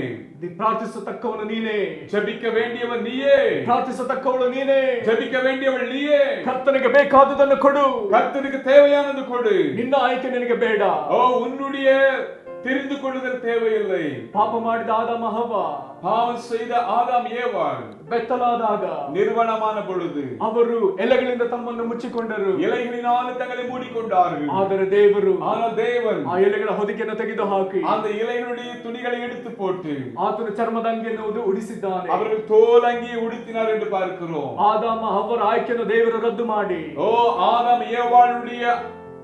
ಪ್ರಾರ್ಥಿಸತಕ್ಕವನು ನೀನೇ, ஜெபிக்க வேண்டியவன் நீயே, ಪ್ರಾರ್ಥಿಸತಕ್ಕವಳು ನೀನೇ, ஜெபிக்க வேண்டியவள் நீயே. ಕರ್ತನಿಗೆ ಬೇಕಾದುದನ್ನು ಕೊಡು, கர்த்தருக்கு தேவையானது கொடு. ನಿನ್ನ ಆಯ್ಕೆ ನಿನಗೆ ಬೇಡ. ஓ உன்னுடைய தெரிந்து கொள்ளுதல் தேவையில்லை. ಪಾಪ ಮಾಡಿದ ಆದಾಮ ಹವ್ವ, பாவம் செய்த ஆதாம் ஏவாள் ಬೆತ್ತಲಾದಾಗ நிர்வாணமான பொழுது ಅವರು ಎಲೆಗಳಿಂದ ತಮ್ಮನ್ನು ಮುಚ್ಚಿಕೊಂಡರು, இலைகளினால் தங்களை மூடிக்கொண்டார்கள். ಆದರೆ ದೇವರು ஆனால் தேவன் ಆ ಎಲೆಗಳ ಹೊದಿಕೆಯನ್ನು ತೆಗೆದು ಹಾಕಿ அந்த இலைகளுடைய துணிகளை எடுத்து போட்டு ಆತನು ಚರ್ಮದ ಅಂಗಿಯನ್ನು ಉಡಿಸಿದ್ದಾನೆ. அவர்கள் தோல் அங்கியை உடுத்தினார் என்று பார்க்கிறோம். ಆದಾಮ ಹವ್ವರ ಆಯ್ಕೆಯನ್ನು ದೇವರು ರದ್ದು ಮಾಡಿ, ஓ ஆதாம் ஏவாளுடைய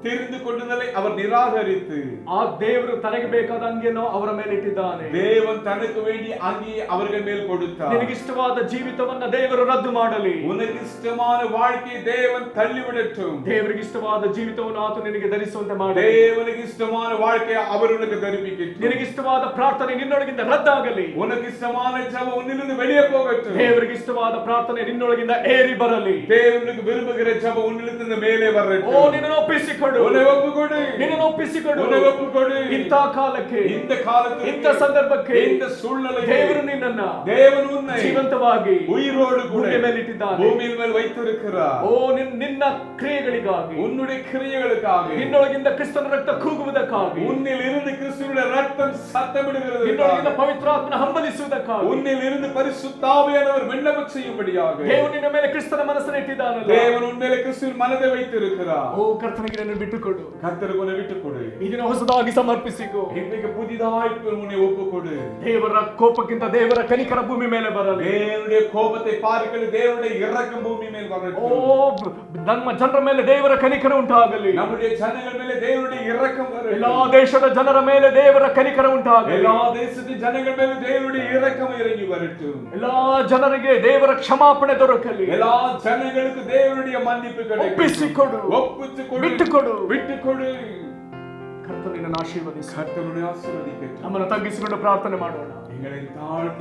தெரிந்து கொள்ளுதலை அவர் நிராகரித்து, ಆ ದೇವರು ತನಗೆ ಬೇಕಾದ ಅಂಗಿಯನ್ನು ಅವರ ಮೇಲೆ ಇಟ್ಟಿದ್ದಾನೆ. தேவன் தனக்கு வேண்டிய அங்கியை அவர்கள் மேல் கொடுத்தார். ನಿನಗಿಷ್ಟವಾದ ಜೀವಿತವನ್ನ ದೇವರು ರದ್ದು ಮಾಡಲಿ, உனக்கு இஷ்டமான வாழ்க்கையை தேவன் தள்ளிவிடட்டும். ದೇವರಿಗೆ ಇಷ್ಟವಾದ ಜೀವಿತವನ್ನು ಆತ ನಿನಗೆ ಧರಿಸುವಂತೆ ಮಾಡಿ, தேவனுக்கு இஷ்டமான வாழ்க்கையை அவர் உனக்கு தரிப்பிக்கட்டும். ನಿನಗಿಷ್ಟವಾದ ಪ್ರಾರ್ಥನೆ ನಿನ್ನೊಳಗಿಂದ ರದ್ದಾಗಲಿ, உனக்கு இஷ்டமான ஜெபம் உன்னிலிருந்து வெளியே போகட்டும். ದೇವರಿಗೆ ಇಷ್ಟವಾದ ಪ್ರಾರ್ಥನೆ ನಿನ್ನೊಳಗಿಂದ ಏರಿ ಬರಲಿ, தேவனுக்கு விரும்புகிற ஜெபம் உன்னிலிருந்து மேலே வரட்டும். ಓ ನಿನ್ನನ್ನು ಒಪ್ಪಿಸಿಕೊಡು, உன்னை ஒப்புக்கொடு, ನಿನ್ನನ್ನು ಒಪ್ಪಿಸಿಕೊಡು. உன்னை ஒப்புக்கொடு. ಇಂಥ ಕಾಲಕ್ಕೆ, இந்த காலத்தில், ಇಂಥ ಸಂದರ್ಭಕ್ಕೆ இந்த சூழ்நிலையில் ದೇವರು ನಿನ್ನನ್ನ தேவன் உன்னை ಜೀವಂತವಾಗಿ உயிரோடு கூட ಭೂಮಿಯ ಮೇಲೆ ಇಟ್ಟಿದ್ದಾನೆ. பூமியின் மேல் வைத்திருக்கிறார். ಓ ನಿನ್ನ ಕ್ರಿಯೆಗಳಿಗಾಗಿ, உன்னுடைய கிரியைகளுக்காக, ನಿನ್ನೊಳಗಿಂದ ಕ್ರಿಸ್ತನ ರಕ್ತ ಕೂಗುವುದಕ್ಕಾಗಿ, உன்னில் இருந்து கிறிஸ்துவினுடைய ரத்தம் சத்தமிடுகிறது, ನಿನ್ನೊಳಗಿಂದ ಪವಿತ್ರಾತ್ಮನ ಹಂಬಲಿಸುವುದಕ್ಕಾಗಿ, உன்னில் இருந்து பரிசுத்த ஆவியானவர் விண்ணப்பம் செய்யும்படியாக ದೇವರು ನಿನ್ನ ಮೇಲೆ ಕ್ರಿಸ್ತನ ಮನಸ್ಸನ್ನು ಇಟ್ಟಿದ್ದಾನಲ್ಲ, தேவன் உன் மேலே கிறிஸ்துவின் மனதை வைத்திருக்கிறார். ಓ ಕರ್ತನಿಗೆ ಕರ್ತನಿಗೆ ಬಿಟ್ಟುಕೊಡು. கர்த்தருக்கு உன்னை விட்டு கொடு. ಈ ದಿನ ಹೊಸದಾಗಿ ಸಮರ್ಪಿಸಿಕೋ. இன்றைக்கு புதிதாய் உன்னை ஒப்பு கொடு. ದೇವರ ಕೋಪಕ್ಕಿಂತ ದೇವರ ಕನಿಕರ ಭೂಮಿ ಮೇಲೆ ಬರಲಿ. தேவனுடைய கோபத்தை பார்க்கಲು தேவனுடைய இரக்கம் பூமி மேல் வரட்டும். ನಮ್ಮ ಜನರ ಮೇಲೆ ದೇವರ ಕನಿಕರ ಉಂಟಾಗಲಿ. நம்முடைய ஜனங்கள் மேலே தேவனுடைய இரக்கம் வரட்டும். ಎಲ್ಲಾ ದೇಶದ ಜನರ ಮೇಲೆ ದೇವರ ಕನಿಕರ ಉಂಟಾಗಲಿ. எல்லா தேசத்தின் ஜனங்கள் மேலே தேவனுடைய இரக்கம் இறங்கி வரட்டும். ಎಲ್ಲಾ ಜನರಿಗೆ ದೇವರ ಕ್ಷಮಾಪಣೆ ದೊರಕಲಿ. எல்லா ஜனங்களுக்கு தேவனுடைய மன்னிப்பு கிடைக்கட்டும். ಒಪ್ಪಿಸಿಕೊಡು. ஒப்புச்சுக்கொடு. ಬಿಟ್ಟುಕೊಡು. ಬಿಟ್ಟುಕೊಡು. ಕರ್ತನು ನಿನ್ನನ್ನು ಆಶೀರ್ವದಿಸು. கர்த்தருடைய ஆசீர்வதிக்கட்டும். ನಮ್ಮನ್ನು ತಗ್ಗಿಸಿಕೊಂಡು ಪ್ರಾರ್ಥನೆ ಮಾಡೋಣ.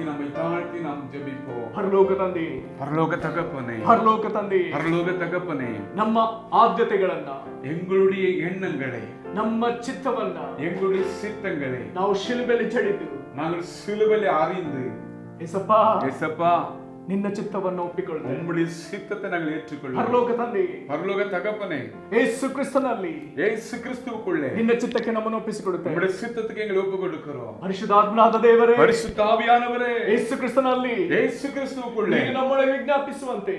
நம்மை தாழ்த்தி நாம் ஜெபிப்போம். ಪರಲೋಕ ತಂದೆ, பரலோக தகப்பனே, ಪರಲೋಕ ತಂದೆ, பரலோக தகப்பனே, ನಮ್ಮ ಆದ್ಯತೆಗಳನ್ನ, எங்களுடைய எண்ணங்களை, ನಮ್ಮ ಚಿತ್ತವನ್ನ, எங்களுடைய சித்தங்களை ನಾವು ಶಿಲುಬೆಯಲ್ಲಿ ಜಡಿದು நாங்கள் சிலுவையில் அறிந்து ಏಸಪ್ಪ, ஏசப்பா ನಿನ್ನ ಚಿತ್ತವನ್ನು ಒಪ್ಪಿಕೊಳ್ಳುತ್ತೇವೆ. உம்முடைய சித்தத்தை நாங்கள் ஏற்றுக்கொள்வோம். ಪರಲೋಕ ತಂದೆ, பரலோக தகப்பனே, ಯೇಸು ಕ್ರಿಸ್ತನಲ್ಲಿ இயேசு கிறிஸ்துவுக்குள்ளே ನಿನ್ನ ಚಿತ್ತಕ್ಕೆ ನಮ್ಮನ್ನು ಒಪ್ಪಿಸಿಕೊಡುತ್ತೇವೆ. உம்முடைய சித்தத்துக்கு எங்களை ஒப்பு கொடுக்கிறோம். ಪರಿಶುದ್ಧಾತ್ಮನಾದ ದೇವರೇ, பரிசுத்த ஆவியானவரே, ಯೇಸು ಕ್ರಿಸ್ತನಲ್ಲಿ இயேசு கிறிஸ்துவுக்குள்ளே ನೀನು ನಮ್ಮೊಳಗೆ ವಿಜ್ಞಾಪಿಸುವಂತೆ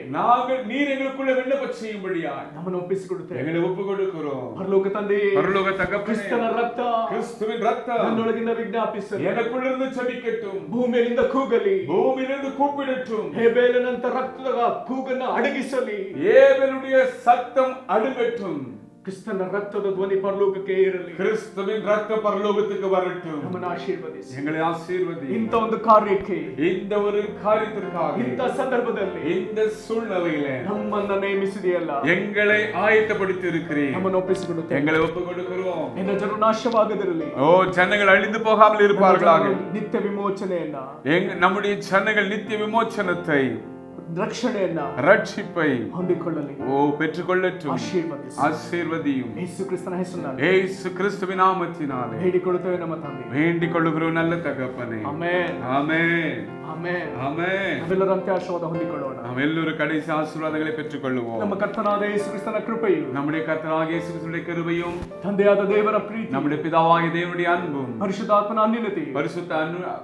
நீர் எங்களுக்குள்ளே விண்ணப்ப செய்யும்படியாய் ನಮ್ಮನ್ನು ಒಪ್ಪಿಸಿಕೊಡುತ್ತೇವೆ. எங்களை ஒப்பு கொடுக்கிறோம். ಪರಲೋಕ ತಂದೆ, பரலோக தகப்பனே, ಕ್ರಿಸ್ತನ ರಕ್ತ கிறிஸ்துவின் ரத்தம் ನನ್ನೊಳಗಿಂದ ವಿಜ್ಞಾಪಿಸಲಿ. எனக்குள்ளிருந்து ஜெபிக்கட்டும். ಭೂಮಿಯಿಂದ ಕೂಗಲಿ. பூமியிலிருந்து கூப்பிடட்டும். ಹೇಬೇಲನಂತ ರಕ್ತದ ಕೂಗನ್ನು ಅಡಗಿಸಲಿ. ஏபேலுடைய சத்தம் அடுங்கட்டும். ಕ್ರಿಸ್ತನ ರಕ್ತದ ಧ್ವನಿ ಪರಲೋಕಕ್ಕೆ ಏರಲಿ. கிறிஸ்துவின் ரத்தம் பரலோகத்துக்கு வரட்டும். ನಮ್ಮನ್ನು ಆಶೀರ್ವದಿಸಿ. எங்களை ஆசீர்வதி. ಇಂಥ ಒಂದು ಕಾರ್ಯಕ್ಕೆ, இந்த ஒரு காரியத்திற்காக, ಇಂಥ ಸಂದರ್ಭದಲ್ಲಿ இந்த சூழ்நிலையிலே ನಮ್ಮನ್ನ ನೇಮಿಸಿದೆಯಲ್ಲ, எங்களை ஆயத்தப்படுத்தி இருக்கிறீர். ನಮ್ಮನ್ನು ಒಪ್ಪಿಸಿಕೊಡುತ್ತೇವೆ. எங்களை ஒப்பு கொடுக்கிறோம். ನಿನ್ನ ಜನರು ನಾಶವಾಗದಿರಲಿ. ஓ ஜனங்கள் அழிந்து போகாமல் இருப்பார்களாக. ನಿತ್ಯ ವಿಮೋಚನೆಯನ್ನ, நம்முடைய ஜனங்கள் நித்திய விமோச்சனத்தை, ರಕ್ಷಣೆಯನ್ನ, ரட்சிப்பை ಹೊಂದಿಕೊಳ್ಳಲಿ. ஓ பெற்றுக்கொள்ளட்டும். ಆಶೀರ್ವದಿಸಿ. ஆசீர்வதியும். ಯೇಸು ಕ್ರಿಸ್ತನ ಹೆಸರಿನಲ್ಲಿ இயேசு கிறிஸ்துவின் நாமத்தினாலே ಬೇಡಿಕೊಳ್ಳುತ್ತೇವೆ ನಮ್ಮ ತಂದೆ. வேண்டிக் கொள்ளுகிறோம் நல்ல தகப்பனே. ಆಮೆನ್, ஆமென், ಆಮೆನ್. ஆமென். ನಾವೆಲ್ಲರೂ ಅಂತ್ಯ ಆಶೀರ್ವಾದ ಹೊಂದಿಕೊಳ್ಳೋಣ. நாம் எல்லோரும் கடைசி ஆசீர்வாதங்களை பெற்றுக்கொள்வோம். ನಮ್ಮ ಕರ್ತನಾದ ಯೇಸು ಕ್ರಿಸ್ತನ ಕೃಪೆಯು, நம்முடைய கர்த்தராகிய இயேசு கிறிஸ்துவின் கிருபையும், ತಂದೆಯಾದ ದೇವರ ಪ್ರೀತಿ, நம்முடைய பிதாவாகிய தேவனுடைய அன்பும், ಪರಿಶುದ್ಧಾತ್ಮನ ಅನ್ಯೋನ್ಯತೆಯು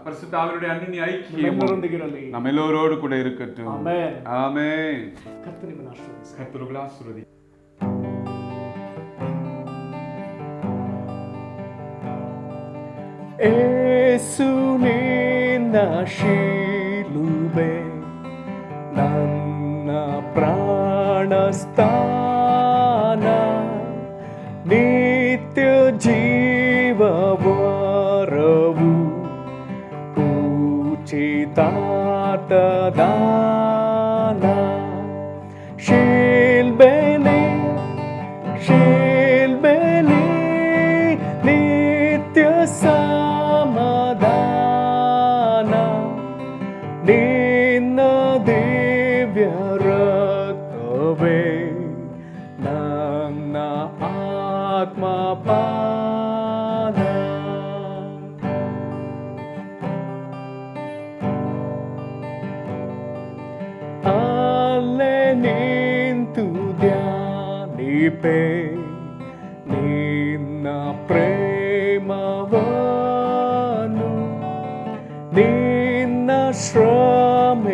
பரிசுத்த ஆவியுடைய அன்பின் ஐக்கியமும் ನಮ್ಮೆಲ್ಲರೊಂದಿಗಿರಲಿ. நம்ம எல்லோரோடு கூட இருக்கட்டும். ಆಮೆನ್. ஆமென். ಕರ್ತನು ನಿಮ್ಮನ್ನು ಆಶೀರ್ವದಿಸಲಿ. கர்த்தருக்குள் ஆசீர்வதி. ಯೇಸು ನಿನ್ನ ಶಿಲುಬೆ ನನ್ನ ಪ್ರಾಣಸ್ಥಾನ, ನಿತ್ಯ ಜೀವವರವು ಉಚಿತಾರ್ಥ ದಾನ. ಶಿಲ್ಬೆಲಿ ಶಿಲ್ಬೆಲಿ ನಿತ್ಯ ಸಮಾಧಾನ, ನಿನ್ನ ದಿವ್ಯ ರಕ್ತವೇ ನನ್ನ ಆತ್ಮಪಾನ. ಅಲ್ಲೇ ನಿಂತು ಧ್ಯಾನಿಪೆ ನಿನ್ನ ಪ್ರೇಮವನ್ನು, ನಿನ್ನ ಶ್ರಮೆಗಾಯವಂ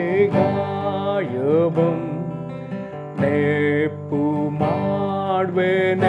ನೆಪ್ಪು ಮಾಡುವೆನೆಂದು.